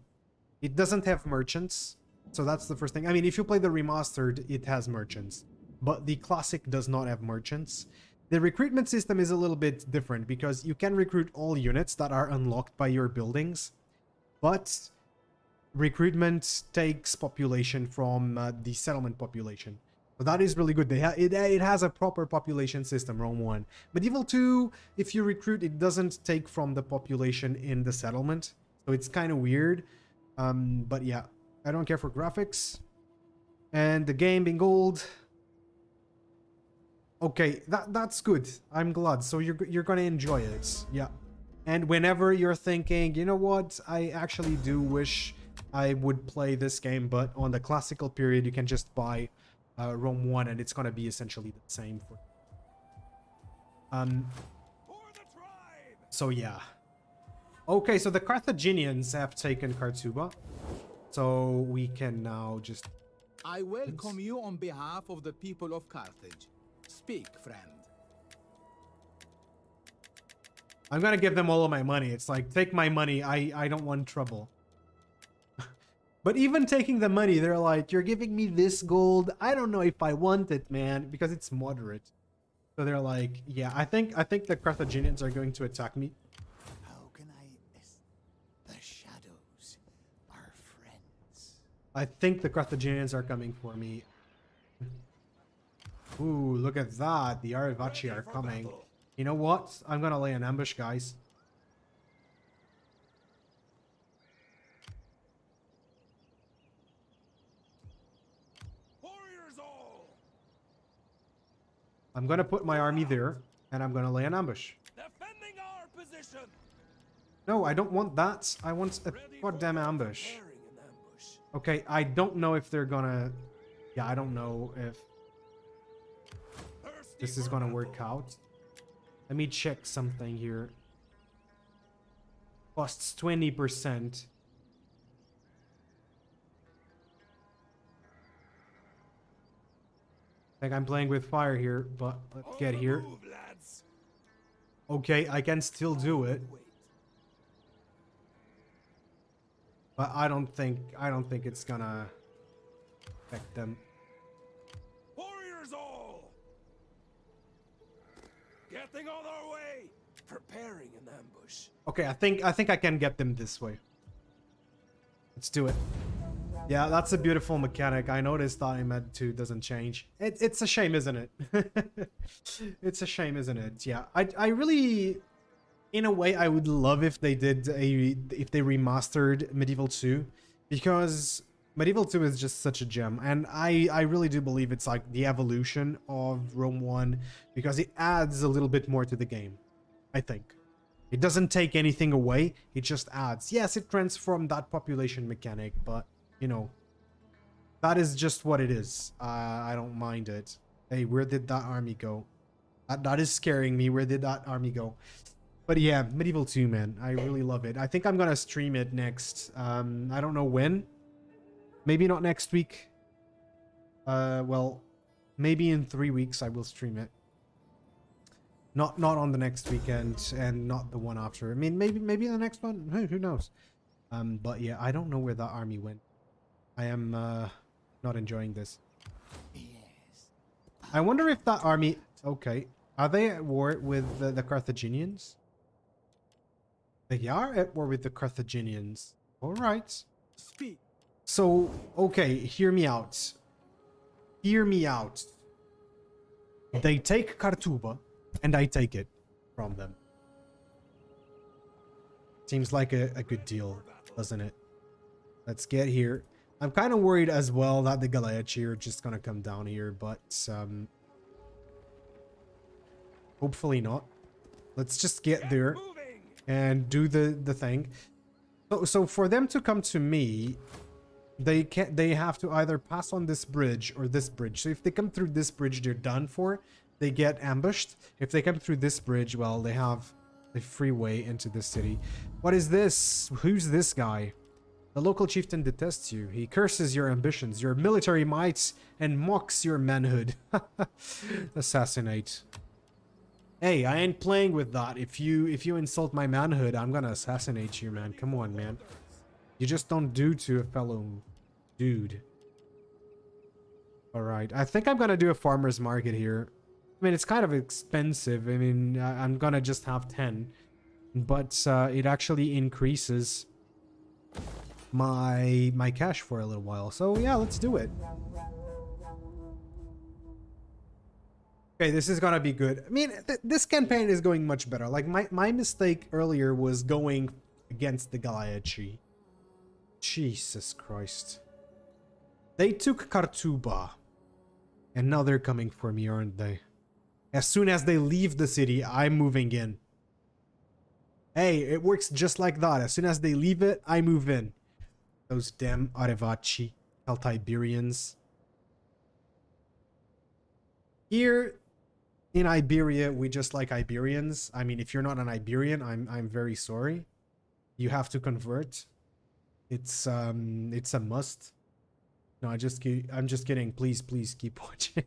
It doesn't have merchants. So that's the first thing. I mean, if you play the remastered, it has merchants. But the classic does not have merchants. The recruitment system is a little bit different because you can recruit all units that are unlocked by your buildings. But recruitment takes population from the settlement population. So that is really good. It has a proper population system, Rome 1. Medieval 2, if you recruit, it doesn't take from the population in the settlement. So it's kind of weird. But yeah, I don't care for graphics. And the game being gold. Okay, that's good. I'm glad. So you're gonna enjoy it. Yeah. And whenever you're thinking, you know what, I actually do wish I would play this game, but on the classical period, you can just buy Rome 1 and it's gonna be essentially the same for For the tribe. so yeah. Okay, so the Carthaginians have taken Cartuba. So we can now just... I welcome you on behalf of the people of Carthage. Speak, friend. I'm gonna give them all of my money. It's like, take my money. I don't want trouble. But even taking the money, they're like, you're giving me this gold. I don't know if I want it, man, because it's moderate. So they're like, yeah, I think the Carthaginians are going to attack me. How can the shadows are friends? I think the Carthaginians are coming for me. Ooh, look at that. The Arivaci are coming. You know what? I'm gonna lay an ambush, guys. Warriors all. I'm gonna put my army there, and I'm gonna lay an ambush. Defending our position. No, I don't want that. I want a Ready goddamn for ambush. Preparing an ambush. Okay, I don't know if they're gonna... Yeah, I don't know if this is gonna work out. Let me check something here. Costs 20%. Like I'm playing with fire here, but let's get here. Move, lads. Okay, I can still do it. But I don't think it's gonna affect them. Warriors all! Getting on our way! Preparing an ambush. Okay, I think I can get them this way. Let's do it. Yeah, that's a beautiful mechanic. I noticed that in Med 2 doesn't change. It's a shame, isn't it? It's a shame, isn't it? Yeah, I really, in a way, I would love if they did if they remastered Medieval 2, because Medieval 2 is just such a gem, and I really do believe it's like the evolution of Rome 1, because it adds a little bit more to the game, I think. It doesn't take anything away, it just adds. Yes, it transformed that population mechanic, but, you know, that is just what it is. I don't mind it. Hey, where did that army go? That is scaring me. Where did that army go? But yeah, Medieval 2, man. I really love it. I think I'm gonna stream it next. I don't know when. Maybe not next week. Well, maybe in 3 weeks I will stream it. Not on the next weekend, and not the one after. I mean, maybe the next one. Who knows? But yeah, I don't know where that army went. I am not enjoying this. Yes. I wonder if that army... Okay. Are they at war with the Carthaginians? They are at war with the Carthaginians. Alright. Speak. So, okay, hear me out. Hear me out. They take Kartuba, and I take it from them. Seems like a good deal, doesn't it? Let's get here. I'm kind of worried as well that the Galaeci are just gonna come down here, but hopefully not. Let's just get there and do the thing. So for them to come to me, they have to either pass on this bridge or this bridge. So if they come through this bridge, they're done for. They get ambushed. If they come through this bridge, well, they have the freeway into the city. What is this? Who's this guy? The local chieftain detests you. He curses your ambitions, your military might, and mocks your manhood. Assassinate. Hey, I ain't playing with that. If you insult my manhood, I'm gonna assassinate you, man. Come on, man. You just don't do to a fellow dude. Alright, I think I'm gonna do a farmer's market here. I mean, it's kind of expensive. I mean, I'm gonna just have 10. But it actually increases my cash for a little while. So yeah, let's do it. Okay, this is gonna be good. I mean, this campaign is going much better. Like, my mistake earlier was going against the Galaeci. Jesus Christ. They took Kartuba. And now they're coming for me, aren't they? As soon as they leave the city, I'm moving in. Hey, it works just like that. As soon as they leave it, I move in. Those damn Arevaci, Iberians. Here in Iberia, we just like Iberians. I mean, if you're not an Iberian, I'm very sorry. You have to convert. It's a must. No, I'm just kidding. Please keep watching.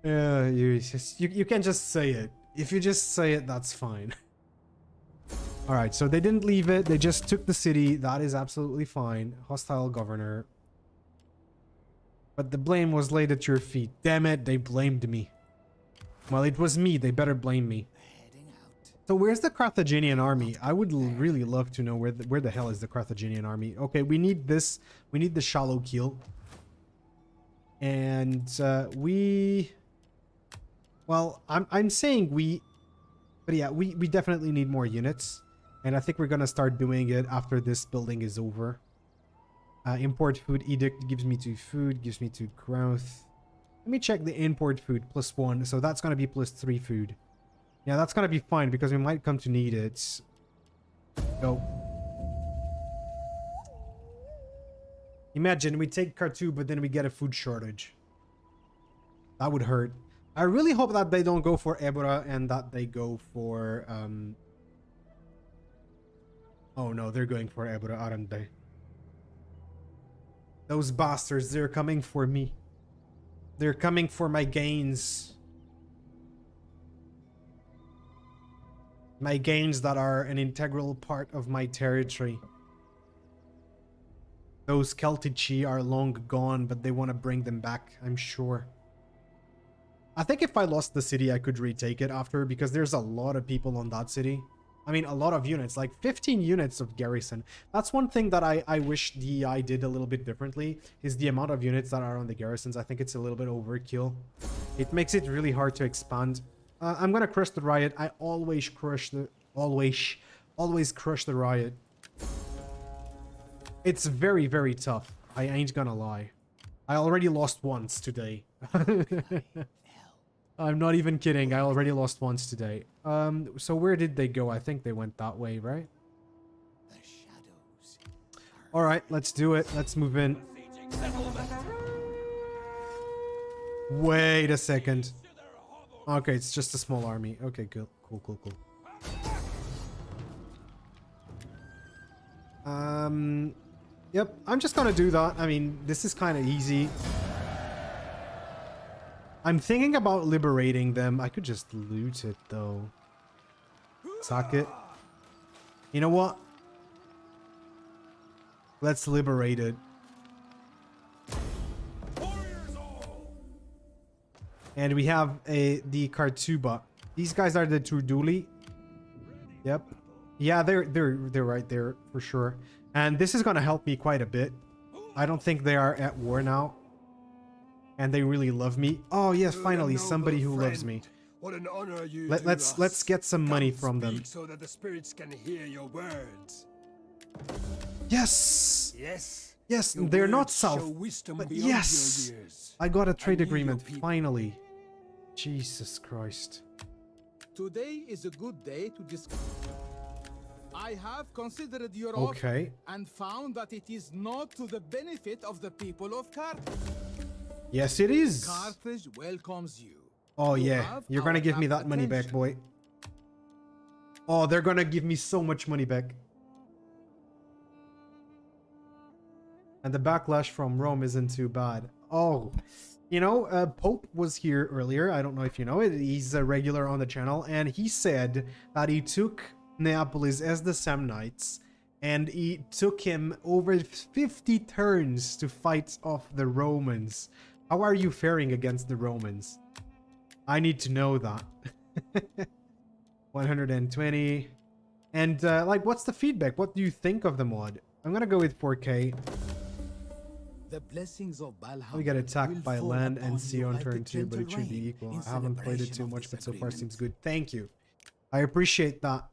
You can just say it. If you just say it, that's fine. Alright, so they didn't leave it. They just took the city. That is absolutely fine. Hostile governor. But the blame was laid at your feet. Damn it, they blamed me. Well, it was me. They better blame me. So where's the Carthaginian army? I would really love to know where the hell is the Carthaginian army. Okay, we need this. We need the shallow keel. And well, I'm saying we, but yeah, we definitely need more units. And I think we're gonna start doing it after this building is over. Import food edict gives me 2 food, gives me 2 growth. Let me check the import food +1. So that's gonna be +3 food. Yeah, that's gonna be fine because we might come to need it. Go. Imagine we take Khartoum, but then we get a food shortage. That would hurt. I really hope that they don't go for Ebra and that they go for... Oh no, they're going for Ebra, aren't they? Those bastards, they're coming for me. They're coming for my gains. My gains that are an integral part of my territory. Those Celtici are long gone, but they want to bring them back, I'm sure. I think if I lost the city, I could retake it after, because there's a lot of people on that city. I mean, a lot of units, like 15 units of garrison. That's one thing that I wish DEI did a little bit differently, is the amount of units that are on the garrisons. I think it's a little bit overkill. It makes it really hard to expand. I'm gonna crush the riot. I always crush the... Always crush the riot. It's very, very tough. I ain't gonna lie. I already lost once today. I'm not even kidding. I already lost once today. So where did they go? I think they went that way, right? The shadows. All right, let's do it. Let's move in. Besieging settlement. Wait a second. Okay, it's just a small army. Okay, cool. Cool. Yep, I'm just gonna do that. I mean, this is kind of easy. I'm thinking about liberating them. I could just loot it, though. Suck it. You know what? Let's liberate it. And we have the Kartuba. These guys are the Turduli. Yep. Yeah, they're right there for sure. And this is gonna help me quite a bit. I don't think they are at war now. And they really love me. Oh yes, finally somebody who loves me. What an honor you Let's get some money from them. So that the spirits can hear your words. Yes. Yes. Yes, Your they're not words show south. wisdom But beyond yes, your years. I got a trade need your agreement people. finally. Jesus Christ. Today is a good day to discuss. I have considered your Okay. offer and found that it is not to the benefit of the people of Carthage. Yes, it is. Carthage welcomes you. Oh You yeah, have you're gonna our give me rapt that money back, attention. boy. Oh, they're gonna give me so much money back. And the backlash from Rome isn't too bad. Oh, you know, Pope was here earlier. I don't know if you know it. He's a regular on the channel. And he said that he took Neapolis as the Samnites. And it took him over 50 turns to fight off the Romans. How are you faring against the Romans? I need to know that. 120. And, like, what's the feedback? What do you think of the mod? I'm gonna go with 4K. The blessings of Valhalla We get attacked will by fall land upon and you sea on like the turn 2, but it gentle should be rain equal. in I haven't played it celebration too of much, this but so far agreement. seems good. Thank you. I appreciate that.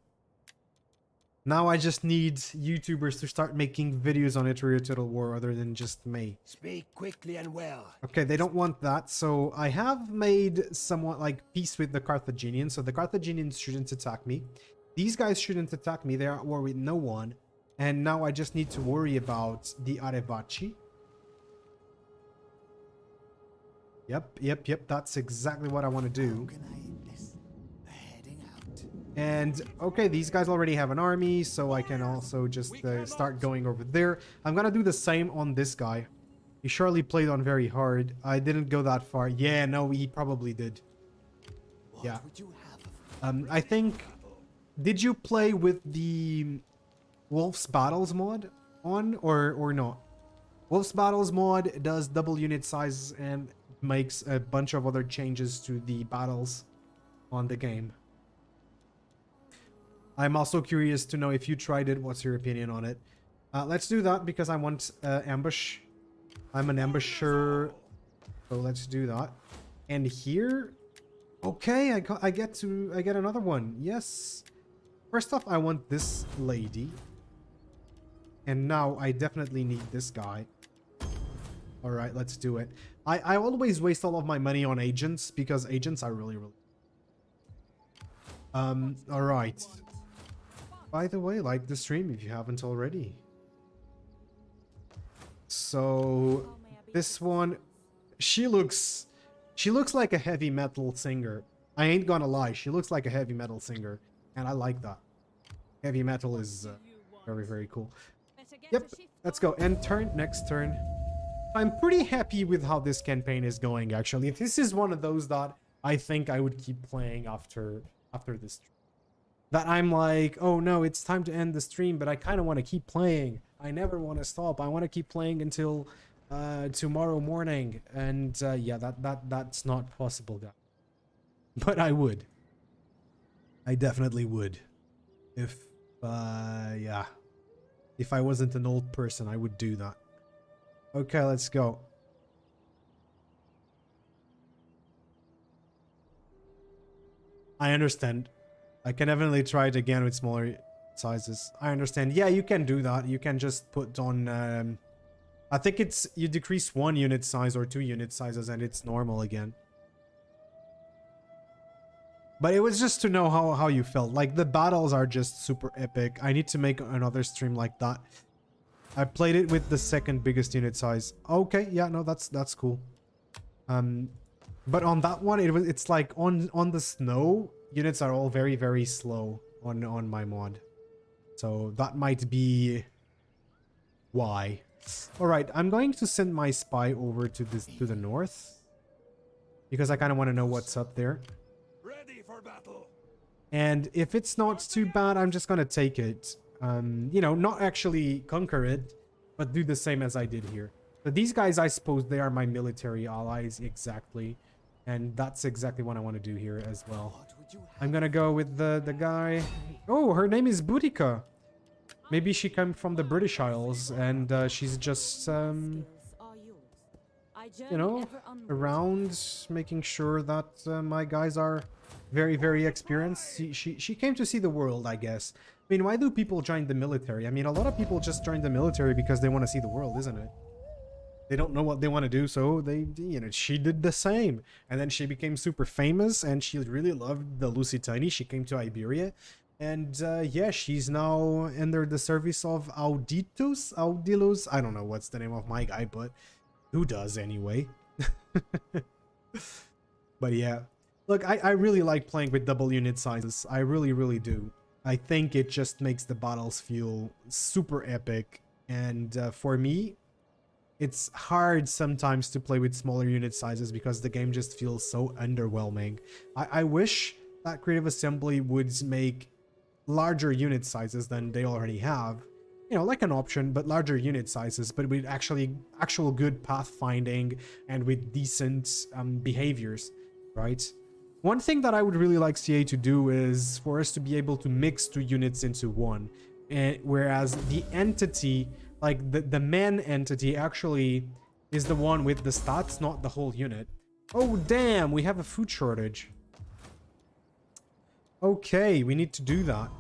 Now I just need YouTubers to start making videos on Italy Total War other than just me. Speak quickly and well. Okay, they don't want that, so I have made somewhat like peace with the Carthaginians, so the Carthaginians shouldn't attack me. These guys shouldn't attack me, they are at war with no one. And now I just need to worry about the Arevaci. Yep, that's exactly what I want to do. How can I this heading out? And okay, these guys already have an army, so I can also just start going over there. I'm gonna do the same on this guy. He surely played on very hard. I didn't go that far. Yeah, no, he probably did. What Yeah. would you have of I think... Did you play with the Wolf's Battles mod on, or not? Wolf's Battles mod does double unit size and makes a bunch of other changes to the battles on the game. I'm also curious to know if you tried it. What's your opinion on it? Let's do that because I want ambush. I'm an ambusher, so let's do that. And here, okay, I get another one. Yes. First off, I want this lady, and now I definitely need this guy. All right, let's do it. I always waste all of my money on agents because agents are really. All right. By the way, like the stream if you haven't already. So this one, she looks like a heavy metal singer. I ain't gonna lie, she looks like a heavy metal singer, and I like that. Heavy metal is very, very cool. Yep, let's go. End turn, next turn. I'm pretty happy with how this campaign is going, actually. This is one of those that I think I would keep playing after this stream. That I'm like, oh no, it's time to end the stream, but I kind of want to keep playing. I never want to stop. I want to keep playing until tomorrow morning. And yeah, that's not possible, guys. But I would. I definitely would. If, yeah. If I wasn't an old person, I would do that. Okay, let's go. I understand. I can definitely try it again with smaller sizes. I understand. Yeah, you can do that. You can just put on... I think it's... You decrease 1 unit size or 2 unit sizes and it's normal again. But it was just to know how you felt. Like, the battles are just super epic. I need to make another stream like that. I played it with the second biggest unit size. Okay, yeah, no, that's cool. But on that one, it's like on the snow, units are all very, very slow on my mod. So that might be why. All right, I'm going to send my spy over to the north because I kind of want to know what's up there. Ready for battle. And if it's not too bad, I'm just gonna take it. You know, not actually conquer it, but do the same as I did here. But these guys, I suppose they are my military allies exactly. And that's exactly what I want to do here as well. I'm gonna go with the guy. Oh, her name is Boudica. Maybe she came from the British Isles and she's just, you know, around making sure that my guys are very, very experienced. She came to see the world, I guess. I mean, why do people join the military? I mean, a lot of people just join the military because they want to see the world, isn't it? They don't know what they want to do, so they, you know, she did the same. And then she became super famous, and she really loved the Lusitani. She came to Iberia. And, yeah, she's now under the service of Audilus. I don't know what's the name of my guy, but who does anyway? But, yeah. Look, I really like playing with double unit sizes. I really, really do. I think it just makes the battles feel super epic. And for me, it's hard sometimes to play with smaller unit sizes because the game just feels so underwhelming. I wish that Creative Assembly would make larger unit sizes than they already have. You know, like an option, but larger unit sizes, but with actual good pathfinding and with decent behaviors, right? One thing that I would really like CA to do is for us to be able to mix 2 units into one. Whereas the entity, like the man entity, actually is the one with the stats, not the whole unit. Oh, damn, we have a food shortage. Okay, we need to do that.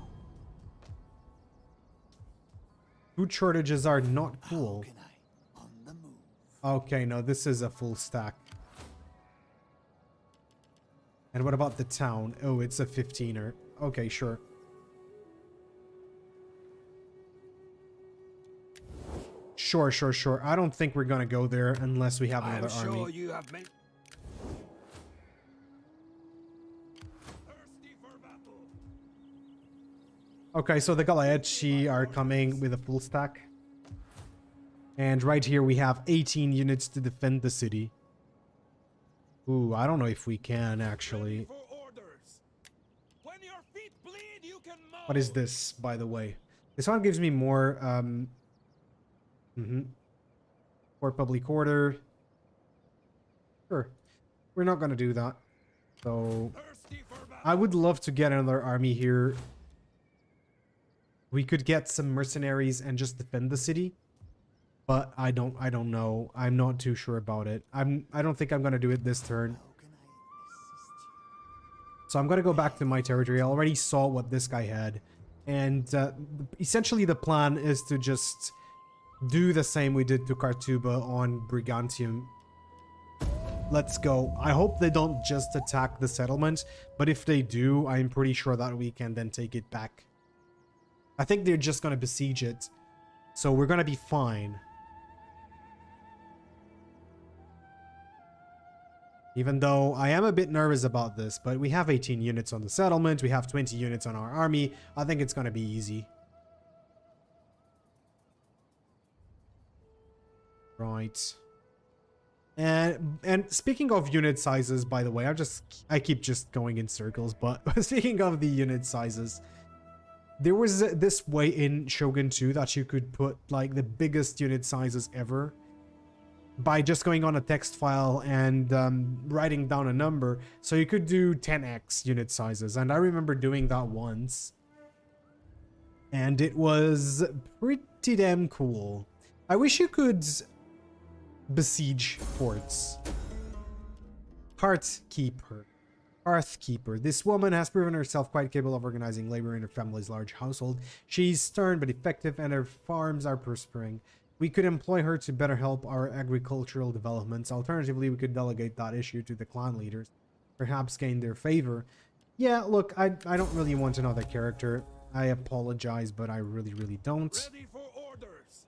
Food shortages are not cool. Okay, no, this is a full stack. And what about the town? Oh, it's a 15er. Okay, sure. Sure, sure, sure. I don't think we're gonna go there unless we have another army. Sure you have made... Thirsty for battle. Okay, so the Galaechi are coming with a full stack. And right here we have 18 units to defend the city. Ooh, I don't know if we can actually. When your feet bleed, you can mow. What is this, by the way? This one gives me more for public order. Sure. We're not gonna do that. So I would love to get another army here. We could get some mercenaries and just defend the city. But I don't know. I'm not too sure about it. I don't think I'm gonna do it this turn. So I'm gonna go back to my territory. I already saw what this guy had. And essentially the plan is to just do the same we did to Kartuba on Brigantium. Let's go. I hope they don't just attack the settlement, but if they do, I'm pretty sure that we can then take it back. I think they're just gonna besiege it. So we're gonna be fine. Even though I am a bit nervous about this, but we have 18 units on the settlement, we have 20 units on our army. I think it's gonna be easy. Right. And speaking of unit sizes, by the way, I keep just going in circles, but speaking of the unit sizes, there was this way in Shogun 2 that you could put like the biggest unit sizes ever by just going on a text file and writing down a number. So you could do 10x unit sizes, and I remember doing that once, and it was pretty damn cool. I wish you could besiege forts. Hearthkeeper. This woman has proven herself quite capable of organizing labor in her family's large household. She's stern but effective, and her farms are prospering. We could employ her to better help our agricultural developments. Alternatively, we could delegate that issue to the clan leaders, perhaps gain their favor. Yeah, look, I don't really want another character. I apologize, but I really don't. Ready for orders.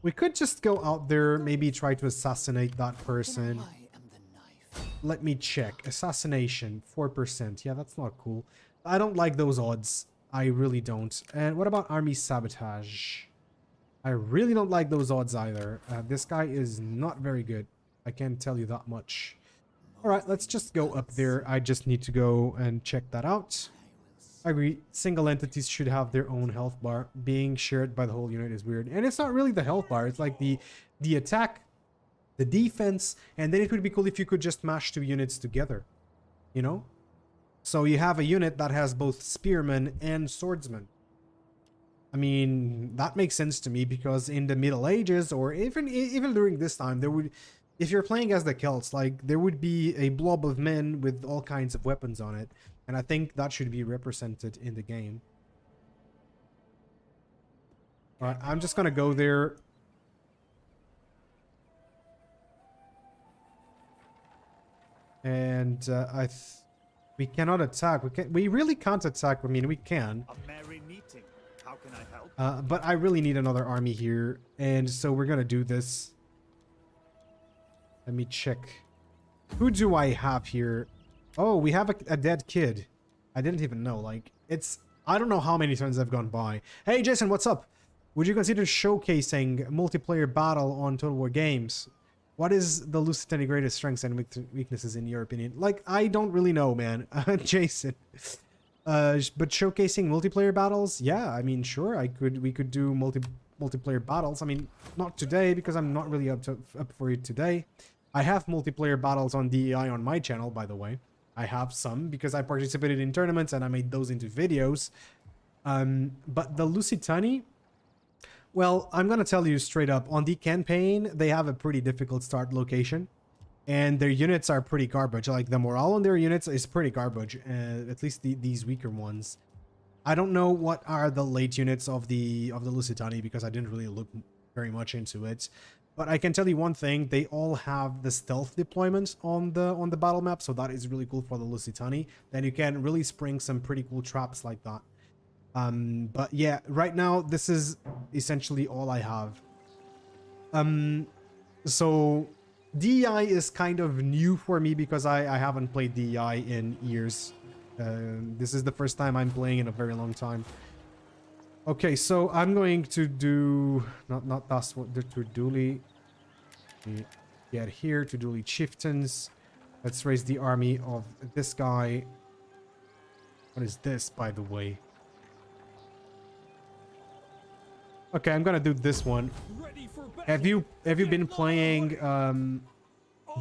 We could just go out there, maybe try to assassinate that person. I am the knife. Let me check. Assassination, 4%. Yeah, that's not cool. I don't like those odds. I really don't. And what about army sabotage? I really don't like those odds either. This guy is not very good. I can't tell you that much. Alright, let's just go up there. I just need to go and check that out. I agree. Single entities should have their own health bar. Being shared by the whole unit is weird. And it's not really the health bar. It's like the attack, the defense, and then it would be cool if you could just mash 2 units together. You know? So you have a unit that has both spearmen and swordsmen. I mean, that makes sense to me, because in the Middle Ages, or even during this time, there would, if you're playing as the Celts, like, there would be a blob of men with all kinds of weapons on it, and I think that should be represented in the game. Alright, I'm just gonna go there. And we cannot attack. We really can't attack. I mean, we can. A merry meeting. How can I help? But I really need another army here, and so we're gonna do this. Let me check. Who do I have here? Oh, we have a dead kid. I didn't even know. Like, it's... I don't know how many turns have gone by. Hey, Jason, what's up? Would you consider showcasing multiplayer battle on Total War games? What is the Lusitani greatest strengths and weaknesses in your opinion? Like, I don't really know, man. Jason. But showcasing multiplayer battles, yeah, I mean, sure, we could do multiplayer battles. I mean, not today, because I'm not really up for it today. I have multiplayer battles on DEI on my channel, by the way. I have some because I participated in tournaments and I made those into videos. But the Lusitani, well, I'm gonna tell you straight up, on the campaign, they have a pretty difficult start location. And their units are pretty garbage. Like, the morale on their units is pretty garbage. At least these weaker ones. I don't know what are the late units of the Lusitani, because I didn't really look very much into it. But I can tell you one thing: they all have the stealth deployment on the battle map, so that is really cool for the Lusitani. Then you can really spring some pretty cool traps like that. But yeah, right now this is essentially all I have. So DEI is kind of new for me because I haven't played DEI in years. This is the first time I'm playing in a very long time. Okay, so I'm going to do not that's what to Dooley. Get here to Dooley chieftains. Let's raise the army of this guy. What is this, by the way? Okay, I'm gonna do this one. Ready for battle. Have you been playing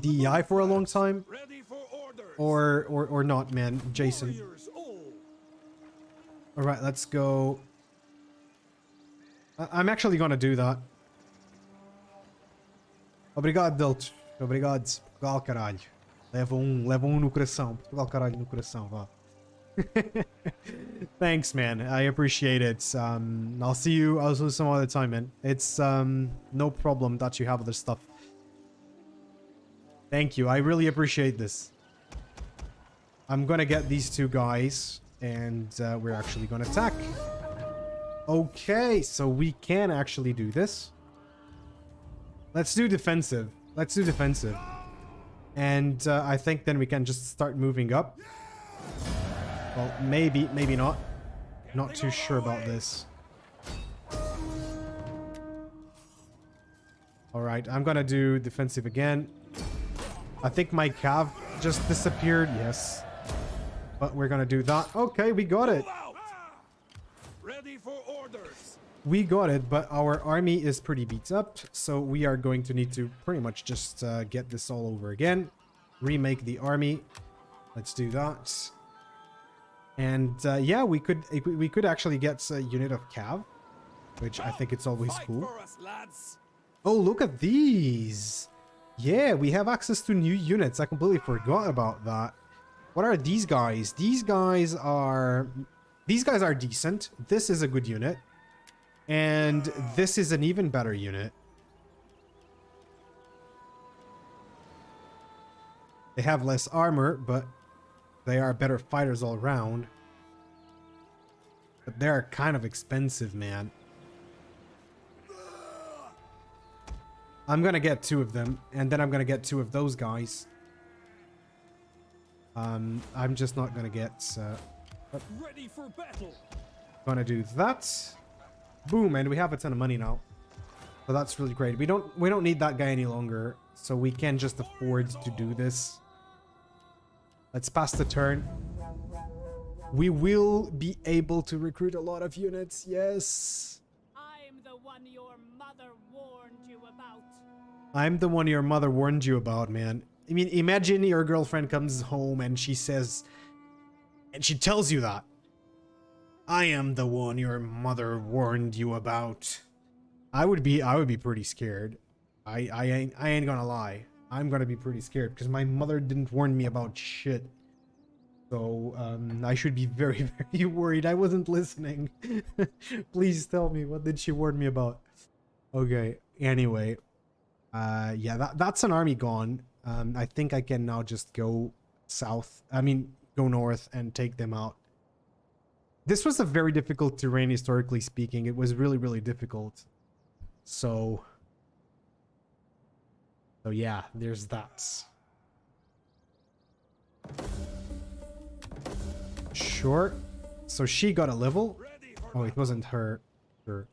DEI for a long time? Ready for orders. Or not, man, Jason? Warriors all. All right, let's go. I'm actually gonna do that. Obrigado, Delt. Obrigado. Portugal, caralho. Leva no coração. Portugal, caralho, no coração, vá. Thanks, man. I appreciate it. I'll see you some other time, man. It's no problem that you have other stuff. Thank you. I really appreciate this. I'm gonna get these 2 guys, and we're actually gonna attack. Okay, so we can actually do this. Let's do defensive. Let's do defensive. And I think then we can just start moving up. Well, maybe not. Not too sure about this. Alright, I'm gonna do defensive again. I think my cav just disappeared. Yes. But we're gonna do that. Okay, we got it. Ready for orders. We got it, but our army is pretty beat up. So we are going to need to pretty much just get this all over again. Remake the army. Let's do that. And yeah, we could actually get a unit of cav, which I think it's always Fight cool. for us, lads. Oh, look at these. Yeah, we have access to new units. I completely forgot about that. What are these guys? These guys are decent. This is a good unit. And this is an even better unit. They have less armor, but they are better fighters all around. But they're kind of expensive, man. I'm gonna get 2 of them, and then I'm gonna get 2 of those guys. I'm just not gonna get... Ready for battle. gonna do that. Boom, and we have a ton of money now. So that's really great. We don't need that guy any longer, so we can just afford to do this. Let's pass the turn. We will be able to recruit a lot of units. Yes. I'm the one your mother warned you about. I'm the one your mother warned you about, man. I mean, imagine your girlfriend comes home and she says, and she tells you that. I am the one your mother warned you about. I would be pretty scared. I ain't gonna lie. I'm gonna be pretty scared because my mother didn't warn me about shit. So, I should be very, very worried. I wasn't listening. Please tell me, what did she warn me about? Okay, anyway. Yeah, that's an army gone. I think I can now just go south. I mean, go north and take them out. This was a very difficult terrain, historically speaking. It was really, really difficult. So yeah, there's that. Sure. So she got a level. Oh, it wasn't her. Sure.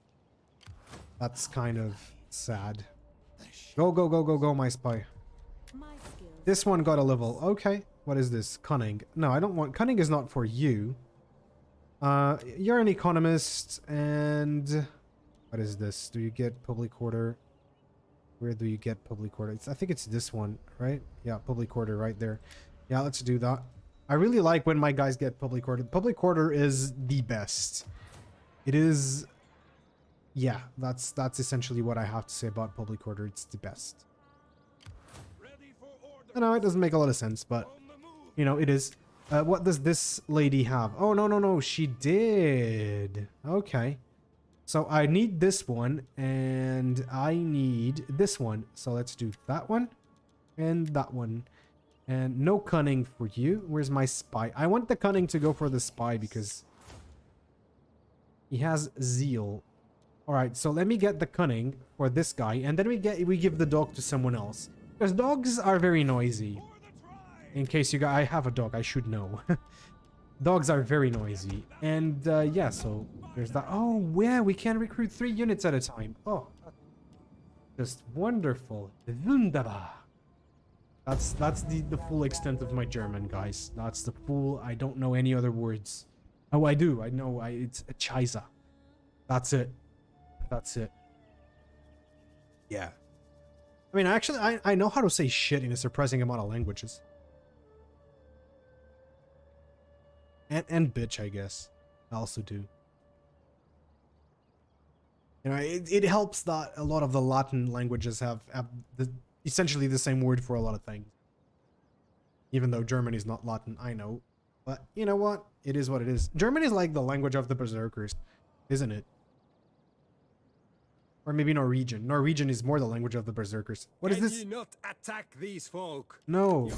That's kind of sad. Go, go, go, go, go, my spy. This one got a level. Okay. What is this? Cunning. No, I don't want... Cunning is not for you. You're an economist, and... What is this? Do you get public order? Where do you get public order? I think it's this one, right? Yeah, public order right there. Yeah, let's do that. I really like when my guys get public order. Public order is the best. It is... Yeah, that's essentially what I have to say about public order. It's the best. I know it doesn't make a lot of sense, but you know, it is. What does this lady have? Oh, no, no, no. She did. Okay. So I need this one and I need this one. So let's do that one and that one. And no cunning for you. Where's my spy? I want the cunning to go for the spy because he has zeal. All right, so let me get the cunning for this guy, and then we give the dog to someone else because dogs are very noisy. In case you guys, I have a dog, I should know. Dogs are very noisy, and yeah, so there's that. Oh, yeah, we can recruit 3 units at a time. Oh, just wonderful. Wunderbar. That's the full extent of my German, guys. That's the full. I don't know any other words. Oh, I do. I know. It's a Chisa. That's it. That's it. Yeah. I mean, actually, I know how to say shit in a surprising amount of languages. And bitch, I guess. I also do. You know, it helps that a lot of the Latin languages have essentially the same word for a lot of things. Even though German is not Latin, I know. But you know what? It is what it is. German is like the language of the berserkers, isn't it? Or maybe Norwegian. Norwegian is more the language of the berserkers. What is this? Can you not attack these folk? No.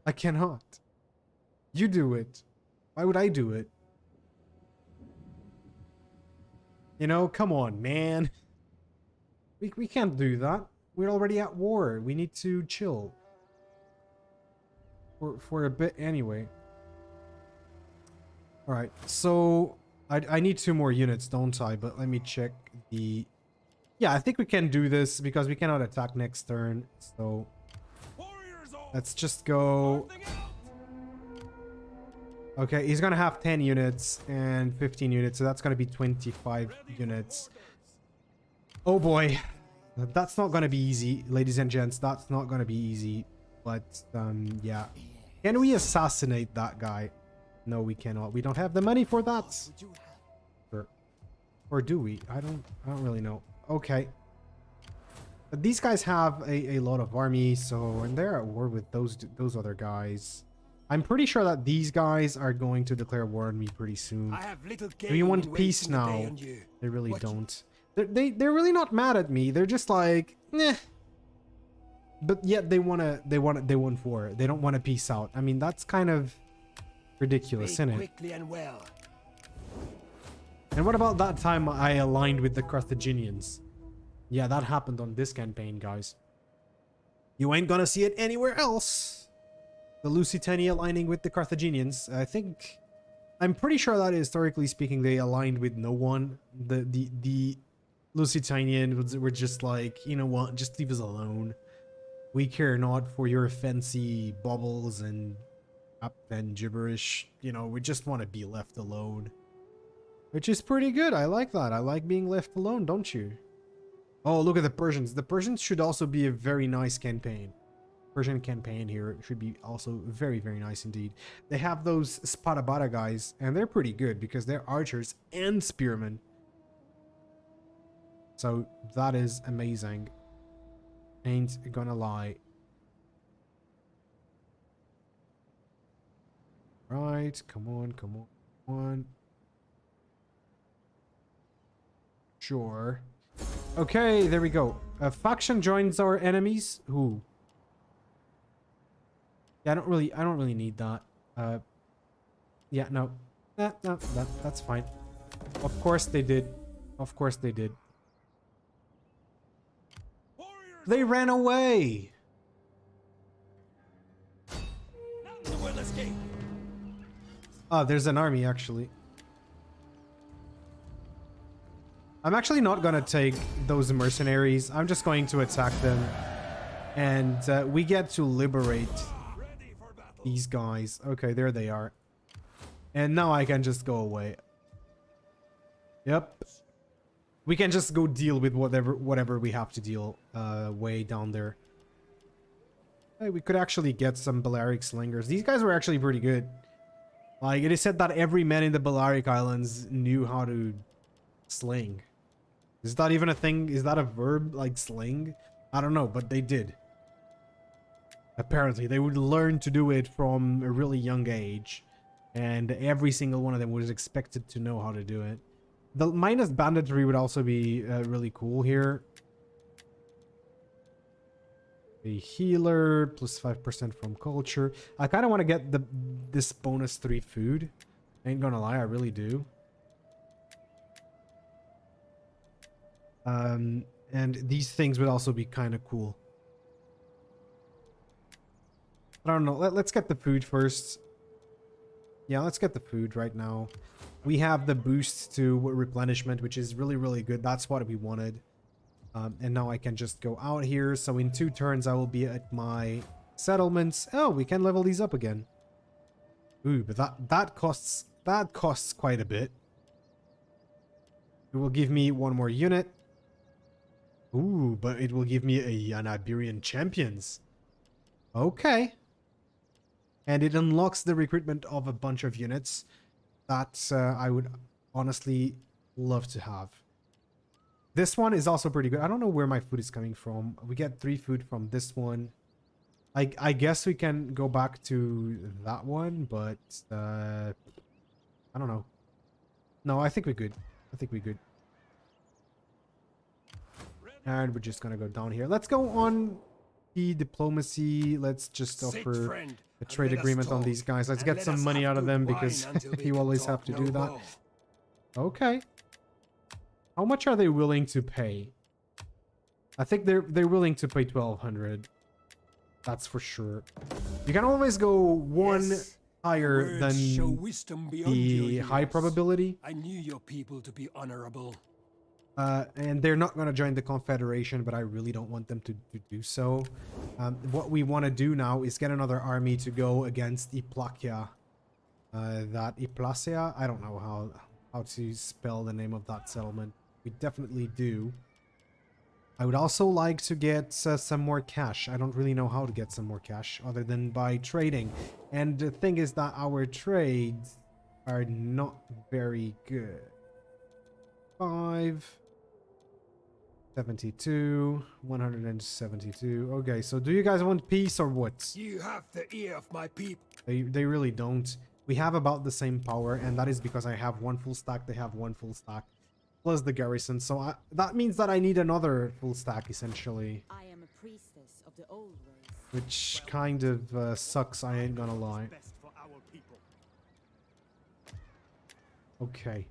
I cannot. You do it. Why would I do it? You know, come on, man. We can't do that. We're already at war. We need to chill. For a bit anyway. Alright, so I need 2 more units, don't I? But let me check the... Yeah, I think we can do this because we cannot attack next turn. So let's just go... Okay, he's gonna have 10 units and 15 units, so that's gonna be 25 units. Oh boy. That's not gonna be easy, ladies and gents. That's not gonna be easy. But, yeah. Can we assassinate that guy? No, we cannot. We don't have the money for that. Or do we? I don't really know. Okay. But these guys have a lot of army, so... And they're at war with those other guys. I'm pretty sure that these guys are going to declare war on me pretty soon. I have little Do you want gain peace wasting a day now? on you. They really What you- don't. They're really not mad at me. They're just like, nah. But yet they want war. They don't want to peace out. I mean, that's kind of ridiculous, Speak isn't it? quickly and well. And what about that time I aligned with the Carthaginians? Yeah, that happened on this campaign, guys. You ain't gonna see it anywhere else. The Lusitani aligning with the Carthaginians. I'm pretty sure that historically speaking, they aligned with no one. The Lusitanians were just like, you know what, just leave us alone. We care not for your fancy baubles and gibberish. You know, we just want to be left alone. Which is pretty good. I like that. I like being left alone, don't you? Oh, look at the Persians. The Persians should also be a very nice campaign. Persian campaign here should be also very, very nice indeed. They have those Spadabara guys, and they're pretty good because they're archers and spearmen. So that is amazing. Ain't gonna lie. Right, come on, come on, come on. Sure. Okay, there we go. A faction joins our enemies. Who? Yeah, I don't really need that. Yeah, no. No, that's fine. Of course they did. Of course they did. They ran away! Oh, there's an army, actually. I'm actually not gonna take those mercenaries. I'm just going to attack them. And we get to liberate these guys. Okay, there they are. And now I can just go away. Yep. We can just go deal with whatever we have to deal way down there. Hey, we could actually get some Balearic slingers. These guys were actually pretty good. Like, it is said that every man in the Balearic Islands knew how to sling. Is that even a thing? Is that a verb, like sling? I don't know, but they did. Apparently, they would learn to do it from a really young age. And every single one of them was expected to know how to do it. The minus banditry would also be really cool here. A healer, plus 5% from culture. I kind of want to get this bonus 3 food. Ain't gonna lie, I really do. And these things would also be kind of cool. I don't know. Let's get the food first. Yeah, let's get the food right now. We have the boost to replenishment, which is really, really good. That's what we wanted. And now I can just go out here. So in 2 turns, I will be at my settlements. Oh, we can level these up again. Ooh, but that costs quite a bit. It will give me 1 more unit. Ooh, but it will give me an Iberian champions. Okay. And it unlocks the recruitment of a bunch of units that I would honestly love to have. This one is also pretty good. I don't know where my food is coming from. We get 3 food from this one. I guess we can go back to that one, but I don't know. No, I think we're good. I think we're good. And we're just gonna go down here. Let's go on the diplomacy. Let's just offer a trade agreement on these guys. Let's get some money out of them because you always have to do that. Okay. How much are they willing to pay? I think they're willing to pay 1,200. That's for sure. You can always go one Yes. higher Words show than wisdom beyond the your high years. probability. I knew your people to be honorable. And they're not going to join the Confederation, but I really don't want them to do so. What we want to do now is get another army to go against Iplakia. That Iplacia? I don't know how to spell the name of that settlement. We definitely do. I would also like to get some more cash. I don't really know how to get some more cash other than by trading. And the thing is that our trades are not very good. 5... 72, 172. Okay, so do you guys want peace or what? You have the ear of my people. They really don't. We have about the same power, and that is because I have one full stack, they have one full stack, plus the garrison. So that means that I need another full stack, essentially. I am a priestess of the old ways. Which kind of sucks, I ain't gonna lie. Best for our people. Okay.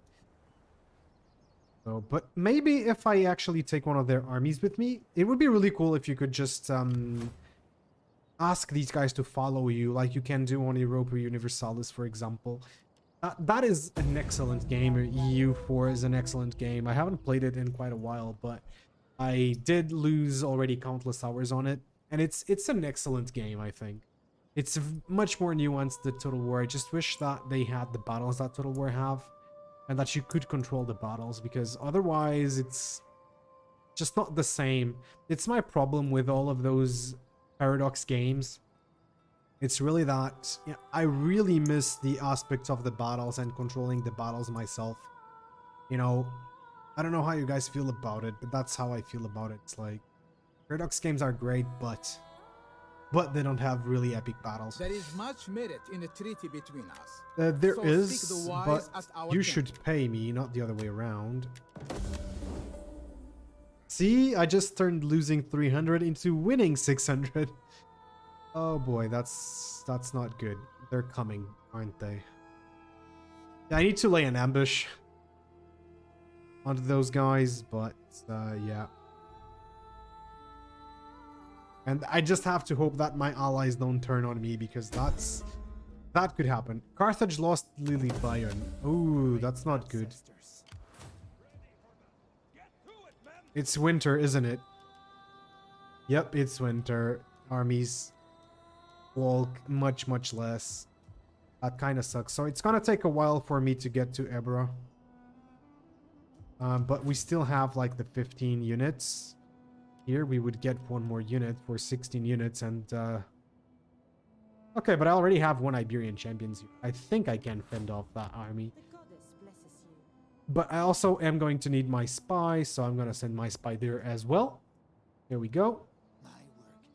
So, but maybe if I actually take one of their armies with me, it would be really cool if you could just ask these guys to follow you, like you can do on Europa Universalis, for example. That is an excellent game. EU4 is an excellent game. I haven't played it in quite a while, but I did lose already countless hours on it, and it's an excellent game, I think. It's much more nuanced than Total War. I just wish that they had the battles that Total War have, and that you could control the battles, because otherwise it's just not the same. It's my problem with all of those Paradox games. It's really that I really miss the aspects of the battles and controlling the battles myself. You know, I don't know how you guys feel about it, but that's how I feel about it. It's like, Paradox games are great, but they don't have really epic battles. There is much merit in a treaty between us. There So is, seek the wise but as our you king. should pay me, not the other way around. See, I just turned losing 300 into winning 600. Oh boy, that's not good. They're coming, aren't they? Yeah, I need to lay an ambush onto those guys, but yeah. And I just have to hope that my allies don't turn on me, because that could happen. Carthage lost Lily Bayern. Ooh, that's not good. It's winter, isn't it? Yep, it's winter. Armies walk much less. That kind of sucks. So it's gonna take a while for me to get to Iberia. But we still have like the 15 units. Here we would get one more unit for 16 units, and okay, but I already have one Iberian champions. I think I can fend off that army. The goddess blesses you. But I also am going to need my spy, so I'm going to send my spy there as well. There we go. My work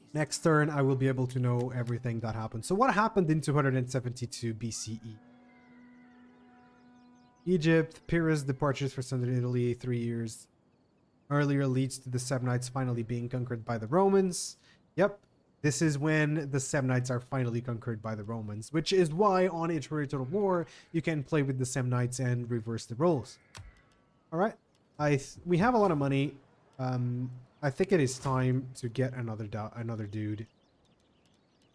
is Next turn, I will be able to know everything that happened. So what happened in 272 BCE? Egypt, Pyrrhus departures for southern Italy 3 years earlier leads to the Samnites finally being conquered by the Romans. Yep, this is when the Samnites are finally conquered by the Romans, which is why on Age Total War you can play with the Samnites and reverse the roles. All right, we have a lot of money. I think it is time to get another dude.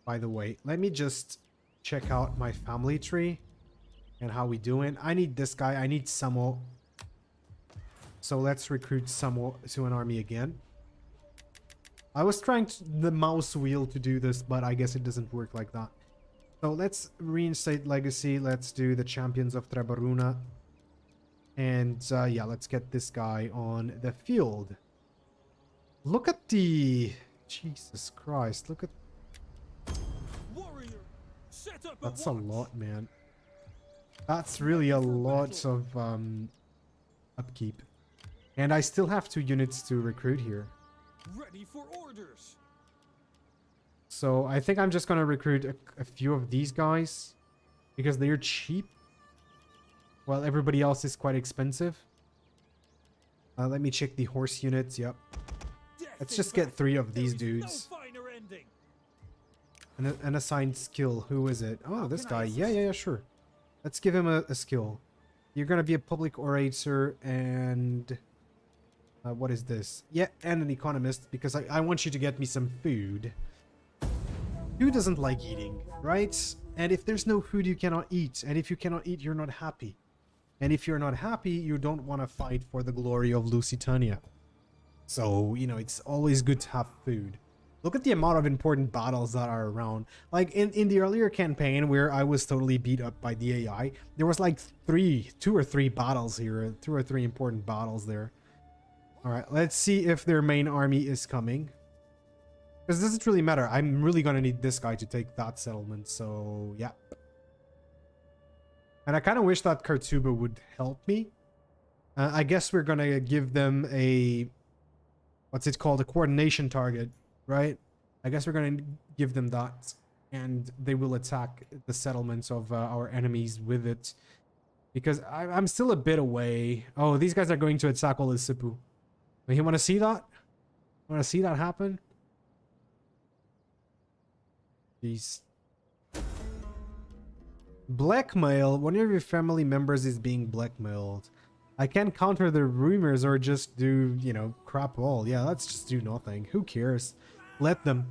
By the way, let me just check out my family tree and how we doing. I need this guy. I need Samo. So let's recruit Samo to an army again. I was trying the mouse wheel to do this, but I guess it doesn't work like that. So let's reinstate Legacy. Let's do the Champions of Trebaruna. And yeah, let's get this guy on the field. Look at the... Jesus Christ, look at... Warrior, set up That's a a lot, man. That's really a lot of upkeep. And I still have 2 units to recruit here. ready for orders. So I think I'm just going to recruit a few of these guys, because they're cheap, while everybody else is quite expensive. Let me check the horse units. Yep. Let's just get 3 of these dudes. No finer ending. And an assigned skill. Who is it? Oh, this guy. Yeah, sure. Let's give him a skill. You're going to be a public orator, and What is this? Yeah, and an economist, because I want you to get me some food. Who doesn't like eating, right? And if there's no food, you cannot eat. And if you cannot eat, you're not happy. And if you're not happy, you don't want to fight for the glory of Lusitania. So, you know, it's always good to have food. Look at the amount of important battles that are around. Like in the earlier campaign where I was totally beat up by the AI, there was like two or three battles here. 2 or 3 important battles there. Alright, let's see if their main army is coming. Because it doesn't really matter. I'm really gonna need this guy to take that settlement, so yeah. And I kind of wish that Kartuba would help me. I guess we're gonna give them a... what's it called? A coordination target, right? I guess we're gonna give them that. And they will attack the settlements of our enemies with it. Because I'm still a bit away. Oh, these guys are going to attack all this Sipu. You want to see that? Want to see that happen? Jeez. Blackmail. One of your family members is being blackmailed. I can counter the rumors or just do, you know, crap all. Yeah, let's just do nothing. Who cares? Let them.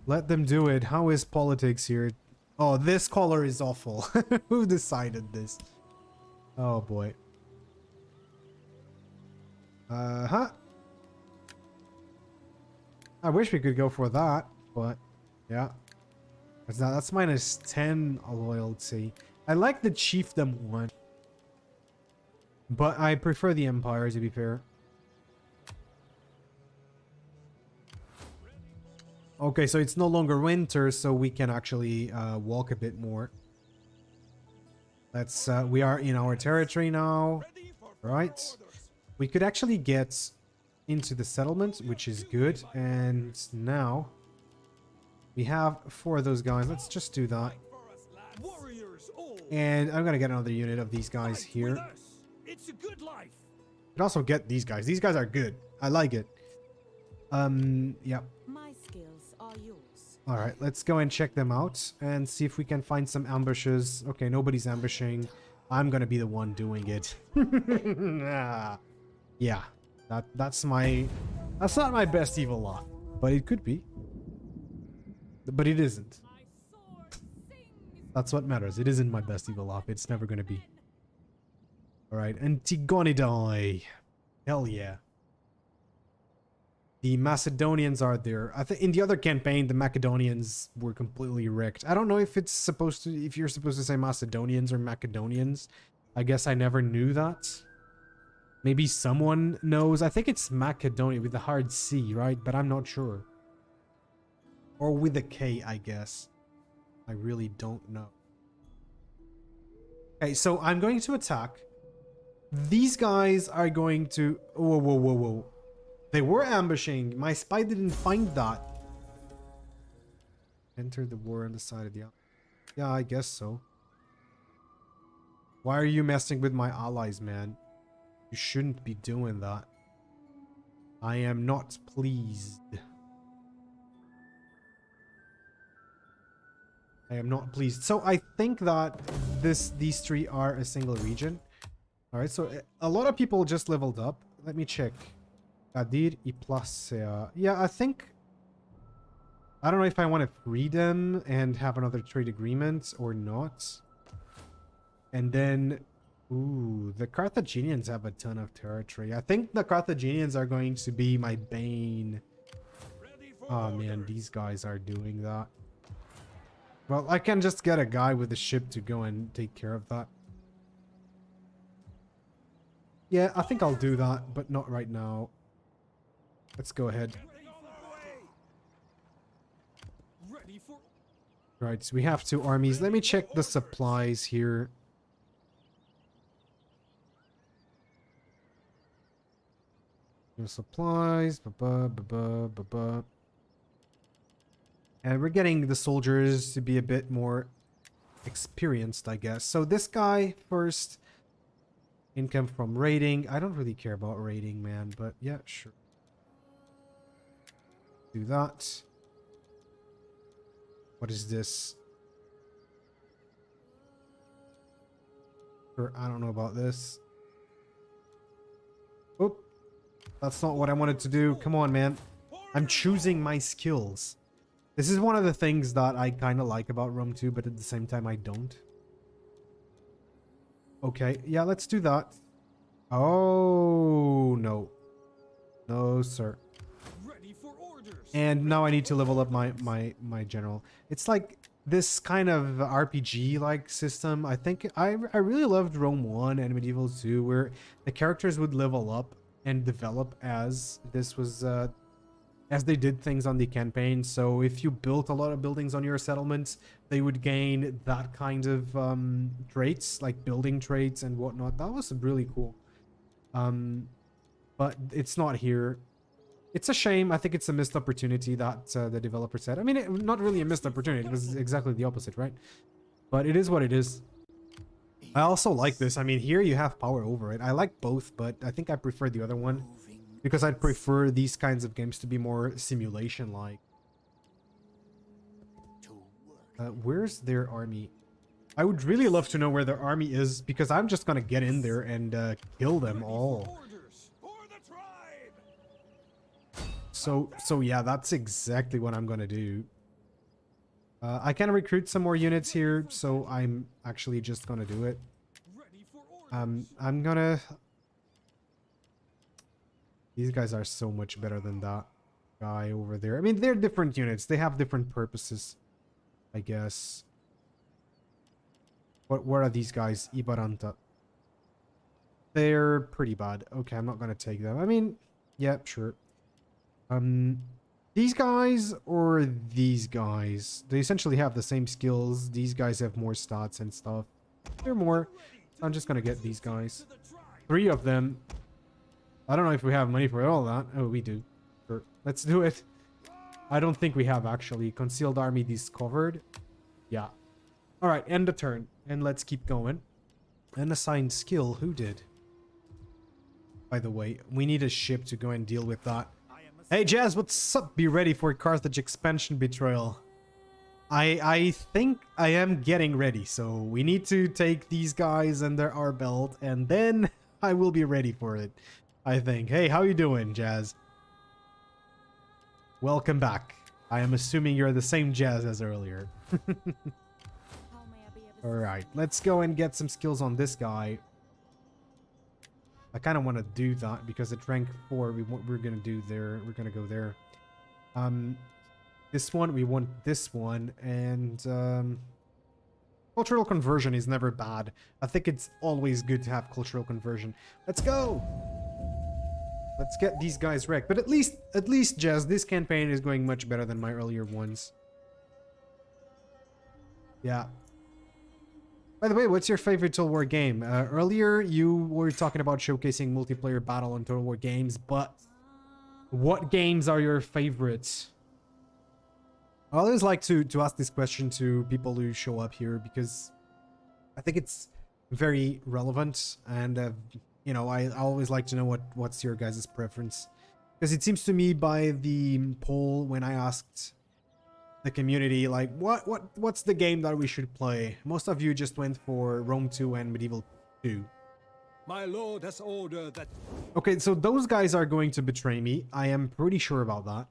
Let them do it. How is politics here? Oh, this color is awful. Who decided this? Oh boy. I wish we could go for that, but yeah. That's minus 10 loyalty. I like the chiefdom one, but I prefer the empire, to be fair. Okay, so it's no longer winter, so we can actually walk a bit more. Let's we are in our territory now, right? We could actually get into the settlement, which is good. And now we have 4 of those guys. Let's just do that. And I'm gonna get another unit of these guys here. It's a good life. Could also get these guys. These guys are good. I like it. Yeah. My skills are yours. All right, let's go and check them out and see if we can find some ambushes. Okay, nobody's ambushing. I'm gonna be the one doing it. Yeah, that's not my best evil law, but it could be. But it isn't. That's what matters. It isn't my best evil law. It's never gonna be. All right, Antigonidae. Hell yeah. The Macedonians are there. I think in the other campaign, the Macedonians were completely wrecked. I don't know if it's supposed to, if you're supposed to say Macedonians or Macedonians. I guess I never knew that. Maybe someone knows. I think it's Macedonia with the hard C, right? But I'm not sure. Or with a K, I guess. I really don't know. Okay, so I'm going to attack. These guys are going to... Whoa, whoa, whoa, whoa. They were ambushing. My spy didn't find that. Enter the war on the side of the... Yeah, I guess so. Why are you messing with my allies, man? You shouldn't be doing that. I am not pleased. I am not pleased. So I think that these 3 are a single region. Alright, so a lot of people just leveled up. Let me check. Adir y Placea. Yeah, I think... I don't know if I want to free them and have another trade agreement or not. And then... Ooh, the Carthaginians have a ton of territory. I think the Carthaginians are going to be my bane. Oh man, these guys are doing that. Well, I can just get a guy with a ship to go and take care of that. Yeah, I think I'll do that, but not right now. Let's go ahead. Right, so we have 2 armies. Let me check the supplies here. Your supplies. And we're getting the soldiers to be a bit more experienced, I guess. So this guy first. Income from raiding. I don't really care about raiding, man, but yeah, sure. Do that. What is this? Sure, I don't know about this. That's not what I wanted to do. Come on, man. I'm choosing my skills. This is one of the things that I kind of like about Rome 2, but at the same time I don't. Okay, yeah, let's do that. Oh, no. No, sir. Ready for orders. And now I need to level up my general. It's like this kind of RPG-like system. I think I really loved Rome 1 and Medieval 2, where the characters would level up and develop as this was as they did things on the campaign. So if you built a lot of buildings on your settlements, they would gain that kind of traits, like building traits and whatnot. That was really cool. But it's not here. It's a shame. I think it's a missed opportunity that the developer said. I mean, not really a missed opportunity. It was exactly the opposite, right? But it is what it is. I also like this. I mean, here you have power over it. I like both, but I think I prefer the other one because I'd prefer these kinds of games to be more simulation-like. Where's their army? I would really love to know where their army is, because I'm just gonna get in there and kill them all. So yeah, that's exactly what I'm gonna do. I can recruit some more units here, so I'm actually just gonna do it. I'm gonna... These guys are so much better than that guy over there. I mean, they're different units. They have different purposes, I guess. What are these guys? Ibaranta. They're pretty bad. Okay, I'm not gonna take them. I mean, yeah, sure. These guys or these guys? They essentially have the same skills. These guys have more stats and stuff. They're more. So I'm just gonna get these guys. 3 of them. I don't know if we have money for all that. Oh, we do. Sure. Let's do it. I don't think we have, actually. Concealed army discovered. Yeah. Alright, end the turn. And let's keep going. And assign skill. Who did? By the way, we need a ship to go and deal with that. Hey Jazz, what's up? Be ready for Carthage expansion betrayal. I think I am getting ready, so we need to take these guys under our belt, and then I will be ready for it, I think. Hey, how you doing, Jazz? Welcome back. I am assuming you're the same Jazz as earlier. Alright, let's go and get some skills on this guy. I kind of want to do that because at rank 4 we're gonna do there. We're gonna go there. This one, we want this one, and cultural conversion is never bad. I think it's always good to have cultural conversion. Let's go. Let's get these guys wrecked. But at least, Jazz, this campaign is going much better than my earlier ones. Yeah. By the way, what's your favorite Total War game? Earlier, you were talking about showcasing multiplayer battle on Total War games, but what games are your favorites? I always like to ask this question to people who show up here because I think it's very relevant, and you know, I always like to know what's your guys' preference, because it seems to me by the poll when I asked the community like what's the game that we should play, most of you just went for Rome 2 and Medieval 2. My lord has ordered that. Okay, so those guys are going to betray me. I am pretty sure about that.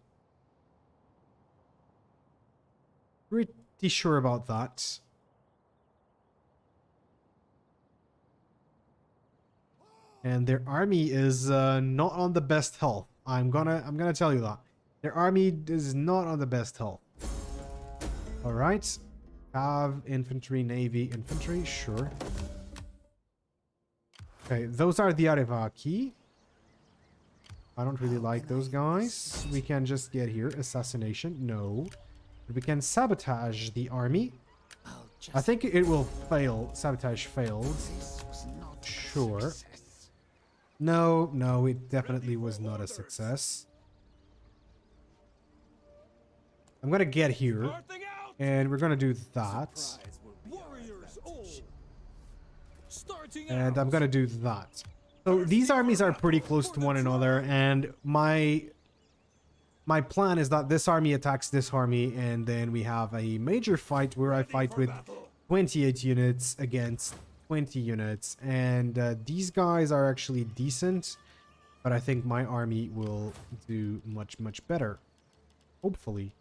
Pretty sure about that. And their army is not on the best health. I'm gonna tell you that. Their army is not on the best health. Alright. Cav, infantry, navy, infantry, sure. Okay, those are the Arevaki. I don't really like those guys. We can just get here. Assassination, no. We can sabotage the army. I think it will fail. Sabotage failed. Sure. No, it definitely was not a success. I'm gonna get here, and we're gonna do that. And I'm gonna do that. So these armies are pretty close to one another, and my plan is that this army attacks this army, and then we have a major fight where I fight with 28 units against 20 units, and these guys are actually decent. But I think my army will do much, much better. Hopefully.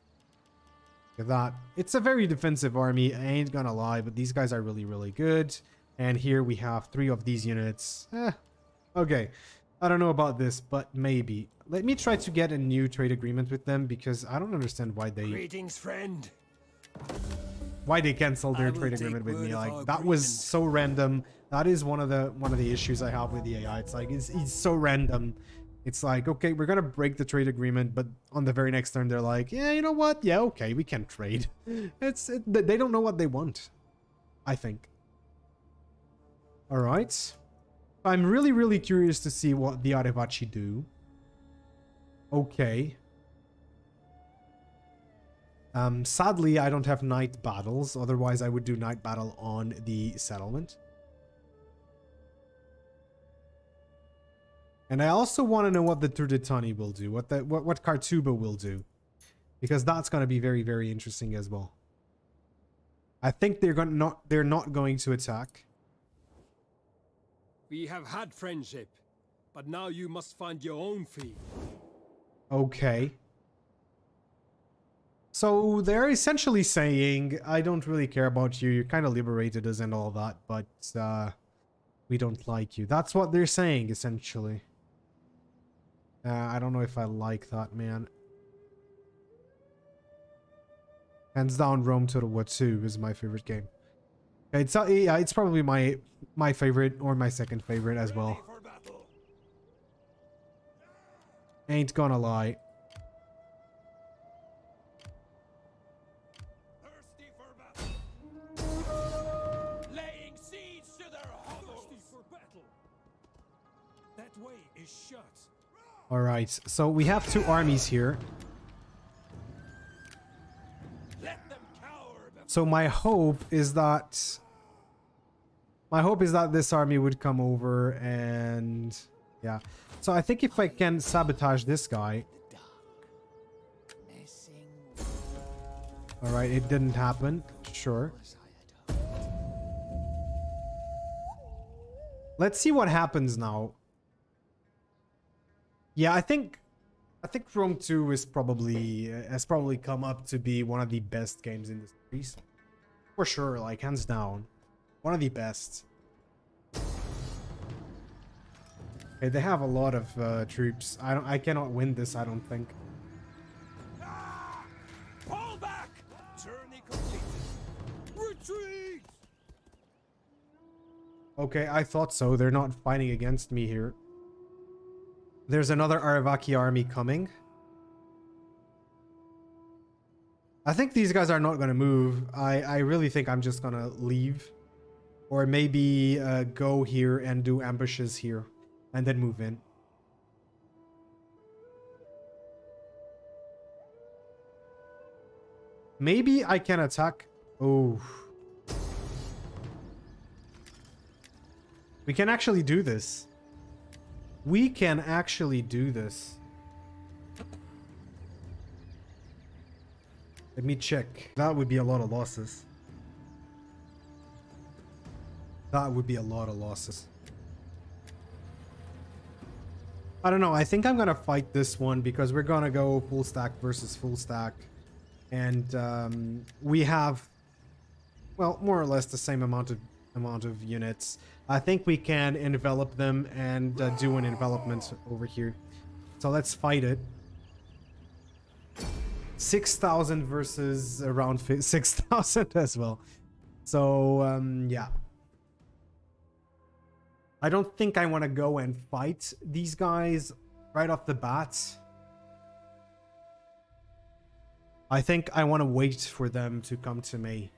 Look at that. It's a very defensive army, I ain't gonna lie, but these guys are really, really good. And here we have 3 of these units. Okay. I don't know about this, but maybe. Let me try to get a new trade agreement with them, because I don't understand why they... Greetings, friend. Why they canceled their I will trade take agreement with me. word of Like, our that was agreement. so random. That is one of the issues I have with the AI. It's like, it's so random. It's like, okay, we're gonna break the trade agreement, but on the very next turn they're like, yeah, you know what? Yeah, okay, we can trade. They don't know what they want, I think. All right. I'm really, really curious to see what the Arevaci do. Okay. Sadly, I don't have night battles. Otherwise, I would do night battle on the settlement. And I also want to know what the Lusitani will do, what Kartuba will do, because that's going to be very, very interesting as well. I think they're not going to attack. We have had friendship, but now you must find your own feet. Okay. So they're essentially saying, I don't really care about you. You kind of liberated us and all that, but we don't like you. That's what they're saying, essentially. I don't know if I like that, man. Hands down, Rome Total War 2 is my favorite game. It's yeah, it's probably my favorite or my second favorite as well. For battle. Ain't gonna lie. Thirsty for battle. Laying siege to their hovels. Thirsty for battle. That way is shut. All right, so we have 2 armies here. Let them cower before So my hope is that this army would come over and yeah. So I think if I can sabotage this guy. The dark. Messing All right, it didn't happen. Sure. was I at home? Let's see what happens now. Yeah, I think Rome 2 is has probably come up to be one of the best games in the series. For sure, like hands down. One of the best. Okay, they have a lot of troops. I cannot win this, I don't think. pull back. Journey completed. Retreat. Okay, I thought so. They're not fighting against me here. There's another Aravaki army coming. I think these guys are not going to move. I really think I'm just going to leave. Or maybe go here and do ambushes here. And then move in. Maybe I can attack. Oh. We can actually do this. We can actually do this. Let me check. That would be a lot of losses. That would be a lot of losses. I don't know. I think I'm going to fight this one because we're going to go full stack versus full stack. And we have, well, more or less the same amount of units. I think we can envelop them and do an envelopment over here. So let's fight it. 6,000 versus around 6,000 as well. So, yeah. I don't think I want to go and fight these guys right off the bat. I think I want to wait for them to come to me.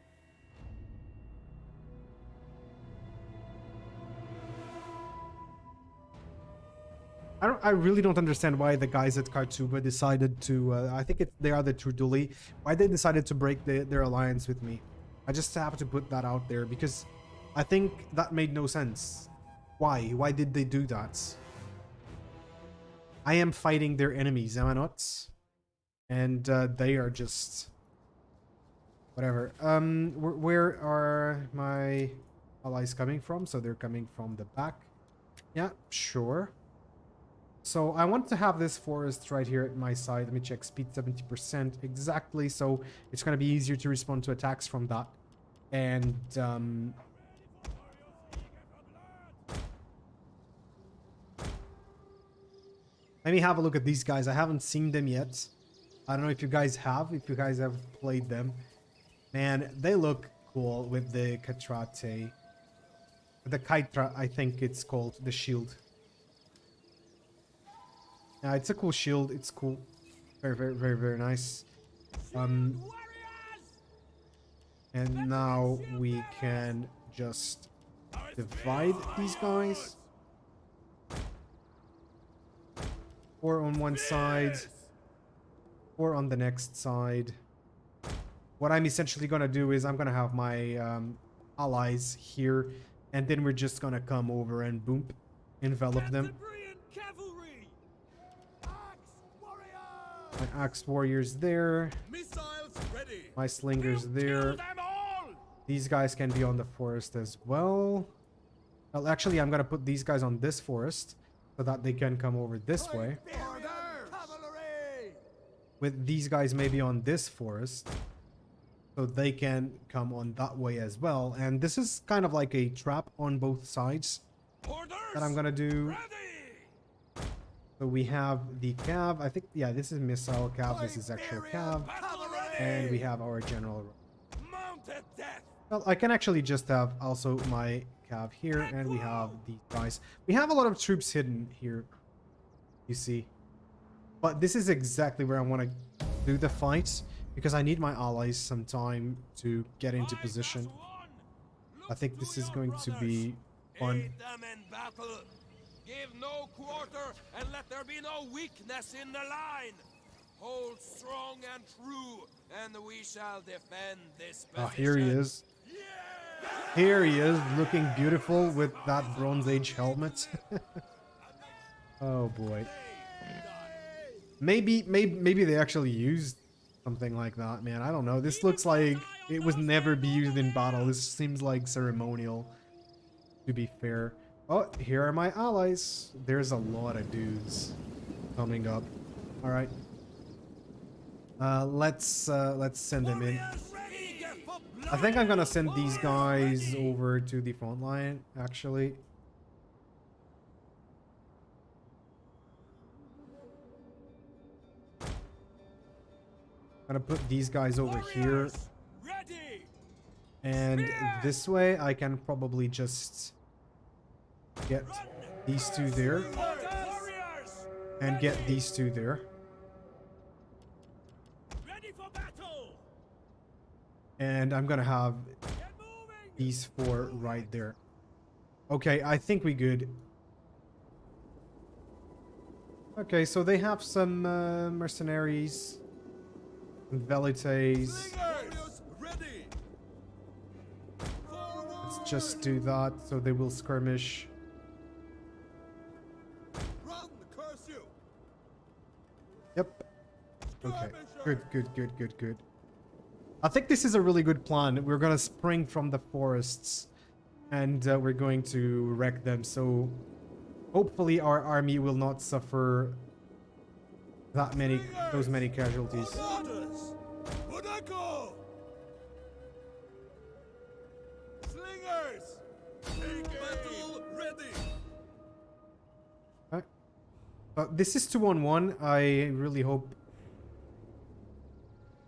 I really don't understand why the guys at Kartuba decided to, I think they are the Truduli, why they decided to break their alliance with me. I just have to put that out there because I think that made no sense. Why? Why did they do that? I am fighting their enemies, am I not? And they are just... whatever. Where are my allies coming from? So they're coming from the back. Yeah, sure. So I want to have this forest right here at my side. Let me check speed 70% exactly. So it's going to be easier to respond to attacks from that. And let me have a look at these guys. I haven't seen them yet. I don't know if you guys have. If you guys have played them. Man, they look cool with the Katrate. The Kaitra, I think it's called. The shield. Yeah, it's a cool shield. It's cool. Very, very, very, very nice. And now we can just divide these guys. 4 on one side. 4 on the next side. What I'm essentially gonna do is I'm gonna have my allies here, and then we're just gonna come over and boom, envelop them. My axe warriors there. My slingers there. These guys can be on the forest as well. Well, actually, I'm gonna put these guys on this forest so that they can come over this way. With these guys maybe on this forest, so they can come on that way as well. And this is kind of like a trap on both sides that I'm gonna do. So we have the cav. I think, yeah, this is missile cav. This is actual cav. And we have our general. Well, I can actually just have also my cav here, and we have these guys. We have a lot of troops hidden here, you see. But this is exactly where I want to do the fight, because I need my allies some time to get into position. I think this is going to be fun. Give no quarter, and let there be no weakness in the line. Hold strong and true, and we shall defend this position. Oh, here he is. Here he is, looking beautiful with that Bronze Age helmet. Oh boy. Maybe they actually used something like that, man. I don't know. This looks like it was never be used in battle. This seems like ceremonial, to be fair. Oh, here are my allies. There's a lot of dudes coming up. All right. Let's send them in. I think I'm gonna send these guys over to the front line, actually. I'm gonna put these guys over here. And this way I can probably just get these two there. And get these two there. And I'm gonna have these 4 right there. Okay, I think we good. Okay, so they have some mercenaries, velites. Let's just do that so they will skirmish. Yep. Okay. Good. I think this is a really good plan. We're gonna spring from the forests, and we're going to wreck them. So hopefully our army will not suffer those many casualties. This is 2-on-1. I really hope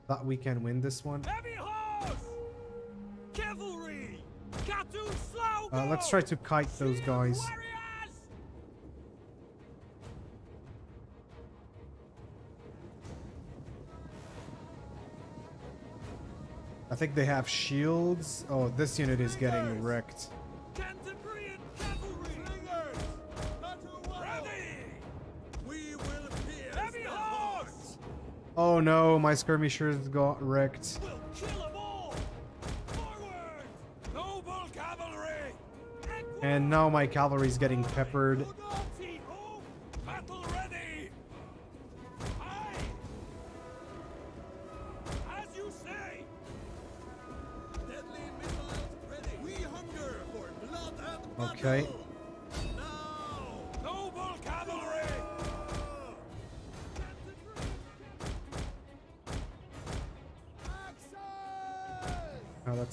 that we can win this one. Let's try to kite those guys. I think they have shields. Oh, this unit is getting wrecked. Oh no, my skirmishers got wrecked. And now my cavalry is getting peppered. Okay.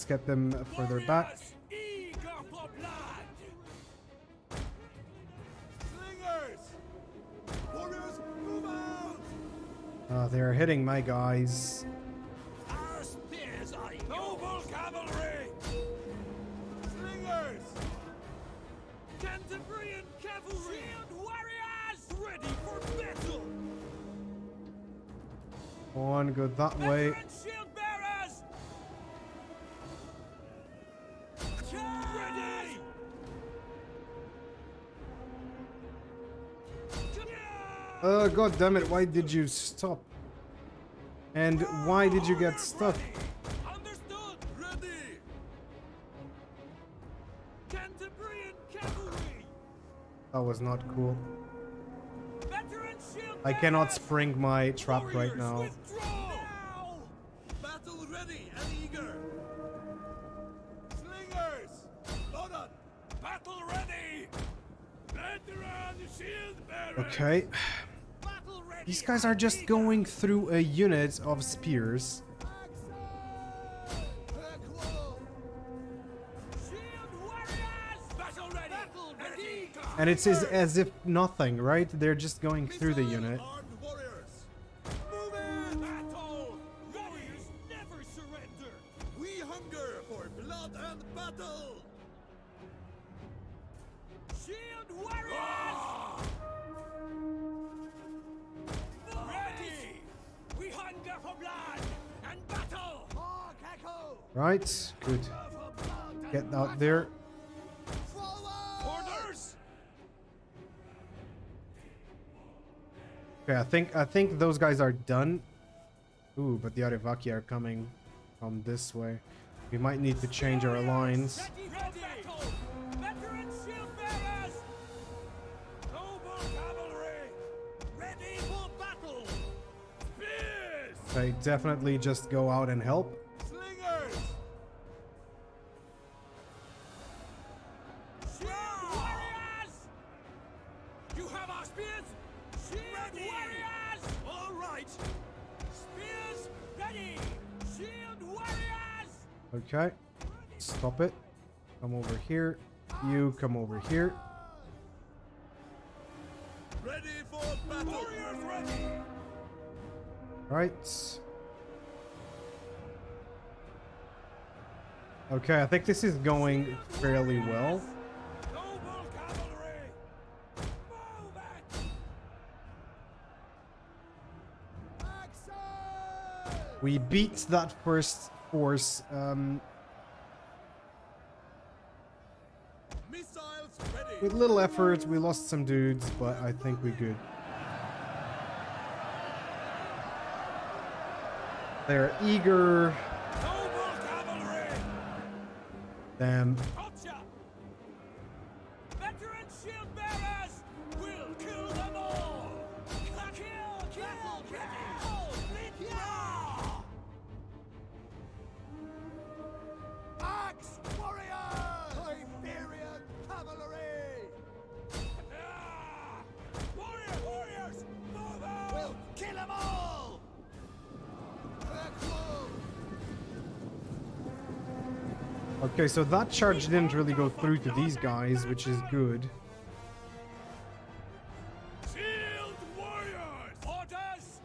get them further back. Eager for blood. Slingers. Warriors, move out. They're hitting my guys. Our spears are noble cavalry. Slingers. Cantabrian cavalry. Shield warriors ready for battle. Go on, go that way. Veteran shield bearers. Ready. God damn it, why did you stop? And why did you get stuck? Understood. Ready. Cantabrian cavalry. That was not cool. Veteran shield I cannot bearers. spring my trap right Warriors, now. withdraw. Now. Battle ready and eager. Slingers. Load on. Battle ready. Veteran shield bearers. Okay. Battle ready. These guys are just going through a unit of spears. And it's as if nothing, right? They're just going through the unit. We hunger for blood and battle. Shield warriors! Ready! We hunger for blood and battle! Right, good. Get out there. Orders! Okay, I think those guys are done. Ooh, but the Arivaki are coming from this way. We might need to change our lines. Ready for battle! Veteran shield bearers! Noble cavalry! Ready for battle! Spears! They definitely just go out and help. Slingers! Shield warriors! You have our spears? Shield warriors! All right! Spears ready! Shield warriors! Okay, stop it. Come over here. You come over here. Ready for battle! Warriors ready! Right. Okay, I think this is going fairly well. Noble cavalry! Move it! We beat that first force. Missiles ready! With little effort, we lost some dudes, but I think we're good. They're eager. Noble cavalry! Damn. Gotcha! Veteran shield bearers will kill them all! Kill! Axe warriors! Iberia cavalry! Warriors! Move out! We'll kill them all! Okay, so that charge didn't really go through to these guys, which is good. Shield warriors! Orders!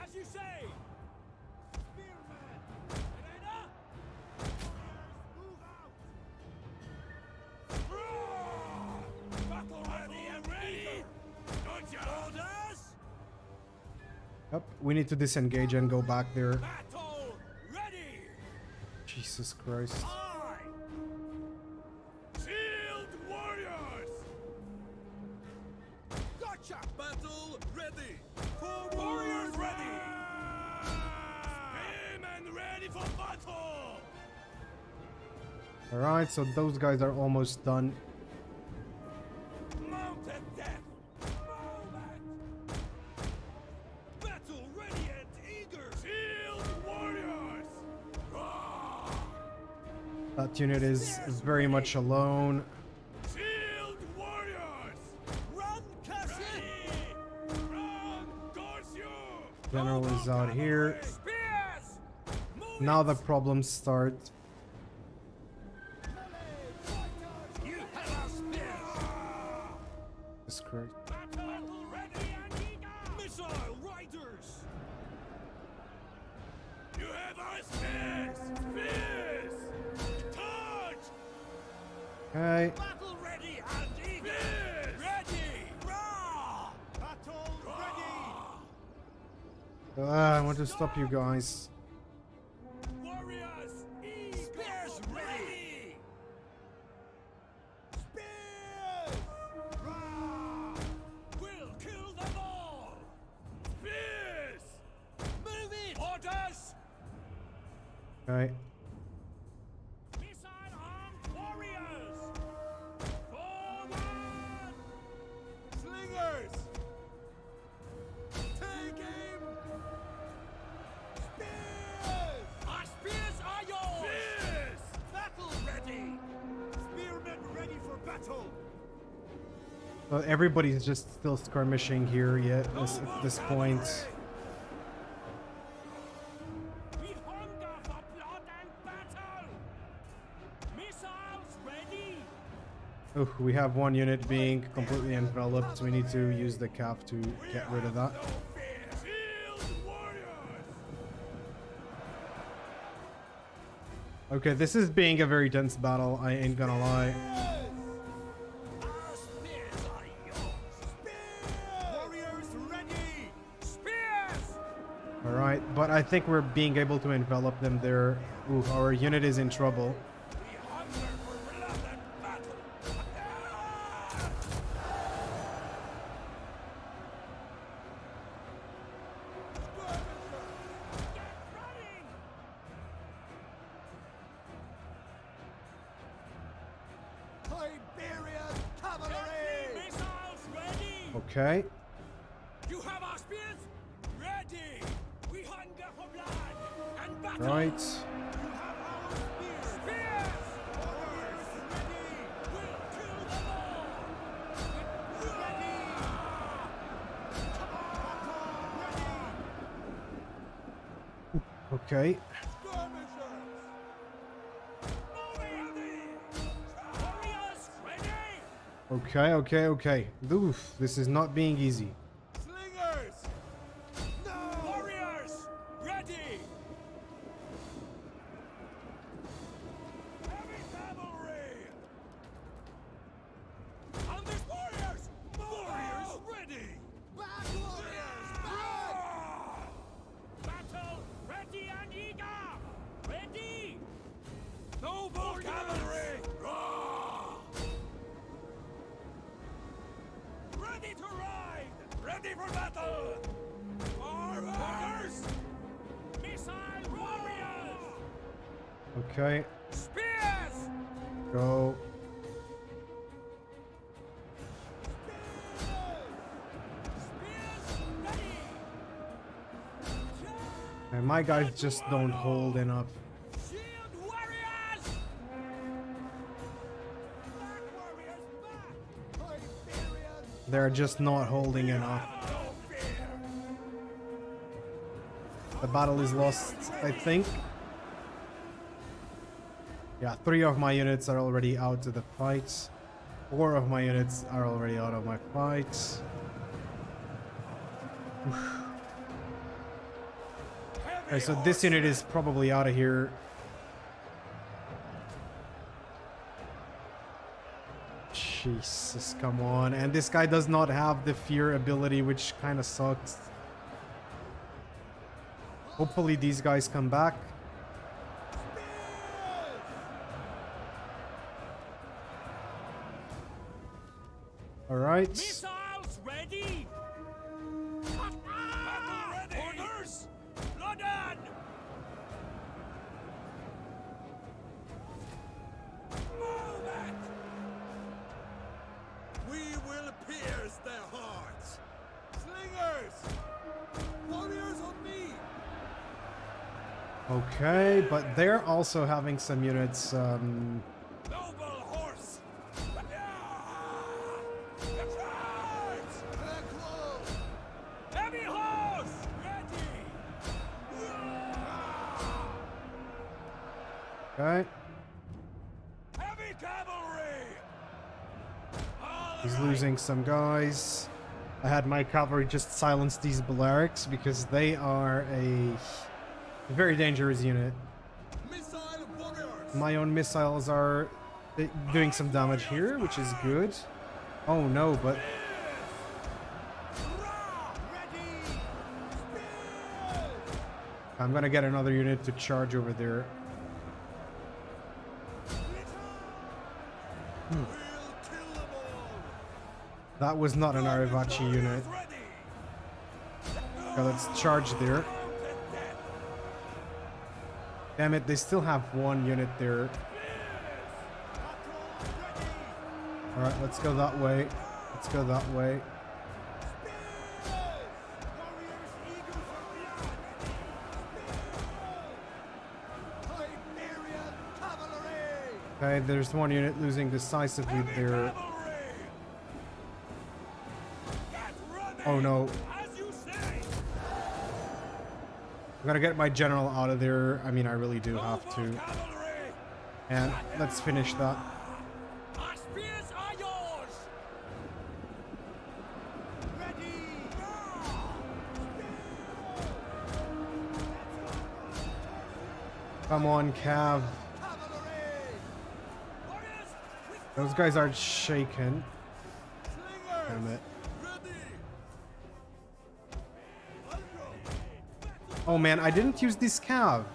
As you say! Spearman! Elena! Move out! Battle ready and ready! Orders! Yep, we need to disengage and go back there. Battle ready! Jesus Christ. Aye! Shield warriors! Gotcha! Battle ready! Warriors ready! Spearmen ready for battle! Alright, so those guys are almost done. Mounted death! Move it! Battle ready and eager! Shield warriors! Roar! That unit is very much alone. Shield warriors! Run, Cassie! Run, Garcia! General is out here. Spears! Move Now the problems start. You have our spears! Jesus Christ. Battle ready and eager! Missile riders! You have our spears! Spears! Charge! Okay. Battle ready and eager! Spears! Ready! Raw! Battle ready! I want to stop you guys. Warriors! Spears ready! Spears! Raw! We'll kill them all! Spears! Move it! Orders! Okay. Missile armed warriors! Forward! Slingers! Take aim! Spears! Our spears are yours! Spears! Battle ready! Spearmen ready for battle! Well, everybody's just still skirmishing here yet at this point. We hunger for blood and battle! Missiles ready! Oh, we have one unit being completely enveloped, so we need to use the cap to get rid of that. No fear! Shield warriors! Okay, this is being a very tense battle, I ain't gonna lie. Our spears are yours! Spears! Warriors ready! Spears! Alright, but I think we're being able to envelop them there. Ooh, our unit is in trouble. We hunger for blood and battle! Get running! Iberian cavalry! Missiles ready! Okay. You have our spears ready! We hunger for blood and battle! Right. You have our spears! Spears! Warriors ready! We'll kill them all! Ready! Okay. Skirmishers! Warriors ready! Okay. Oof, this is not being easy. Slingers! No! Warriors! Ready! Heavy cavalry! On this warriors! Warriors ready! Back warriors! Back! Battle ready and eager! Ready! Noble cavalry! Raw! Ready to ride! Ready for battle! Orders! Missile warriors! Okay, Spears! go. Spears ready! And my guys just don't hold enough. Shield warriors! Back warriors back! Iberian! They're just not holding enough. No fear! The battle is lost, I think. Yeah, 3 of my units are already out of the fight. 4 of my units are already out of my fight. Okay, so this unit is probably out of here. Jesus, come on. And this guy does not have the fear ability, which kind of sucks. Hopefully these guys come back. All right. Missiles ready! Battle ready! Orders! Loaded! Move it! We will pierce their hearts! Slingers! Warriors on me! Okay, but they're also having some units. Noble horse! The tribes! Heavy horse! Ready! Okay. Heavy cavalry! He's losing some guys. I had my cavalry just silence these Balearics because they are a very dangerous unit. Missile warriors! My own missiles are doing some damage here, which is good. Oh no, but I'm gonna get another unit to charge over there. That was not an Aravachi unit. Okay, let's charge there. Damn it, they still have one unit there. Alright, let's go that way. Let's go that way. Okay, there's one unit losing decisively there. Oh no. I'm gonna get my general out of there. I mean, I really do have to. And let's finish that. Our spears are yours! Come on, Cav. Those guys are shaken. Damn it. Oh man, I didn't use this Cav.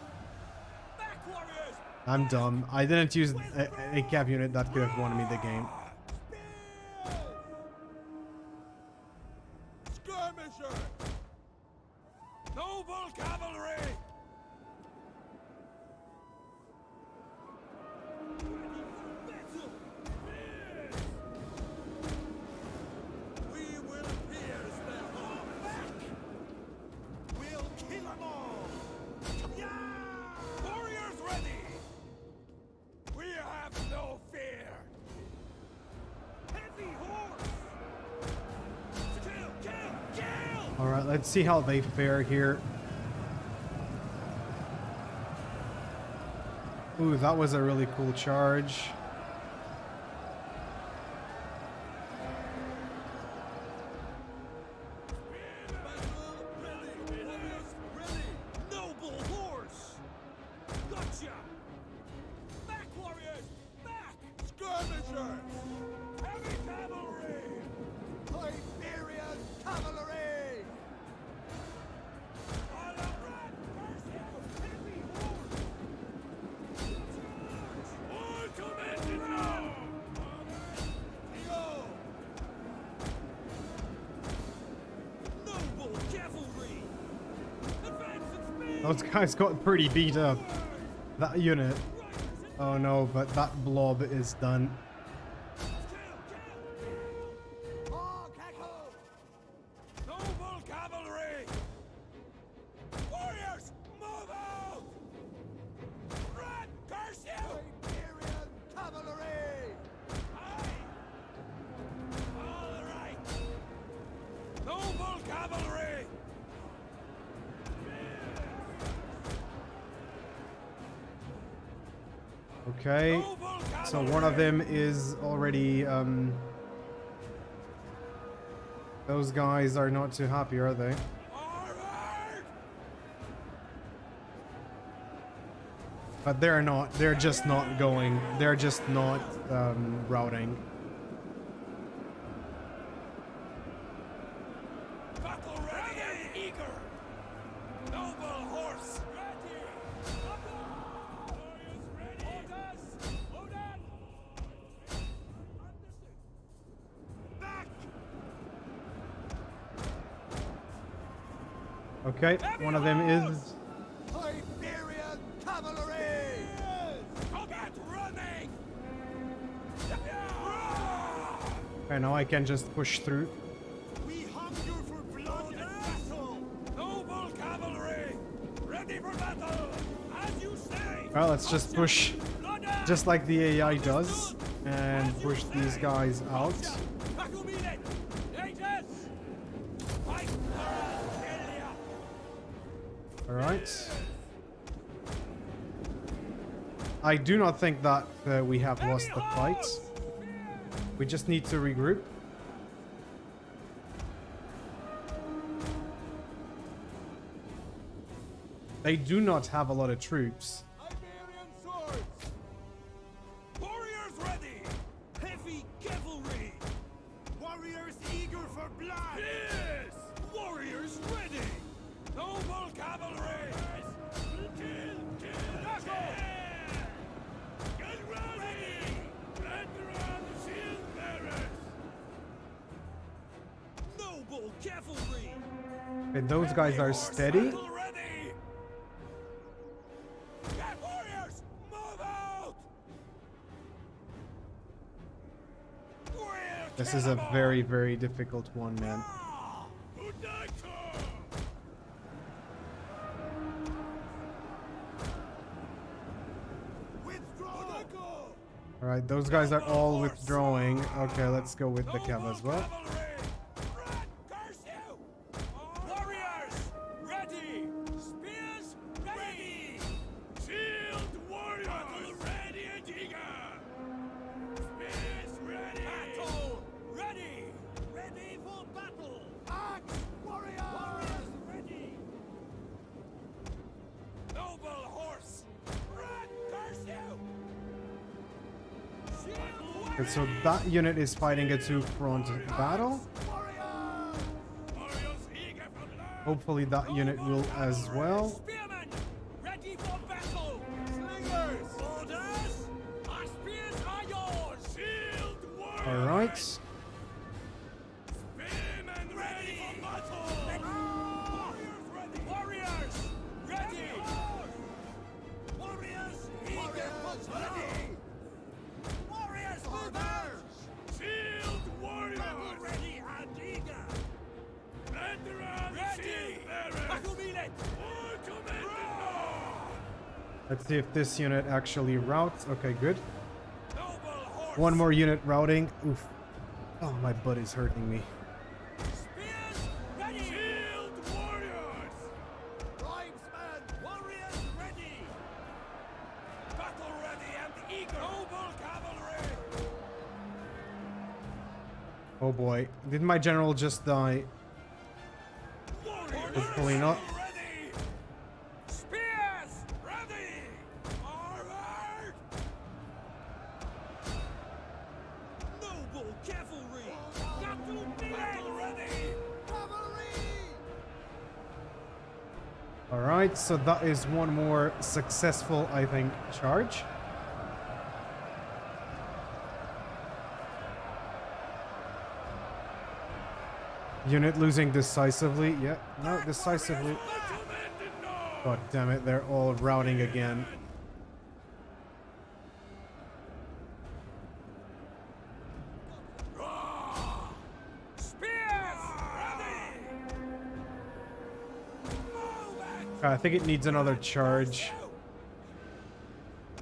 I'm dumb. I didn't use a Cav unit that could have won me the game. Skirmisher! Noble cavalry! We will pierce their hearts! We'll kill them all! Yeah! Warriors ready! We have no fear! Heavy horse! Kill! Kill! Kill! Alright, let's see how they fare here. Ooh, that was a really cool charge. Noble horse! Gotcha! Back, warriors! Back! Skirmishers! Heavy cavalry! Iberian cavalry! On the front! First heavy horse! All commanded now! Go! Noble cavalry! Advance and speed! Those guys got pretty beat up. That unit. Oh no, but that blob is done. Noble cavalry! Warriors, move out! Run, curse you! Iberian cavalry! Aye! All right! Noble cavalry! Okay. Noble cavalry! So one of them is already, those guys are not too happy, are they? Forward! But they're not. They're just not going. They're just not routing. Battle ready and eager! Noble horse! Ready! Warriors ready! Orders! Loaded! Back! Okay, one of them is. Iberian cavalry! Combat running! Okay, now I can just push through. We hunger for blood and battle! Noble cavalry! Ready for battle! As you say! Well, let's just push, just like the AI does, and push these guys out. All right. I do not think that we have lost the fight. We just need to regroup. They do not have a lot of troops. Iberian swords! Warriors ready! Heavy cavalry! Warriors eager for blood! Yes! Warriors ready! Noble cavalry! Kill! Get ready! Enter the shield bearers! Noble cavalry! Okay, those guys are steady. Battle ready! Get warriors! Move out! Warrior This is a cannonball! very, very difficult one, man. Good night, sir! Withdraw! All right, those guys are all withdrawing. Okay, let's go with the cav as well. Curse you! Warriors, ready! Spears, ready! Shield warriors! Battle ready and eager! Spears ready! Battle ready! Ready for battle! Axe warriors! Warriors ready! Noble horse! Run, curse you! Okay, so that unit is fighting a two-front battle. Hopefully that unit will as well. Spearmen, ready for battle! Slingers! Orders! Our spears are yours! Shield warriors! All right. Spearmen ready for battle! Warriors ready! Warriors eager for ready! Warriors move out! Shield warriors! Battle ready and eager! Veterans ready! Battle needed! Let's see if this unit actually routes. Okay, good. Noble horse! One more unit routing. Oof. Oh, my butt is hurting me. Spears ready! Shield warriors! Tribesmen! Warriors ready! Battle ready and eager! Noble cavalry! Oh boy. Did my general just die? Warriors Hopefully not. ready! Spears ready! Forward! Noble cavalry! Battle ready! All right, so that is one more successful, I think, charge. Unit losing decisively. Yeah, no, decisively. God damn it, they're all routing again. Spears ready! Move back! I think it needs another charge.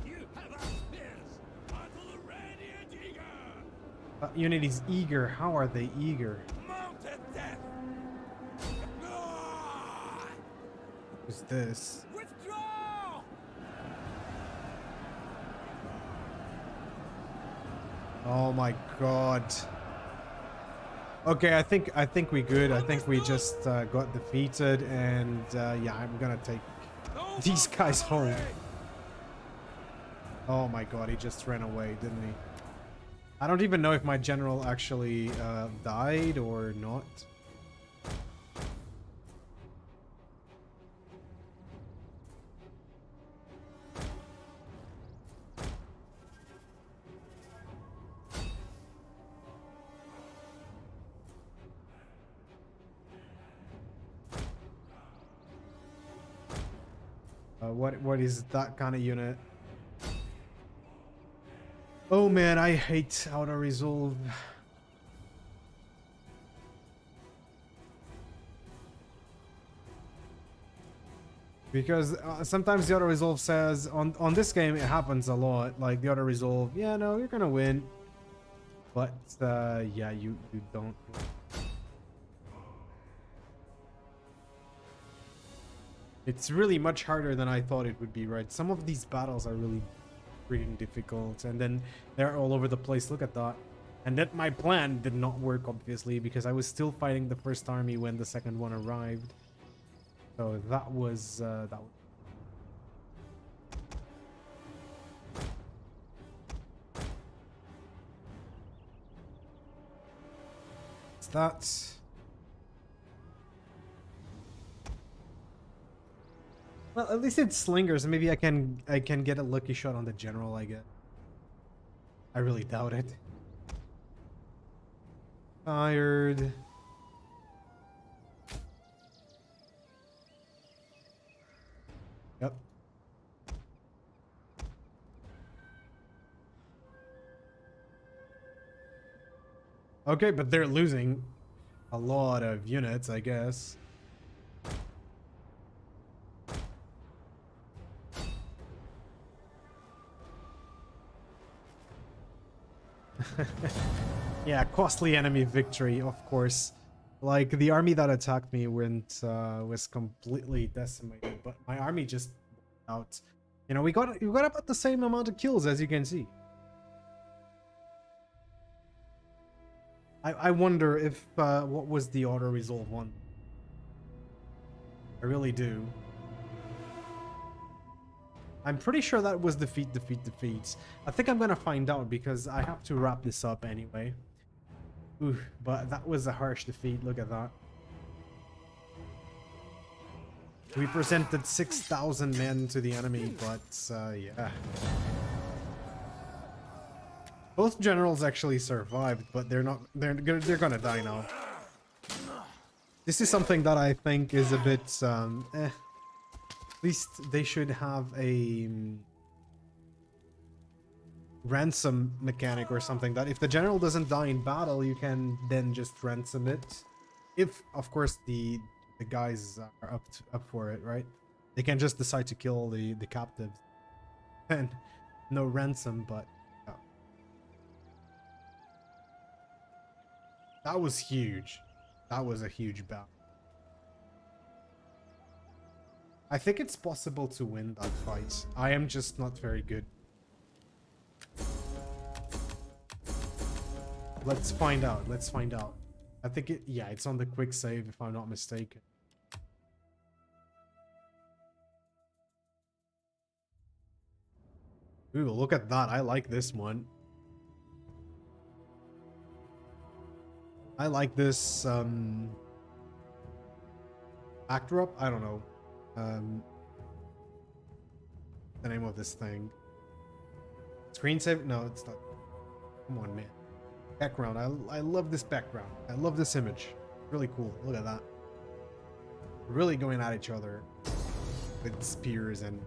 You have our spears! Battle ready and eager! That unit is eager. How are they eager? Mounted death! Who's this? Withdraw! Oh my god. Okay, I think we good. I think we just got defeated, and yeah, I'm gonna take these guys home. Oh my god, he just ran away, didn't he? I don't even know if my general actually died or not. What is that kind of unit? Oh man, I hate auto resolve. Because sometimes the auto resolve says on this game it happens a lot. Like the auto resolve, yeah, no, you're gonna win, but yeah, you don't. It's really much harder than I thought it would be, right? Some of these battles are really pretty difficult. And then they're all over the place. Look at that. And that my plan did not work, obviously, because I was still fighting the first army when the second one arrived. So that was that. Well, at least it's slingers. Maybe I can get a lucky shot on the general, I guess. I really doubt it. Tired. Yep. Okay, but they're losing a lot of units, I guess. Yeah, costly enemy victory, of course. Like, the army that attacked me was completely decimated, but my army just went out. You know, we got about the same amount of kills, as you can see. I wonder if what was the auto resolve one. I really do. I'm pretty sure that was defeat. I think I'm gonna find out because I have to wrap this up anyway. Ooh, but that was a harsh defeat. Look at that. We presented 6,000 men to the enemy, but yeah. Both generals actually survived, but they're not. They're gonna die now. This is something that I think is a bit At least they should have a ransom mechanic or something, that if the general doesn't die in battle, you can then just ransom it. If, of course, the guys are up for it, right? They can just decide to kill the captives. And no ransom, but yeah. That was huge. That was a huge battle. I think it's possible to win that fight. I am just not very good. Let's find out. Let's find out. I think yeah, it's on the quick save if I'm not mistaken. Ooh, look at that. I like this one. I like this backdrop. I don't know. The name of this thing. Screensaver? No, it's not. Come on, man. Background. I love this background. I love this image. Really cool. Look at that. Really going at each other with spears and...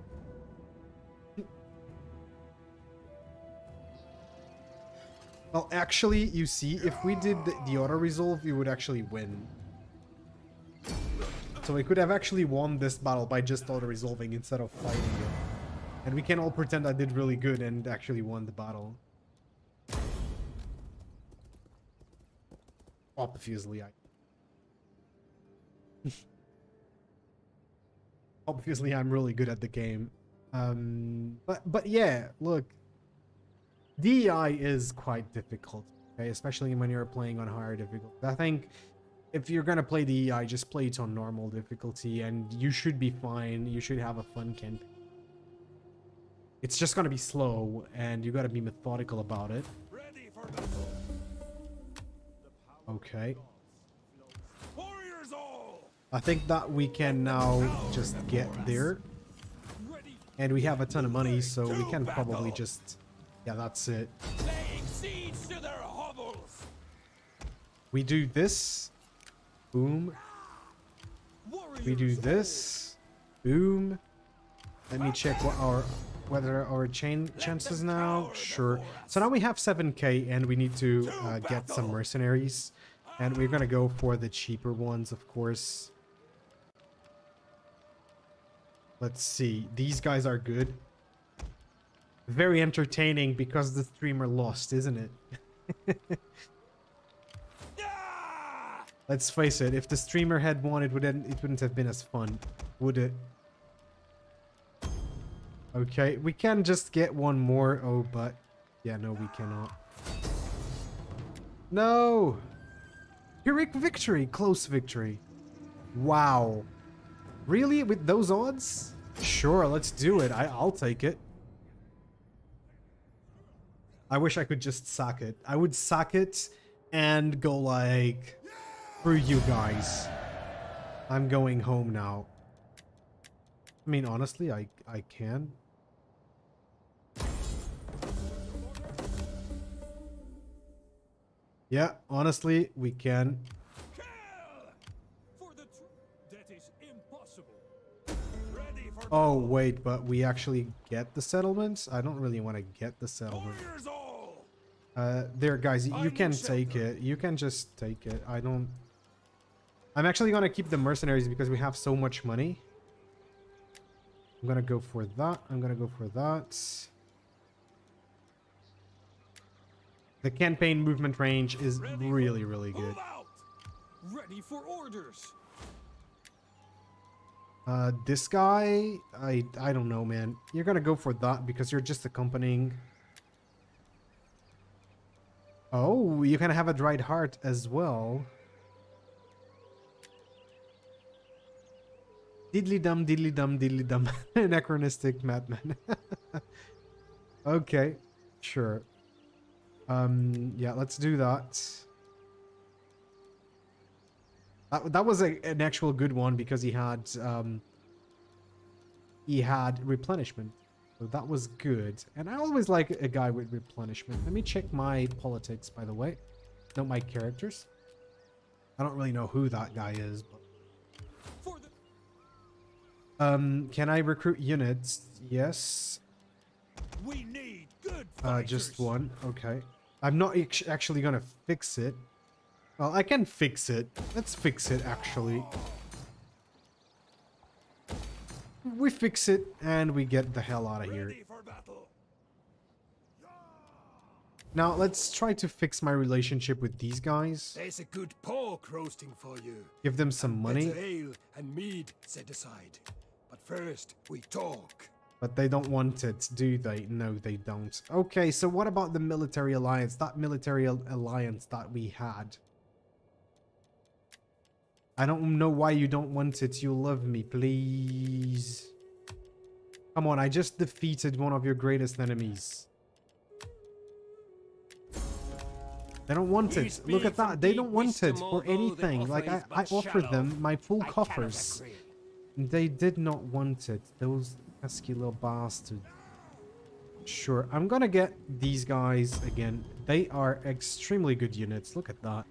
Well, actually, you see, if we did the auto-resolve, we would actually win. So we could have actually won this battle by just auto-resolving instead of fighting it. And we can all pretend I did really good and actually won the battle. Obviously, Obviously, I'm really good at the game. But yeah, look. DEI is quite difficult, okay? Especially when you're playing on higher difficulty. I think if you're gonna play DEI, just play it on normal difficulty and you should be fine. You should have a fun campaign. It's just gonna be slow and you gotta be methodical about it. Ready for battle. Okay. Warriors all. I think that we can now just get there. And we have a ton of money, so we can probably just... Yeah, that's it. Laying siege to their hovels. We do this. Boom. We do this. Boom. Let me check what whether our chances now. Sure. So now we have 7k and we need to get some mercenaries. And we're gonna go for the cheaper ones, of course. Let's see. These guys are good. Very entertaining because the streamer lost, isn't it? Let's face it, if the streamer had won, it wouldn't have been as fun, would it? Okay, we can just get one more. Oh, but yeah, no, we cannot. No! Pyrrhic victory! Close victory. Wow. Really? With those odds? Sure, let's do it. I'll take it. I wish I could just sack it. I would sack it and go like... Through you guys. I'm going home now. I mean, honestly, I can. Yeah, honestly, we can. That is impossible. Ready for Oh, wait, but we actually get the settlements? I don't really want to get the settlement. warriors all. There, guys, you I can need take shelter. it. You can just take it. I don't... I'm actually going to keep the mercenaries because we have so much money. I'm going to go for that. I'm going to go for that. The campaign movement range is really, really good. Move out. Ready for orders. This guy, I don't know, man. You're going to go for that because you're just accompanying... Oh, you can have a dried heart as well. Diddly dum, diddly dum, diddly dum. Anachronistic madman. Okay, sure. Yeah, let's do that. That was an actual good one because he had replenishment. So that was good. And I always like a guy with replenishment. Let me check my politics, by the way. Not my characters. I don't really know who that guy is, but... Can I recruit units? Yes. We need good fighters. Just one. Okay. I'm not actually gonna fix it. Well, I can fix it. Let's fix it, actually. We fix it, and we get the hell out of here. Ready for battle. Now, let's try to fix my relationship with these guys. There's a good pork roasting for you. Give them some money. Better ale and mead set aside. But first, we talk. But they don't want it, do they? No, they don't. Okay, so what about the military alliance? That military alliance that we had. I don't know why you don't want it. You love me, please. Come on, I just defeated one of your greatest enemies. They don't want it. Look at that. They don't want it for anything. Like, I offered them my full coffers. They did not want it. Those pesky little bastards. Sure, I'm gonna get these guys again. They are extremely good units. Look at that.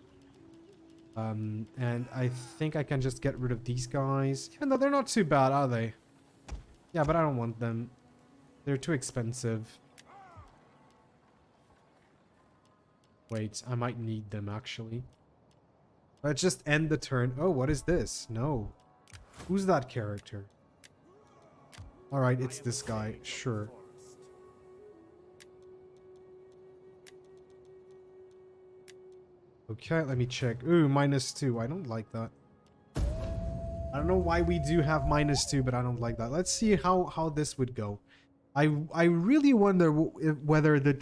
And I think I can just get rid of these guys. Even though they're not too bad, are they? Yeah, but I don't want them. They're too expensive. Wait, I might need them, actually. Let's just end the turn. Oh, what is this? No. Who's that character? Alright, it's this guy. Sure. Okay, let me check. Ooh, -2. I don't like that. I don't know why we do have -2, but I don't like that. Let's see how this would go. I really wonder whether the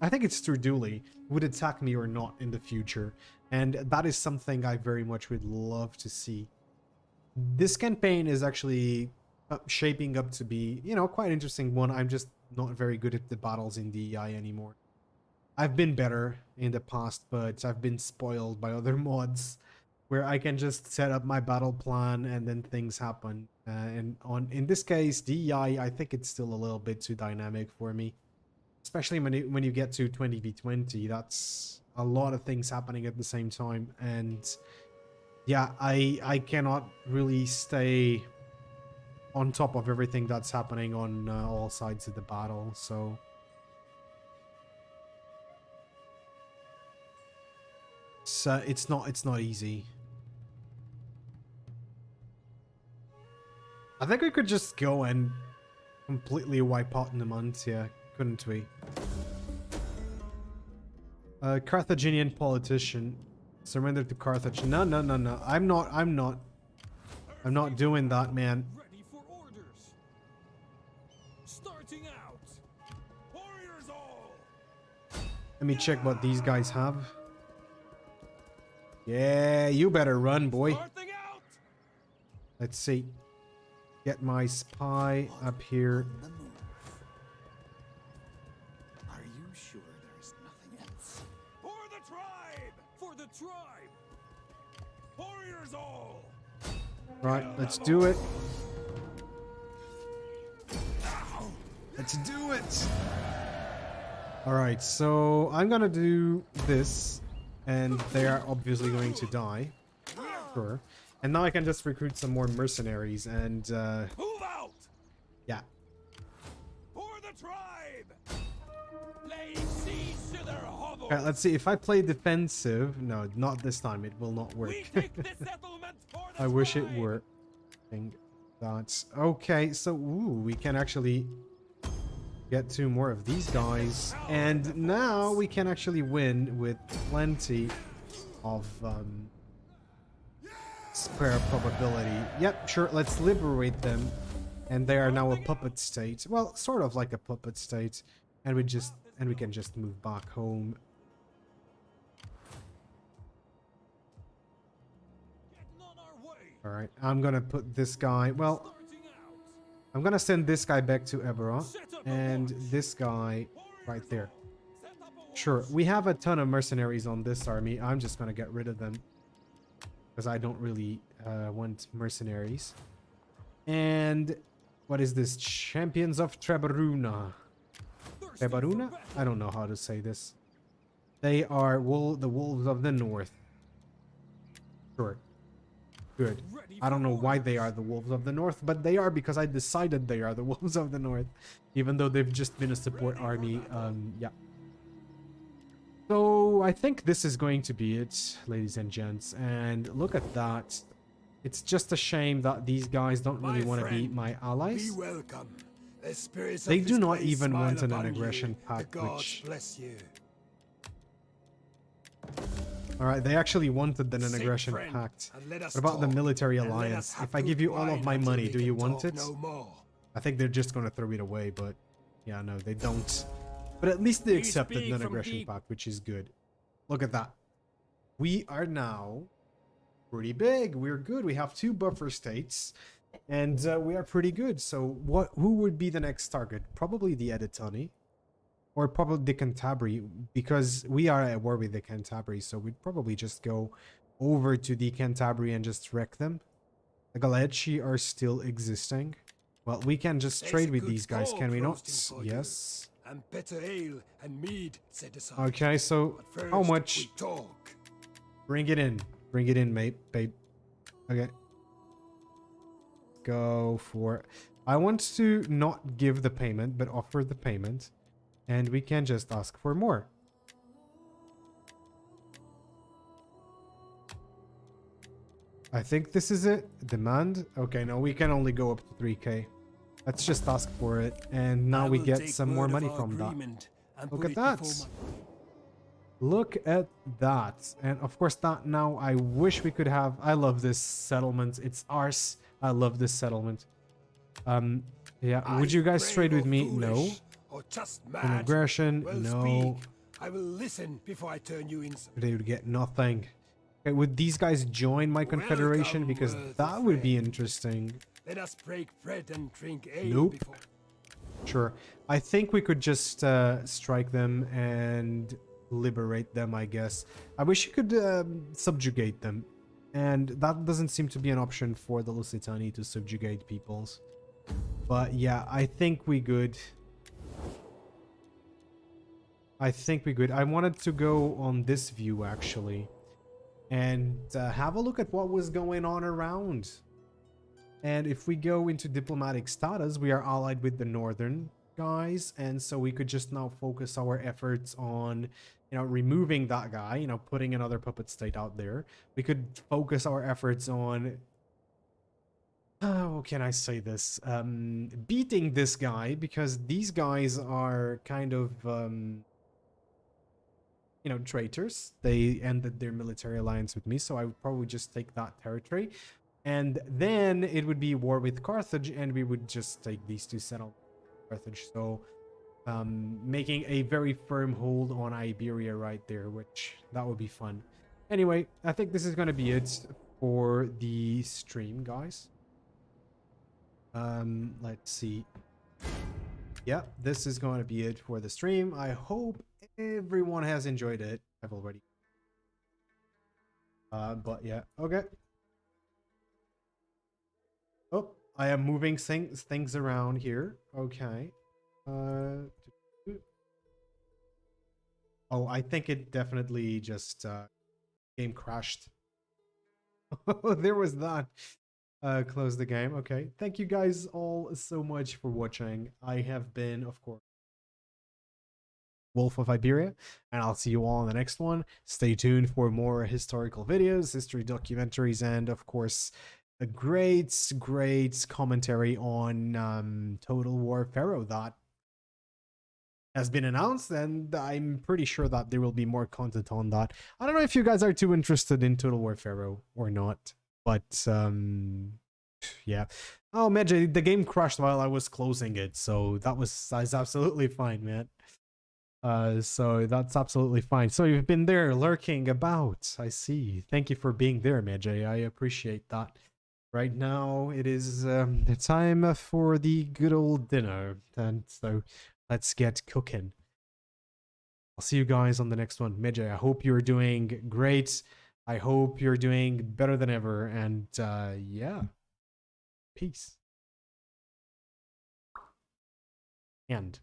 I think it's Turduli would attack me or not in the future. And that is something I very much would love to see. This campaign is actually shaping up to be, you know, quite an interesting one. I'm just not very good at the battles in DEI anymore. I've been better in the past, but I've been spoiled by other mods where I can just set up my battle plan and then things happen. And in this case, DEI, I think it's still a little bit too dynamic for me. Especially when you get to 20v20, that's a lot of things happening at the same time. And yeah, I cannot really stay on top of everything that's happening on all sides of the battle, so... So it's not easy. I think we could just go and completely wipe out Numantia, couldn't we? Carthaginian politician. Surrender to Carthage. No. I'm not doing that, man. Ready for orders. Let me check what these guys have. Yeah, you better run, boy. Starting out! Let's see. Get my spy up here. On the move. Are you sure there's nothing else? For the tribe! For the tribe! Warriors all! Right, let's do it. Let's do it. All right, so I'm gonna do this, and they are obviously going to die. Sure. And now I can just recruit some more mercenaries, and Move out! yeah. For the tribe! Lay siege to their hovels! Okay, let's see. If I play defensive, no, not this time. It will not work. We take this settlement for the I wish it tribe! were. That's okay. So, ooh, we can actually get 2 more of these guys, and now we can actually win with plenty of spare probability. Yep, sure. Let's liberate them, and they are now a puppet state. Well, sort of like a puppet state, and we can just move back home. Getting on our way! All right, I'm gonna put this guy. Well, Starting out! I'm gonna send this guy back to Iberia, Set up a and watch. this guy right Warriors there. all, set up a watch. Sure, we have a ton of mercenaries on this army. I'm just gonna get rid of them because I don't really want mercenaries. And what is this? Champions of Trebaruna. Thirsty for Trebaruna? battle. I don't know how to say this. They are the wolves of the north. Sure. Good. Ready I don't for know why they orders. are the wolves of the north, but they are because I decided they are the wolves of the north, even though they've just been a support army. Yeah. So I think this is going to be it, ladies and gents. And look at that. It's just a shame that these guys don't really My want to be friend, my Be allies. welcome. The spirits They of do this not place even smile want an upon aggression you. pact, The gods which- bless you. All right, they actually wanted an Saint aggression friend, pact. and let us What about the talk, military and let us alliance? have If I good give you all of wine my until money, we do can you want talk it? No more. I think they're just going to throw it away, but yeah, no, they don't. But at least they We accepted speak an from aggression deep- pact, which is good. Look at that. We are now pretty big. We're good. We have 2 buffer states, and we are pretty good. So who would be the next target? Probably the Editani, or probably the Cantabri, because we are at war with the Cantabri. So we'd probably just go over to the Cantabri and just wreck them. The Galeci are still existing. Well, we can just There's trade a with good these guys, folk can we not? roasting for you. Yes. And better ale and mead set aside. Okay, so But how first, much? we talk. Bring it in. Bring it in, mate, babe. Okay. Go for... I want to not give the payment, but offer the payment. And we can just ask for more. I think this is it. Demand? Okay, no, we can only go up to 3k. Let's just ask for it. And now I we will get take some word more of money our from that. agreement and Look put at it that. before Look at that. And of course that now I wish we could have... I love this settlement. It's ours. I love this settlement. Yeah. my- Would you guys brave trade or with me? No. foolish, Or just An mad? aggression? Well, No. speak. I will listen before I turn you in. They would get nothing. Okay, would these guys join my confederation? Welcome, Because worthy that would be friend. interesting. Let us break bread and drink ale Nope. before. Sure. I think we could just strike them and liberate them, I guess. I wish you could subjugate them. And that doesn't seem to be an option for the Lusitani to subjugate peoples. But yeah, I think we good. I think we good. I wanted to go on this view, actually. And have a look at what was going on around. And if we go into diplomatic status, we are allied with the northern guys, and so we could just now focus our efforts on, you know, removing that guy, you know, putting another puppet state out there. We could focus our efforts on, how can I say this, beating this guy, because these guys are kind of you know, traitors. They ended their military alliance with me, so I would probably just take that territory. And then it would be war with Carthage, and we would just take these 2 settlements. Carthage. So making a very firm hold on Iberia right there, which that would be fun. Anyway, I think this is going to be it for the stream, guys. Let's see. Yeah, this is going to be it for the stream. I hope everyone has enjoyed it. I've already. But yeah, okay. Oh, I am moving things around here. Okay. Oh, I think it definitely just game crashed. There was that. Close the game. Okay. Thank you guys all so much for watching. I have been, of course, Wolf of Iberia, and I'll see you all in the next one. Stay tuned for more historical videos, history documentaries, and of course, a great commentary on Total War Pharaoh that has been announced, and I'm pretty sure that there will be more content on that. I don't know if you guys are too interested in Total War Pharaoh or not, but yeah. Oh, Medjay, the game crashed while I was closing it, so that's absolutely fine, man. So that's absolutely fine. So you've been there lurking about. I see. Thank you for being there, Medjay. I appreciate that. Right now, it is the time for the good old dinner, and so let's get cooking. I'll see you guys on the next one. Medjay, I hope you're doing great. I hope you're doing better than ever, and yeah. Peace. And